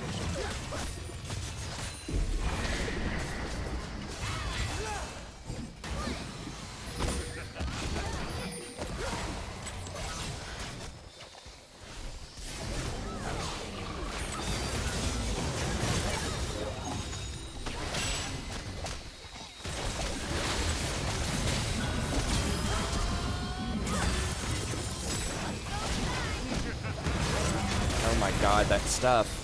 Oh my god, that stuff.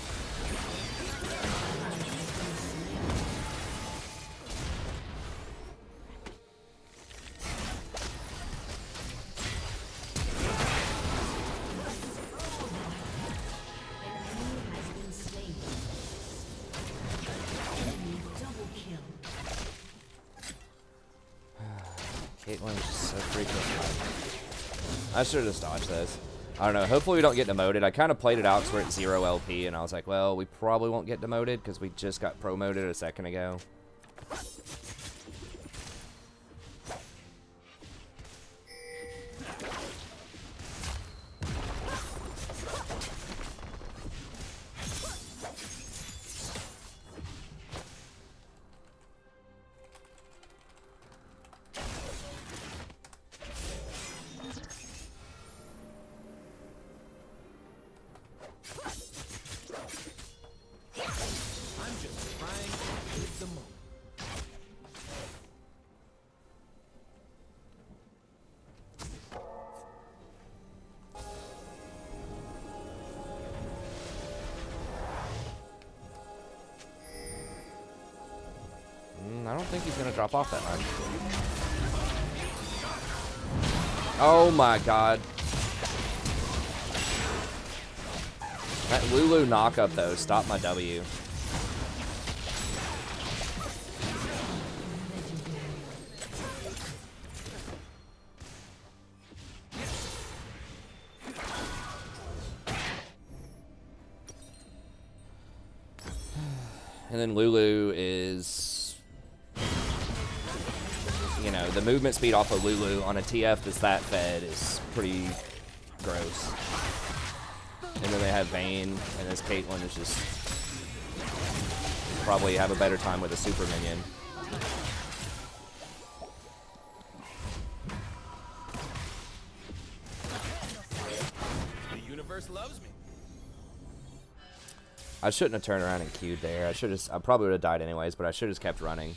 Caitlyn's just so freaking hot. I should have just dodged this. I don't know. Hopefully we don't get demoted. I kind of played it out so we're at 0 LP, and I was like, well, we probably won't get demoted because we just got promoted a second ago. I don't think he's going to drop off that much. Oh my god. That Lulu knockup, though, stopped my W. And then Lulu is, you know, the movement speed off of Lulu on a TF that's that fed is pretty gross. And then they have Vayne, and this Caitlyn is just probably have a better time with a super minion. The universe loves me. I shouldn't have turned around and queued there. I probably would have died anyways, but I should have just kept running.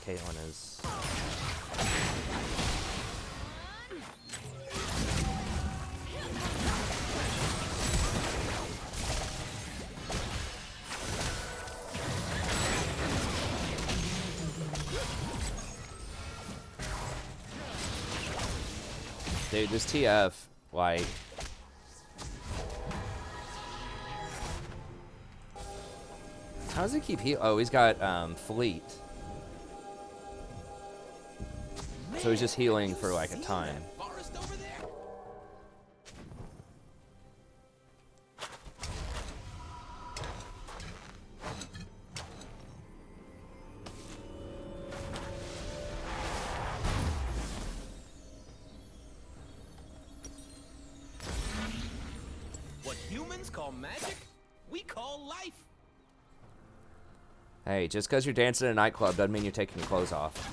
Caitlyn is... Dude, this TF, like... How does he keep heal? Oh, he's got Fleet. So he's just healing for like a time. What humans call magic, we call life. Hey, just because you're dancing in a nightclub doesn't mean you're taking your clothes off.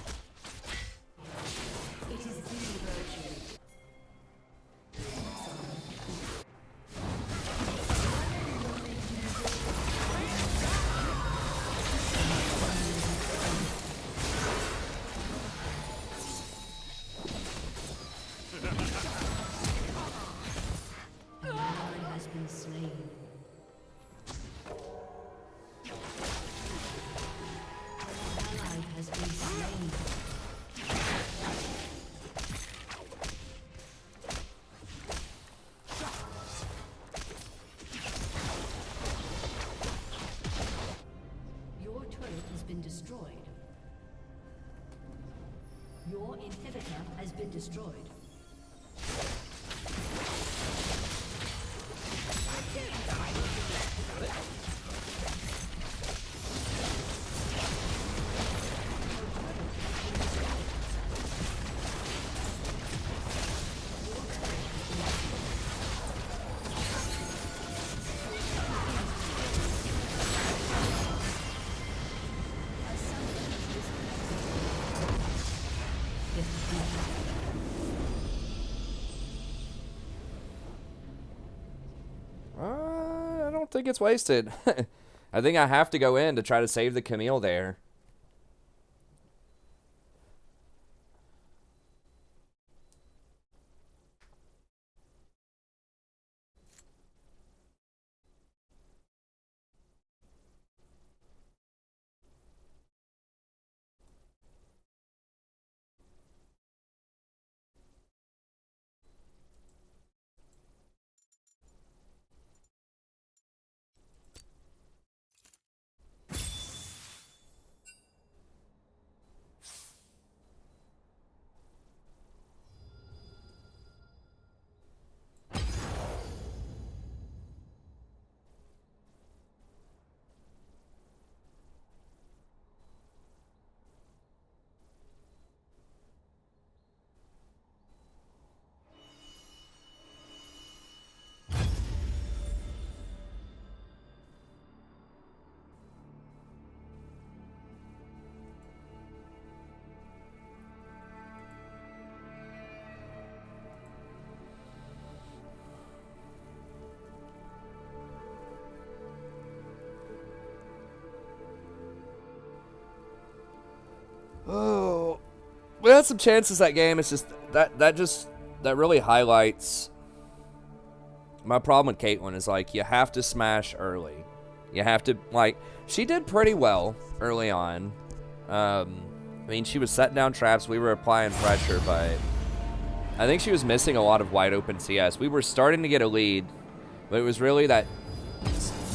Your inhibitor has been destroyed. I don't think it's wasted. I think I have to go in to try to save the Camille there. Oh, we had some chances that game. It's just that really highlights my problem with Caitlyn is like you have to smash early. You have to she did pretty well early on. I mean, she was setting down traps. We were applying pressure, but I think she was missing a lot of wide open CS. We were starting to get a lead, but it was really that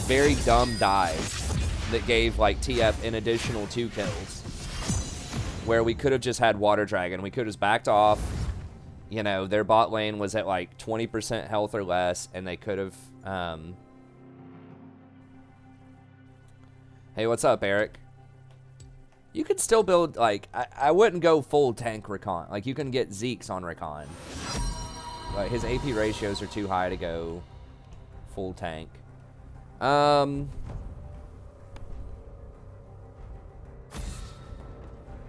very dumb dive that gave like TF an additional 2 kills. Where we could have just had Water Dragon. We could have just backed off. You know, their bot lane was at like 20% health or less, and they could have... Hey, what's up, Eric? You could still build, like... I wouldn't go full tank Rakan. Like, you can get Zeke's on Rakan. Like, his AP ratios are too high to go full tank.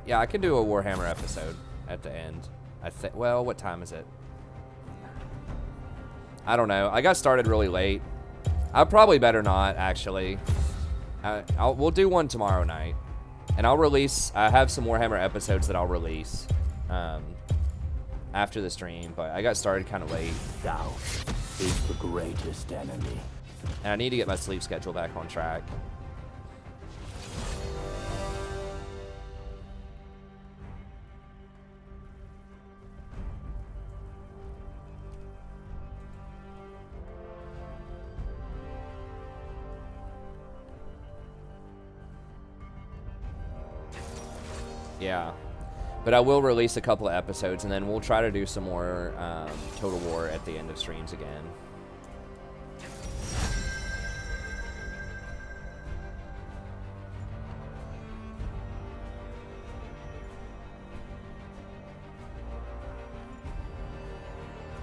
Yeah, I can do a Warhammer episode at the end. Well, what time is it? I don't know. I got started really late. I probably better not, actually. We'll do one tomorrow night. And I'll release... I have some Warhammer episodes that I'll release after the stream. But I got started kind of late. Doubt is the greatest enemy. And I need to get my sleep schedule back on track. Yeah, but I will release a couple of episodes, and then we'll try to do some more Total War at the end of streams again.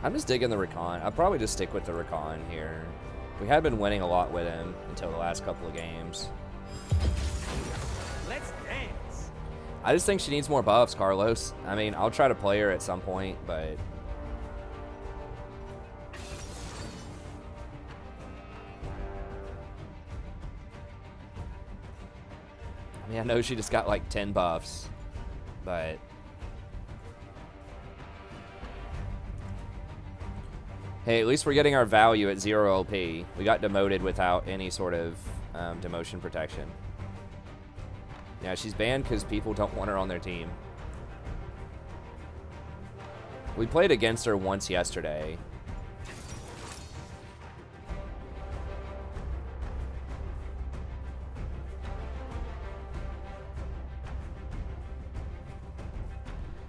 I'm just digging the Rakan. I'll probably just stick with the Rakan here. We had been winning a lot with him until the last couple of games. Let's dance. I just think she needs more buffs, Carlos. I mean, I'll try to play her at some point, but... I mean, I know she just got like 10 buffs, but... Hey, at least we're getting our value at 0 LP. We got demoted without any sort of demotion protection. Yeah, she's banned because people don't want her on their team. We played against her once yesterday.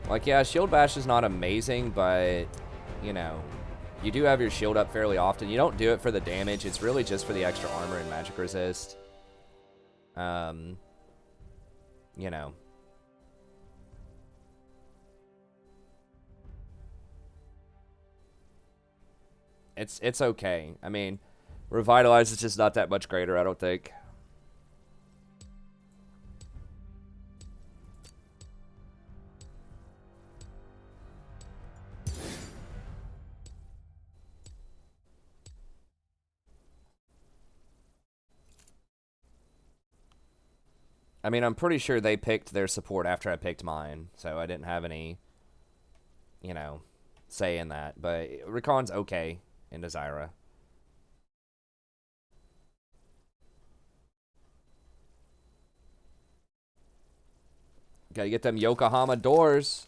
Like, yeah, Shield Bash is not amazing, but, you know, you do have your shield up fairly often. You don't do it for the damage. It's really just for the extra armor and magic resist. You know. It's okay. I mean, Revitalize is just not that much greater, I don't think. I mean, I'm pretty sure they picked their support after I picked mine, so I didn't have any, you know, say in that. But Rakan's okay in Desira. Gotta get them Yokohama doors.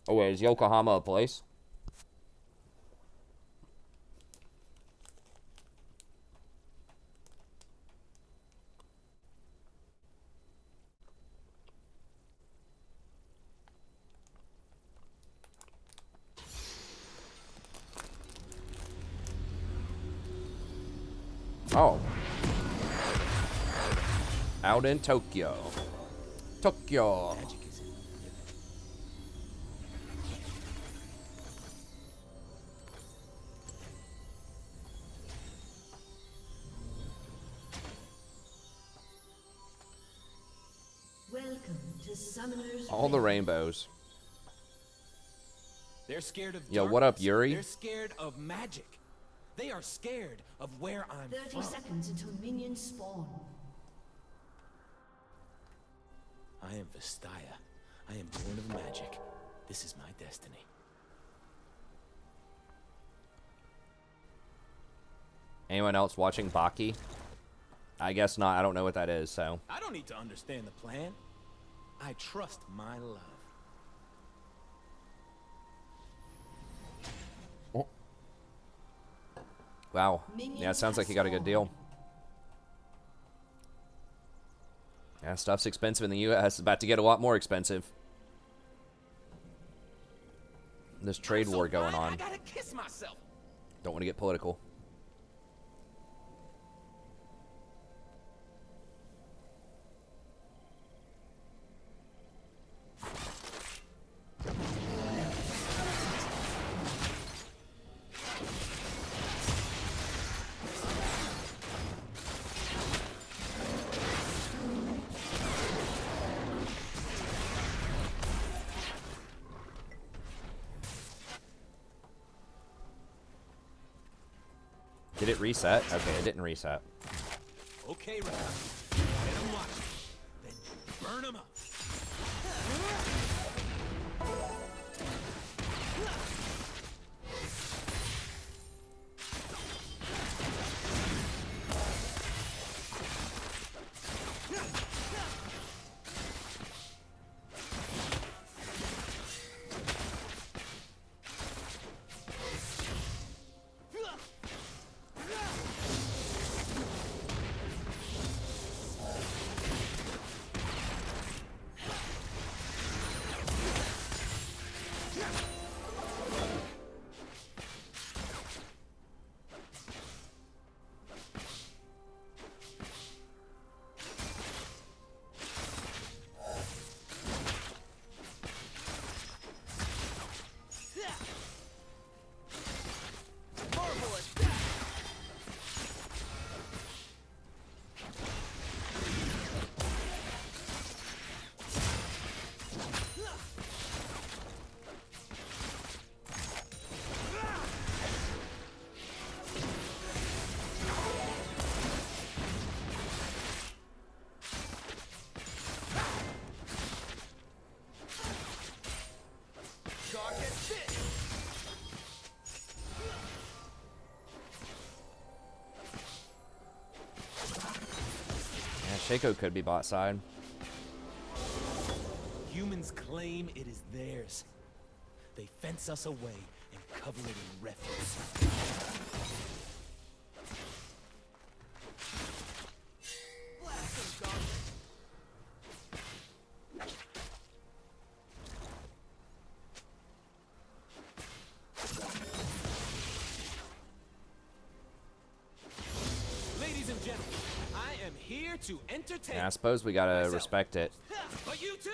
Oh, wait, is Yokohama a place? Oh. Out in Tokyo. Tokyo. Welcome to Summoner's All the Rift. rainbows. They're scared of Yo, what up, darkness. Yuri? They're scared of magic. They are scared of where I'm 30 from. seconds until minions spawn. I am Vestaya. I am born of magic. This is my destiny. Anyone else watching Baki? I guess not. I don't know what that is, so. I don't need to understand the plan. I trust my love. Wow. Yeah, it sounds like you got a good deal. Yeah, stuff's expensive in the U.S. It's about to get a lot more expensive. This trade war going on. I gotta kiss myself. Don't want to get political. Did it reset? Okay, it didn't reset. Okay, Rakan. Let 'em watch. Then burn 'em up. Shaco could be bot side. Humans claim it is theirs. They fence us away and cover it in refuse. Ladies and gentlemen, I am here to entertain. Yeah, I suppose we gotta respect it. But you too.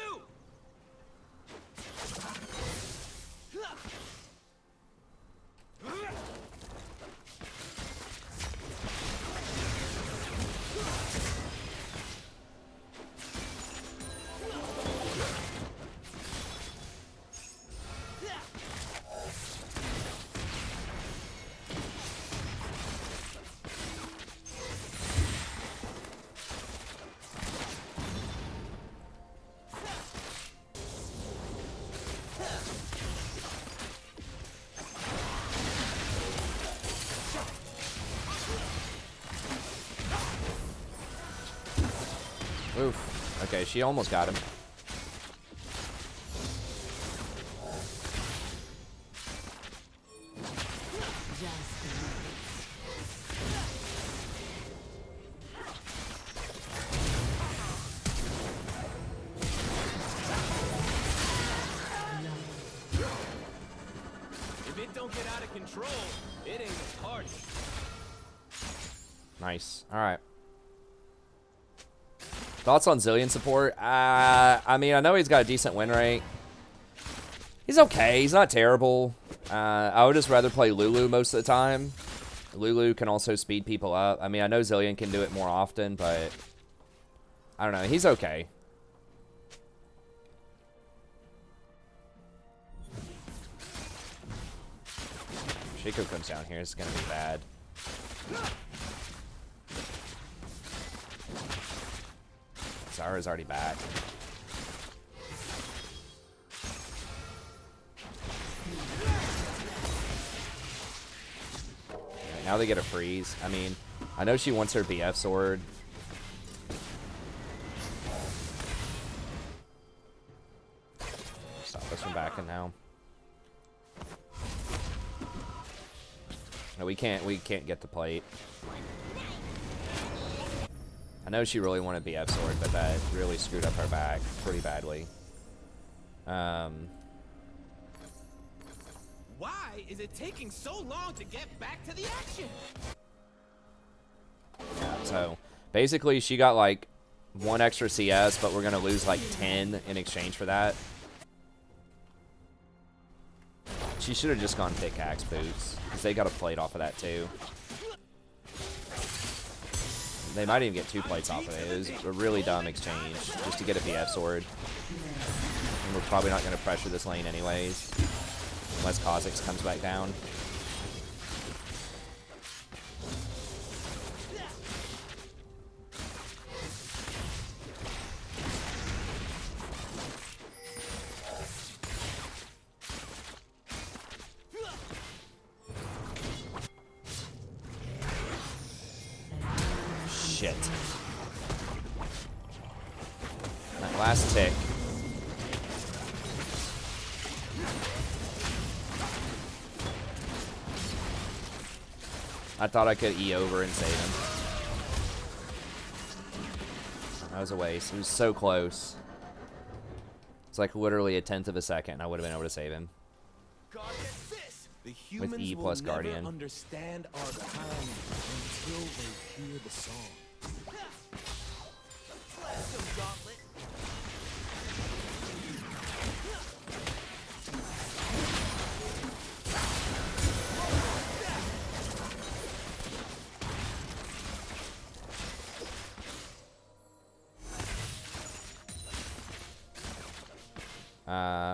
Oof. Okay, she almost got him. If it don't get out of control, it ain't a party. Nice. All right. Thoughts on Zillion support? I mean, I know he's got a decent win rate. He's okay. He's not terrible. I would just rather play Lulu most of the time. Lulu can also speed people up. I mean, I know Zillion can do it more often, but I don't know. He's okay. Shaco comes down here. It's going to be bad. Zara's already back. Okay, now they get a freeze. I mean, I know she wants her BF sword. Stop us from backing now. No, we can't get the plate. I know she really wanted BF sword, but that really screwed up her back pretty badly. Why is it taking so long to get back to the action? Yeah, so basically she got like 1 extra CS, but we're gonna lose like 10 in exchange for that. She should have just gone pickaxe boots, because they got a plate off of that too. They might even get 2 plates off of it. It was a really dumb exchange just to get a BF sword. And we're probably not going to pressure this lane anyways, unless Kha'Zix comes back down. Shit. That last tick. I thought I could E over and save him. That was a waste. It was so close. It's like literally a 1/10 of a second. I would have been able to save him. The humans E will plus never Guardian. understand our kind until they hear the song.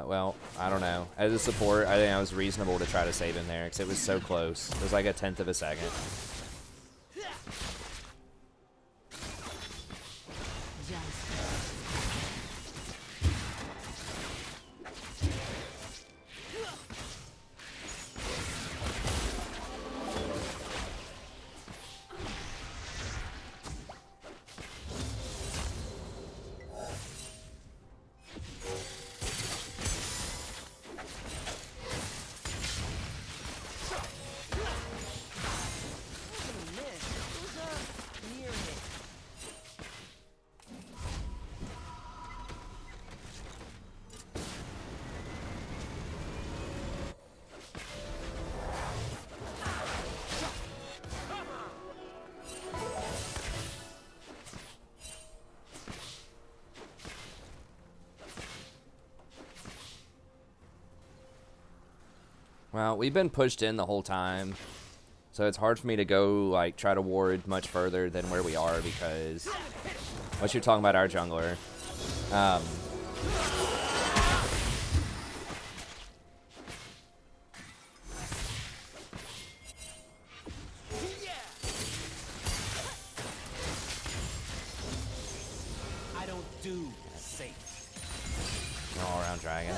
Well, I don't know. As a support, I think I was reasonable to try to save him there because it was so close. It was like a 1/10 of a second. Well, we've been pushed in the whole time, so it's hard for me to go, like, try to ward much further than where we are because unless you're talking about our jungler. I don't do safe. All around dragon.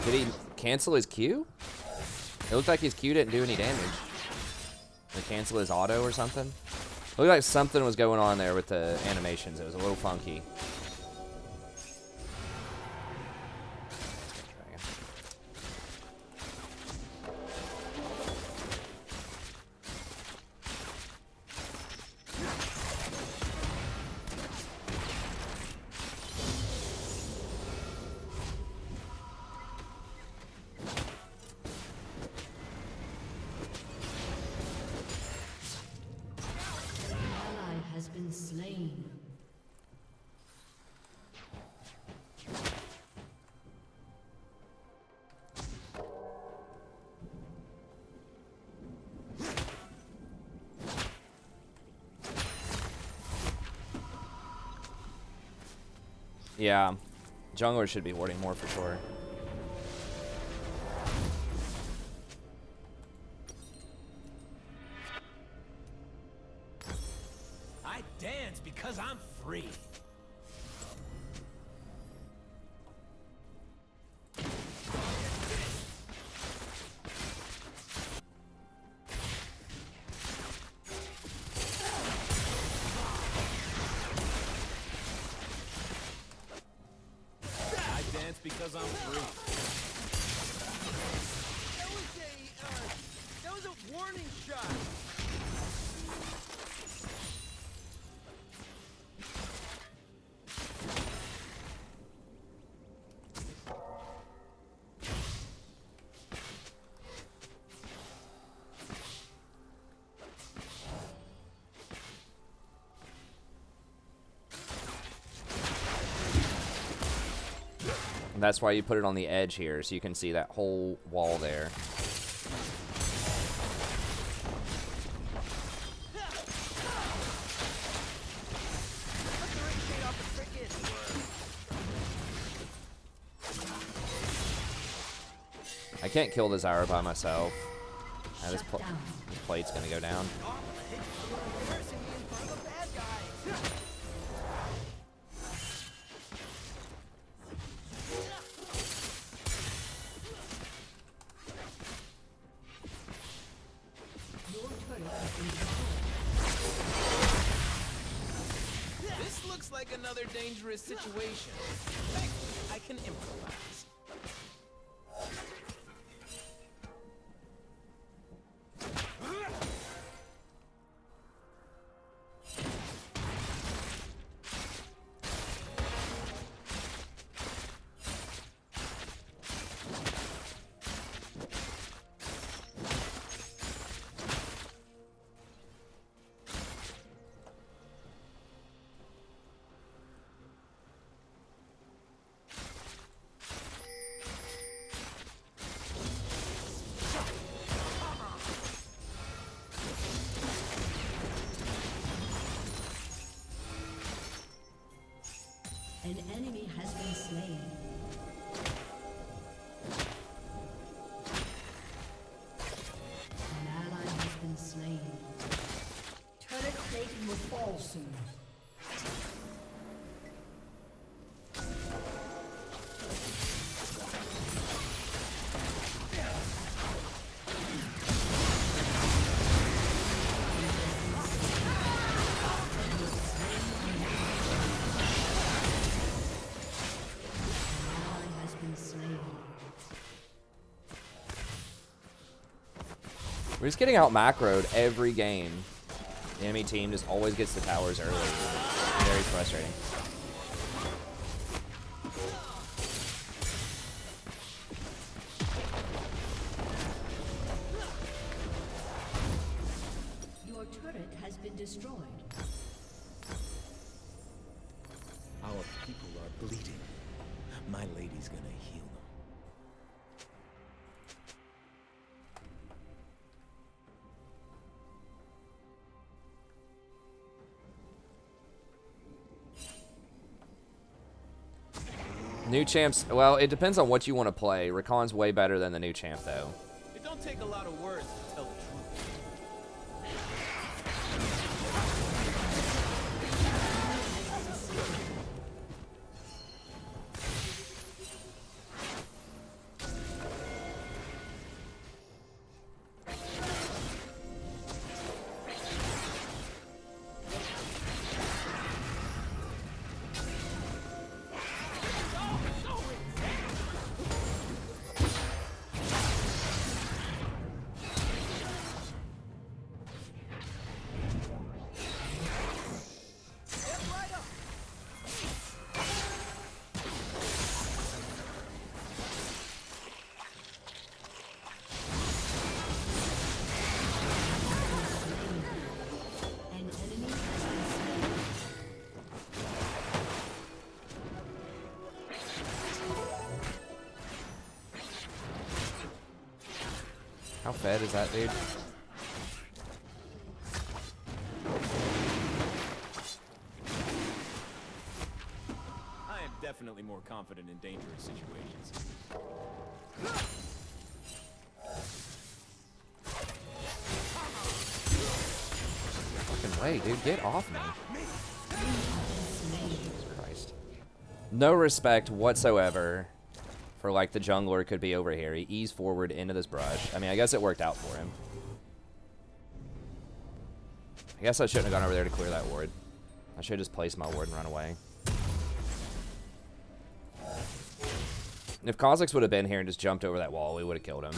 Did he cancel his Q? It looked like his Q didn't do any damage. Did he cancel his auto or something? It looked like something was going on there with the animations. It was a little funky. Yeah, jungler should be warding more for sure. I dance because I'm free. Because I'm free. That was a warning shot. And that's why you put it on the edge here, so you can see that whole wall there. I can't kill the Zyra by myself. This plate's gonna go down. This looks like another dangerous situation. Thankfully, I can improvise. An enemy has been slain. An ally has been slain. Turret plating will fall soon. We're just getting out macroed every game. The enemy team just always gets the towers early. It's very frustrating. Your turret has been destroyed. Our people are bleeding. My lady's gonna heal them. New champs, well, it depends on what you want to play. Rakan's way better than the new champ, though. It don't take a lot of words to tell the truth. How fed is that, dude? I am definitely more confident in dangerous situations. Fucking way, dude. Get off me. Jesus Christ. No respect whatsoever for, like, the jungler could be over here. He eased forward into this brush. I mean, I guess it worked out for him. I guess I shouldn't have gone over there to clear that ward. I should have just placed my ward and run away. If Kha'Zix would have been here and just jumped over that wall, we would have killed him.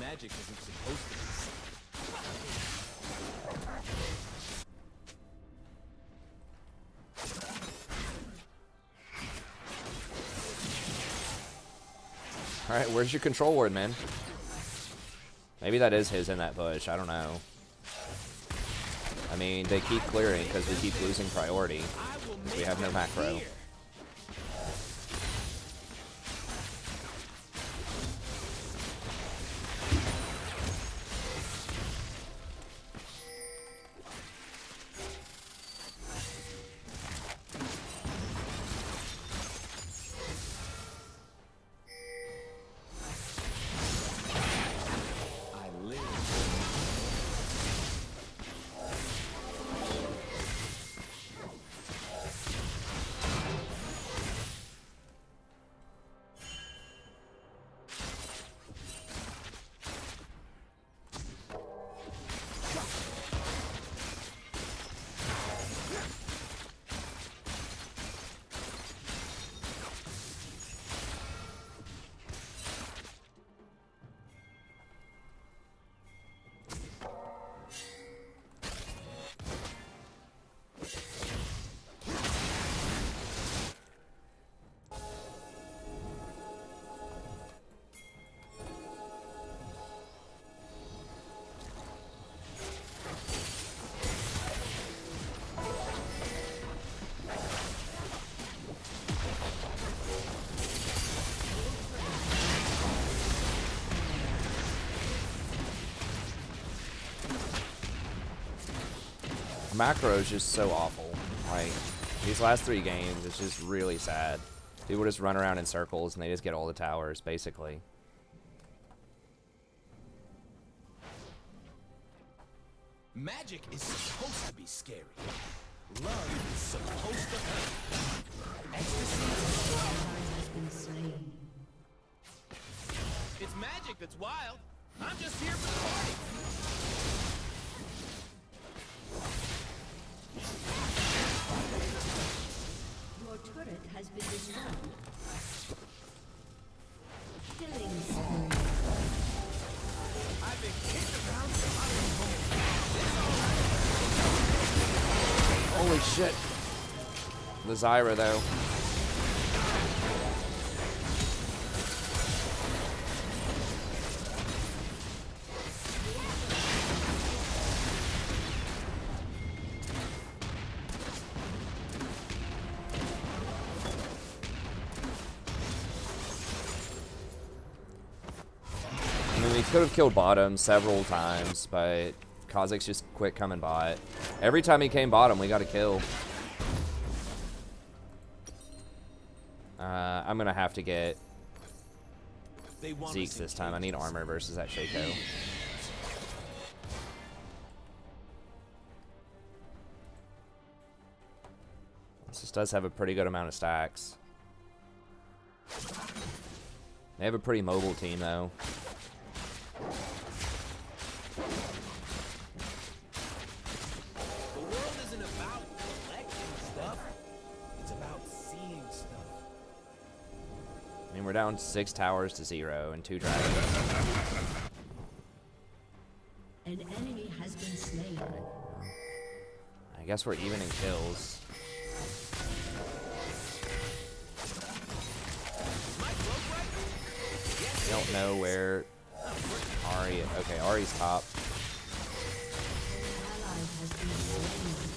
Magic isn't supposed to be safe. Alright, where's your control ward, man? Maybe that is his in that bush. I don't know. I mean, they keep clearing because we keep losing priority. We have no macro. Macro is just so awful. Like, these last 3 games, it's just really sad. People just run around in circles and they just get all the towers, basically. Magic is supposed to be scary. Love is supposed to hurt. Ecstasy has been slain. It's magic that's wild. I'm just here for the party. Your turret has been destroyed. Killing spree. I've been kicked around till I am home. Holy shit. The Zyra, though. Could have killed bottom several times, but Kha'Zix just quit coming bot. Every time he came bottom, we got a kill. I'm gonna have to get Zeke's this time. I need armor versus that Shaco. This does have a pretty good amount of stacks. They have a pretty mobile team, though. The world isn't about collecting stuff. It's about seeing stuff. I mean, we're down 6 towers to 0 and 2 dragons. An enemy has been slain. I guess we're even in kills. I don't know where Ahri. Okay, Ahri's top. Ally has been slain.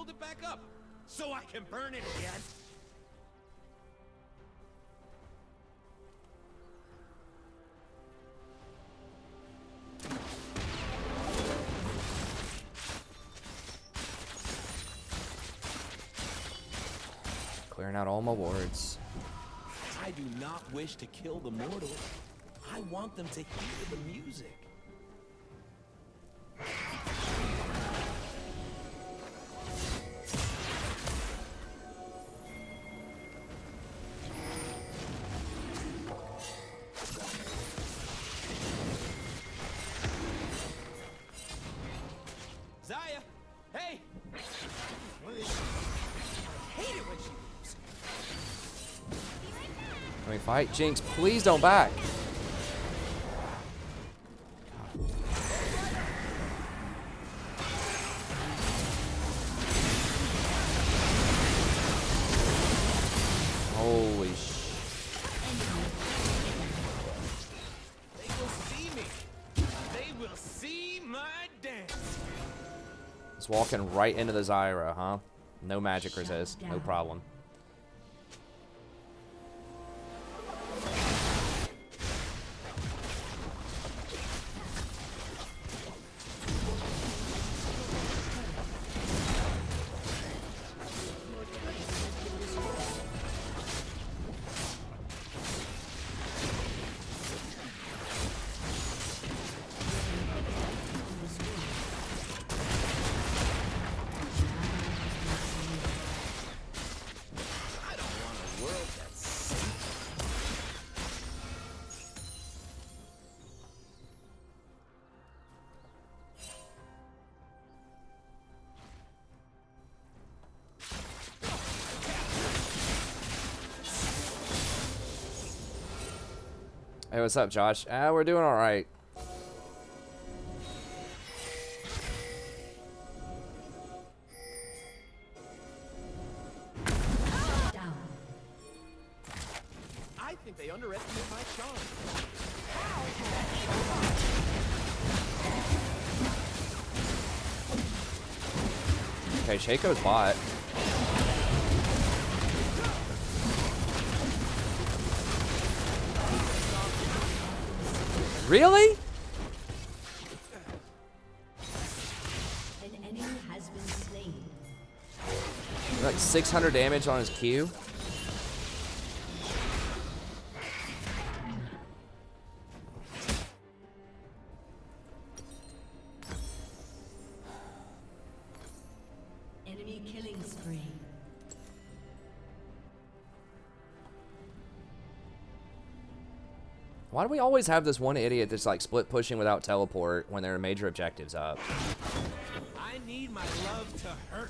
build it back up so I can burn it again. Clearing out all my wards. I do not wish to kill the mortals. I want them to hear the music. Zaya, hey! What is she? I hate it when she moves. Let me fight. Jinx, please don't back. Holy sh... They will see me. They will see my dance. It's walking right into the Zyra, huh? No magic resist. No problem. I don't want a world that's Hey, what's up, Josh? We're doing all right. Down. I think they underestimate my charm. Okay, Shaco's bot. Really? An enemy has been slain. Like 600 damage on his Q. Enemy killing spree. Why do we always have this one idiot that's like split pushing without teleport when there are major objectives up? I need my love to hurt.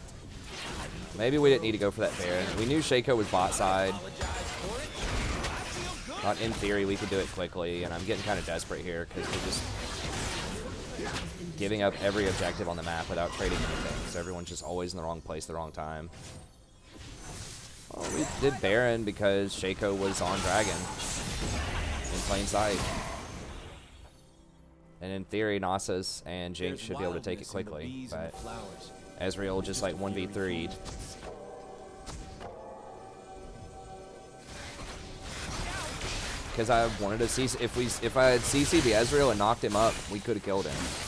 Maybe we didn't need to go for that Baron. We knew Shaco was bot side. Apologize for it. I feel good. Thought in theory we could do it quickly, and I'm getting kind of desperate here because we're just giving up every objective on the map without trading anything. So everyone's just always in the wrong place, the wrong time. Well, we did Baron because Shaco was on Dragon in plain sight. And in theory, Nasus and Jinx There's should be able to take it wildness in the quickly, bees and but the flowers. Ezreal just like 1v3'd. Because I wanted to see if I had CC'd the Ezreal and knocked him up, we could have killed him. Has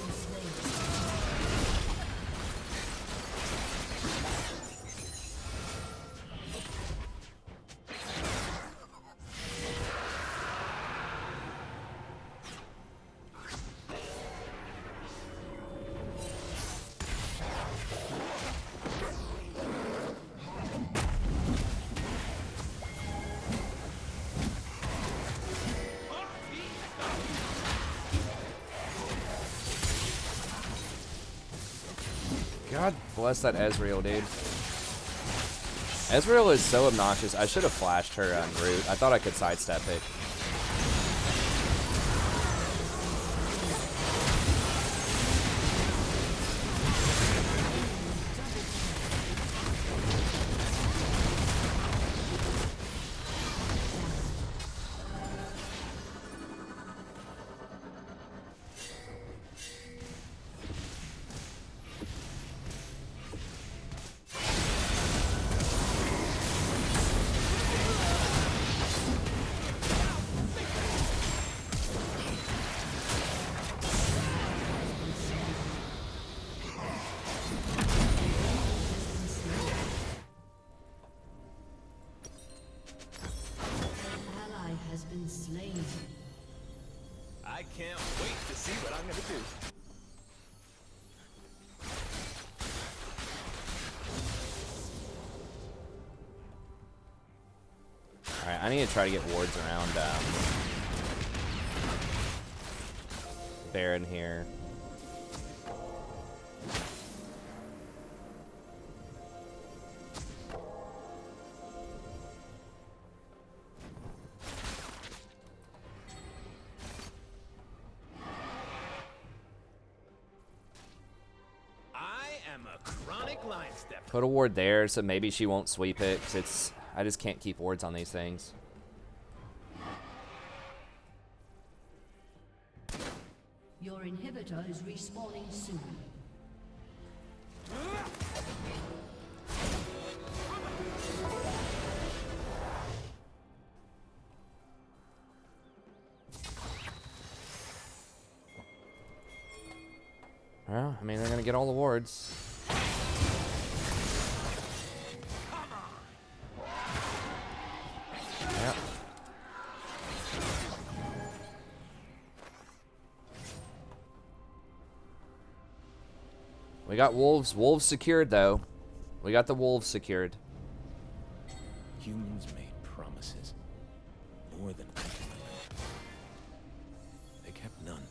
been slain. God bless that Ezreal, dude. Ezreal is so obnoxious. I should have flashed her on route. I thought I could sidestep it. I need to try to get wards around Baron here. Put a ward there, so maybe she won't sweep it. 'Cause I just can't keep wards on these things. Your inhibitor is respawning soon. Well, I mean, they're gonna get all the wards. Yep. We got wolves. Wolves secured, though. We got the wolves secured. Humans made promises. More than they kept none.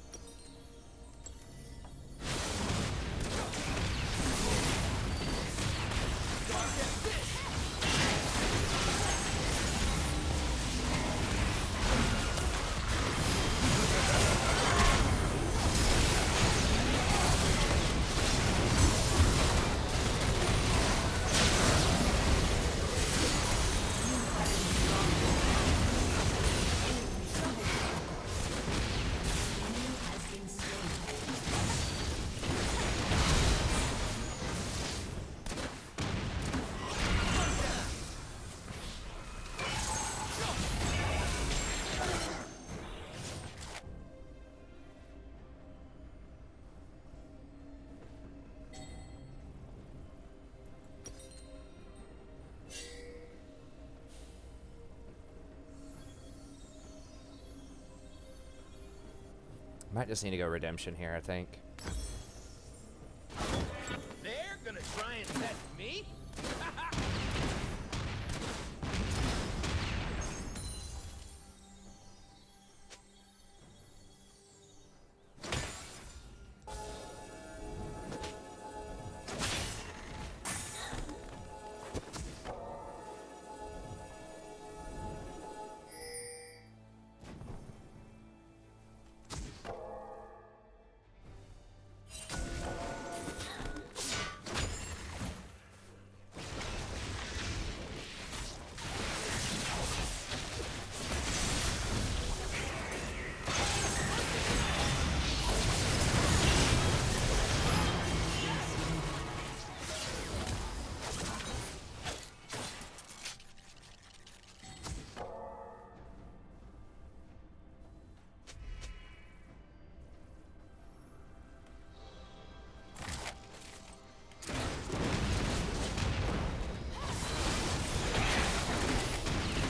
Might just need to go redemption here, I think. They're gonna try and test me?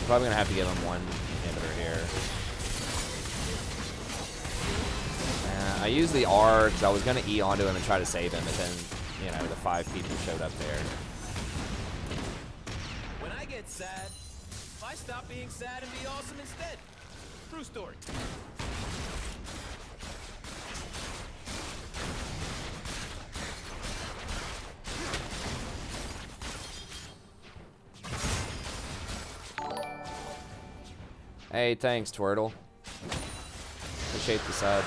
Probably gonna have to give him one inhibitor here. I used the R because I was gonna E onto him and try to save him, but then, you know, the 5 people showed up there. When I get sad, I stop being sad and be awesome instead. True story. Hey, thanks, Twirtle. Appreciate the sub.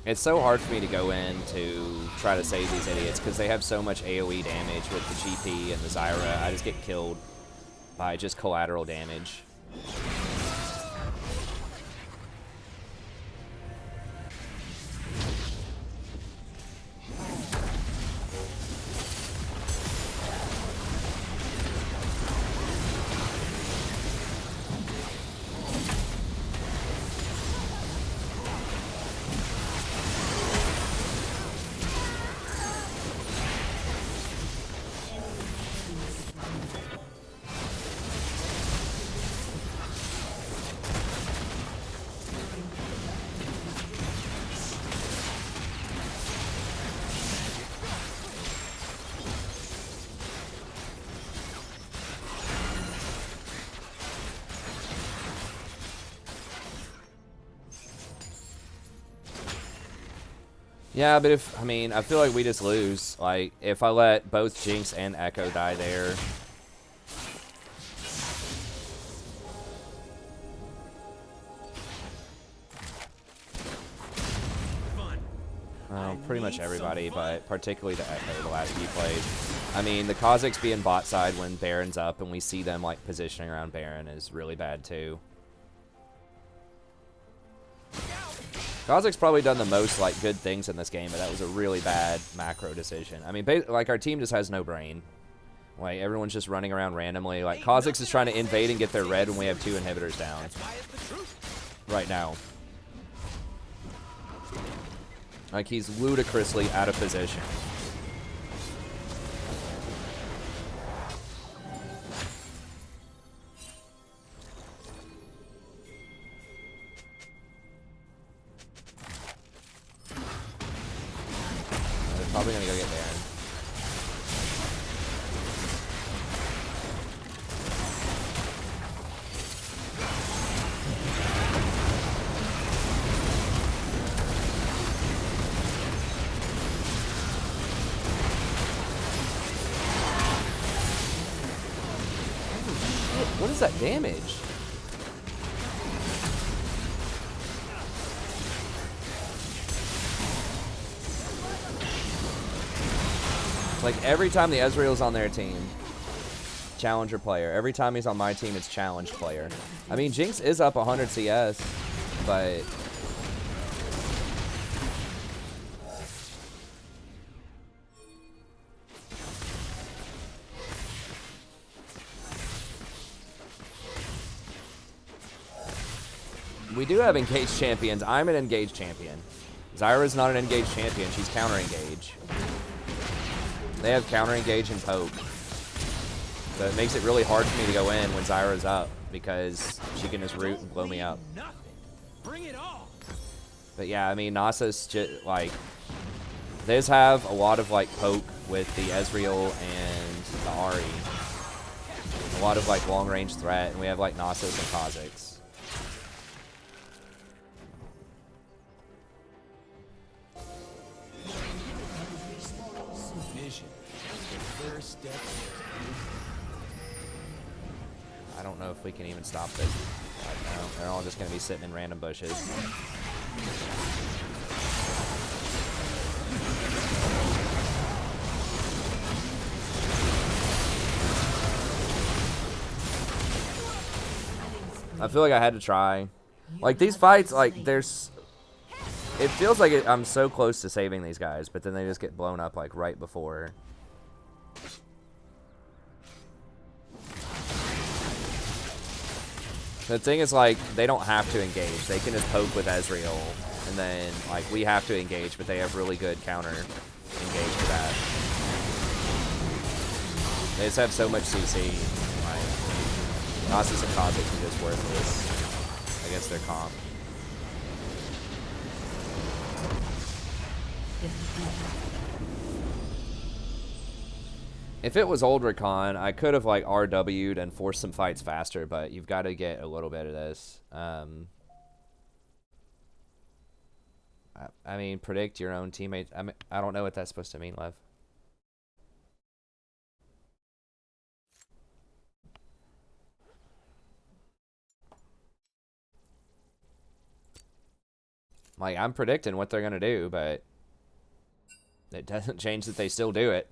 It's so hard for me to go in to try to save these idiots because they have so much AoE damage with the GP and the Zyra. I just get killed by just collateral damage. Yeah, but if, I mean, I feel like we just lose. Like, if I let both Jinx and Echo die there. Well, pretty much everybody, but particularly the Echo the last few plays. I mean, the Kha'Zix being bot side when Baron's up and we see them, like, positioning around Baron is really bad, too. Kha'Zix probably done the most, like, good things in this game, but that was a really bad macro decision. I mean, like, our team just has no brain. Like, everyone's just running around randomly. Like, Kha'Zix is trying to invade and get their red when we have 2 inhibitors down. Right now. Like, he's ludicrously out of position. They're probably gonna go get Baron. What is that damage? Like, every time the Ezreal's on their team, challenger player. Every time he's on my team, it's challenge player. I mean, Jinx is up 100 CS, but... we do have engaged champions. I'm an engaged champion. Zyra's not an engaged champion. She's counter-engage. They have counter-engage and poke. So it makes it really hard for me to go in when Zyra's up because she can just root and blow me up. Bring it on. But yeah, I mean, Nasa's just, like... they just have a lot of, like, poke with the Ezreal and the Ahri. A lot of, like, long-range threat, and we have, like, Nasus and Kha'Zix. I don't know if we can even stop this. I don't know. They're all just going to be sitting in random bushes. I feel like I had to try. Like, these fights, like, there's... it feels like I'm so close to saving these guys, but then they just get blown up, like, right before... the thing is, like, they don't have to engage. They can just poke with Ezreal, and then, like, we have to engage, but they have really good counter engage for that. They just have so much CC. Like, Nasus and Kha'Zix are just worthless against their comp. If it was old Rakan, I could have, like, RW'd and forced some fights faster, but you've got to get a little bit of this. I mean, predict your own teammates. I don't know what that's supposed to mean, Lev. Like, I'm predicting what they're going to do, but it doesn't change that they still do it.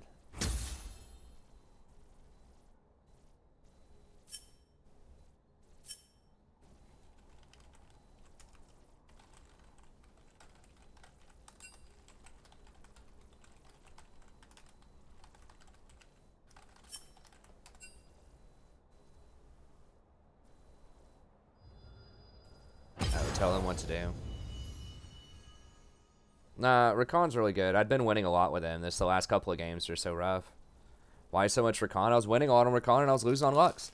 I would tell them what to do. Nah, Rakan's really good. I'd been winning a lot with him. The last couple of games are so rough. Why so much Rakan? I was winning a lot on Rakan and I was losing on Lux.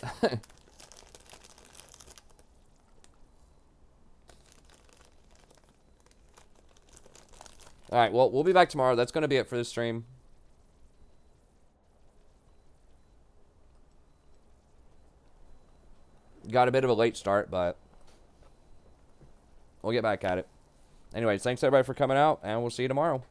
Alright, well, we'll be back tomorrow. That's going to be it for this stream. Got a bit of a late start, but we'll get back at it. Anyways, thanks everybody for coming out, and we'll see you tomorrow.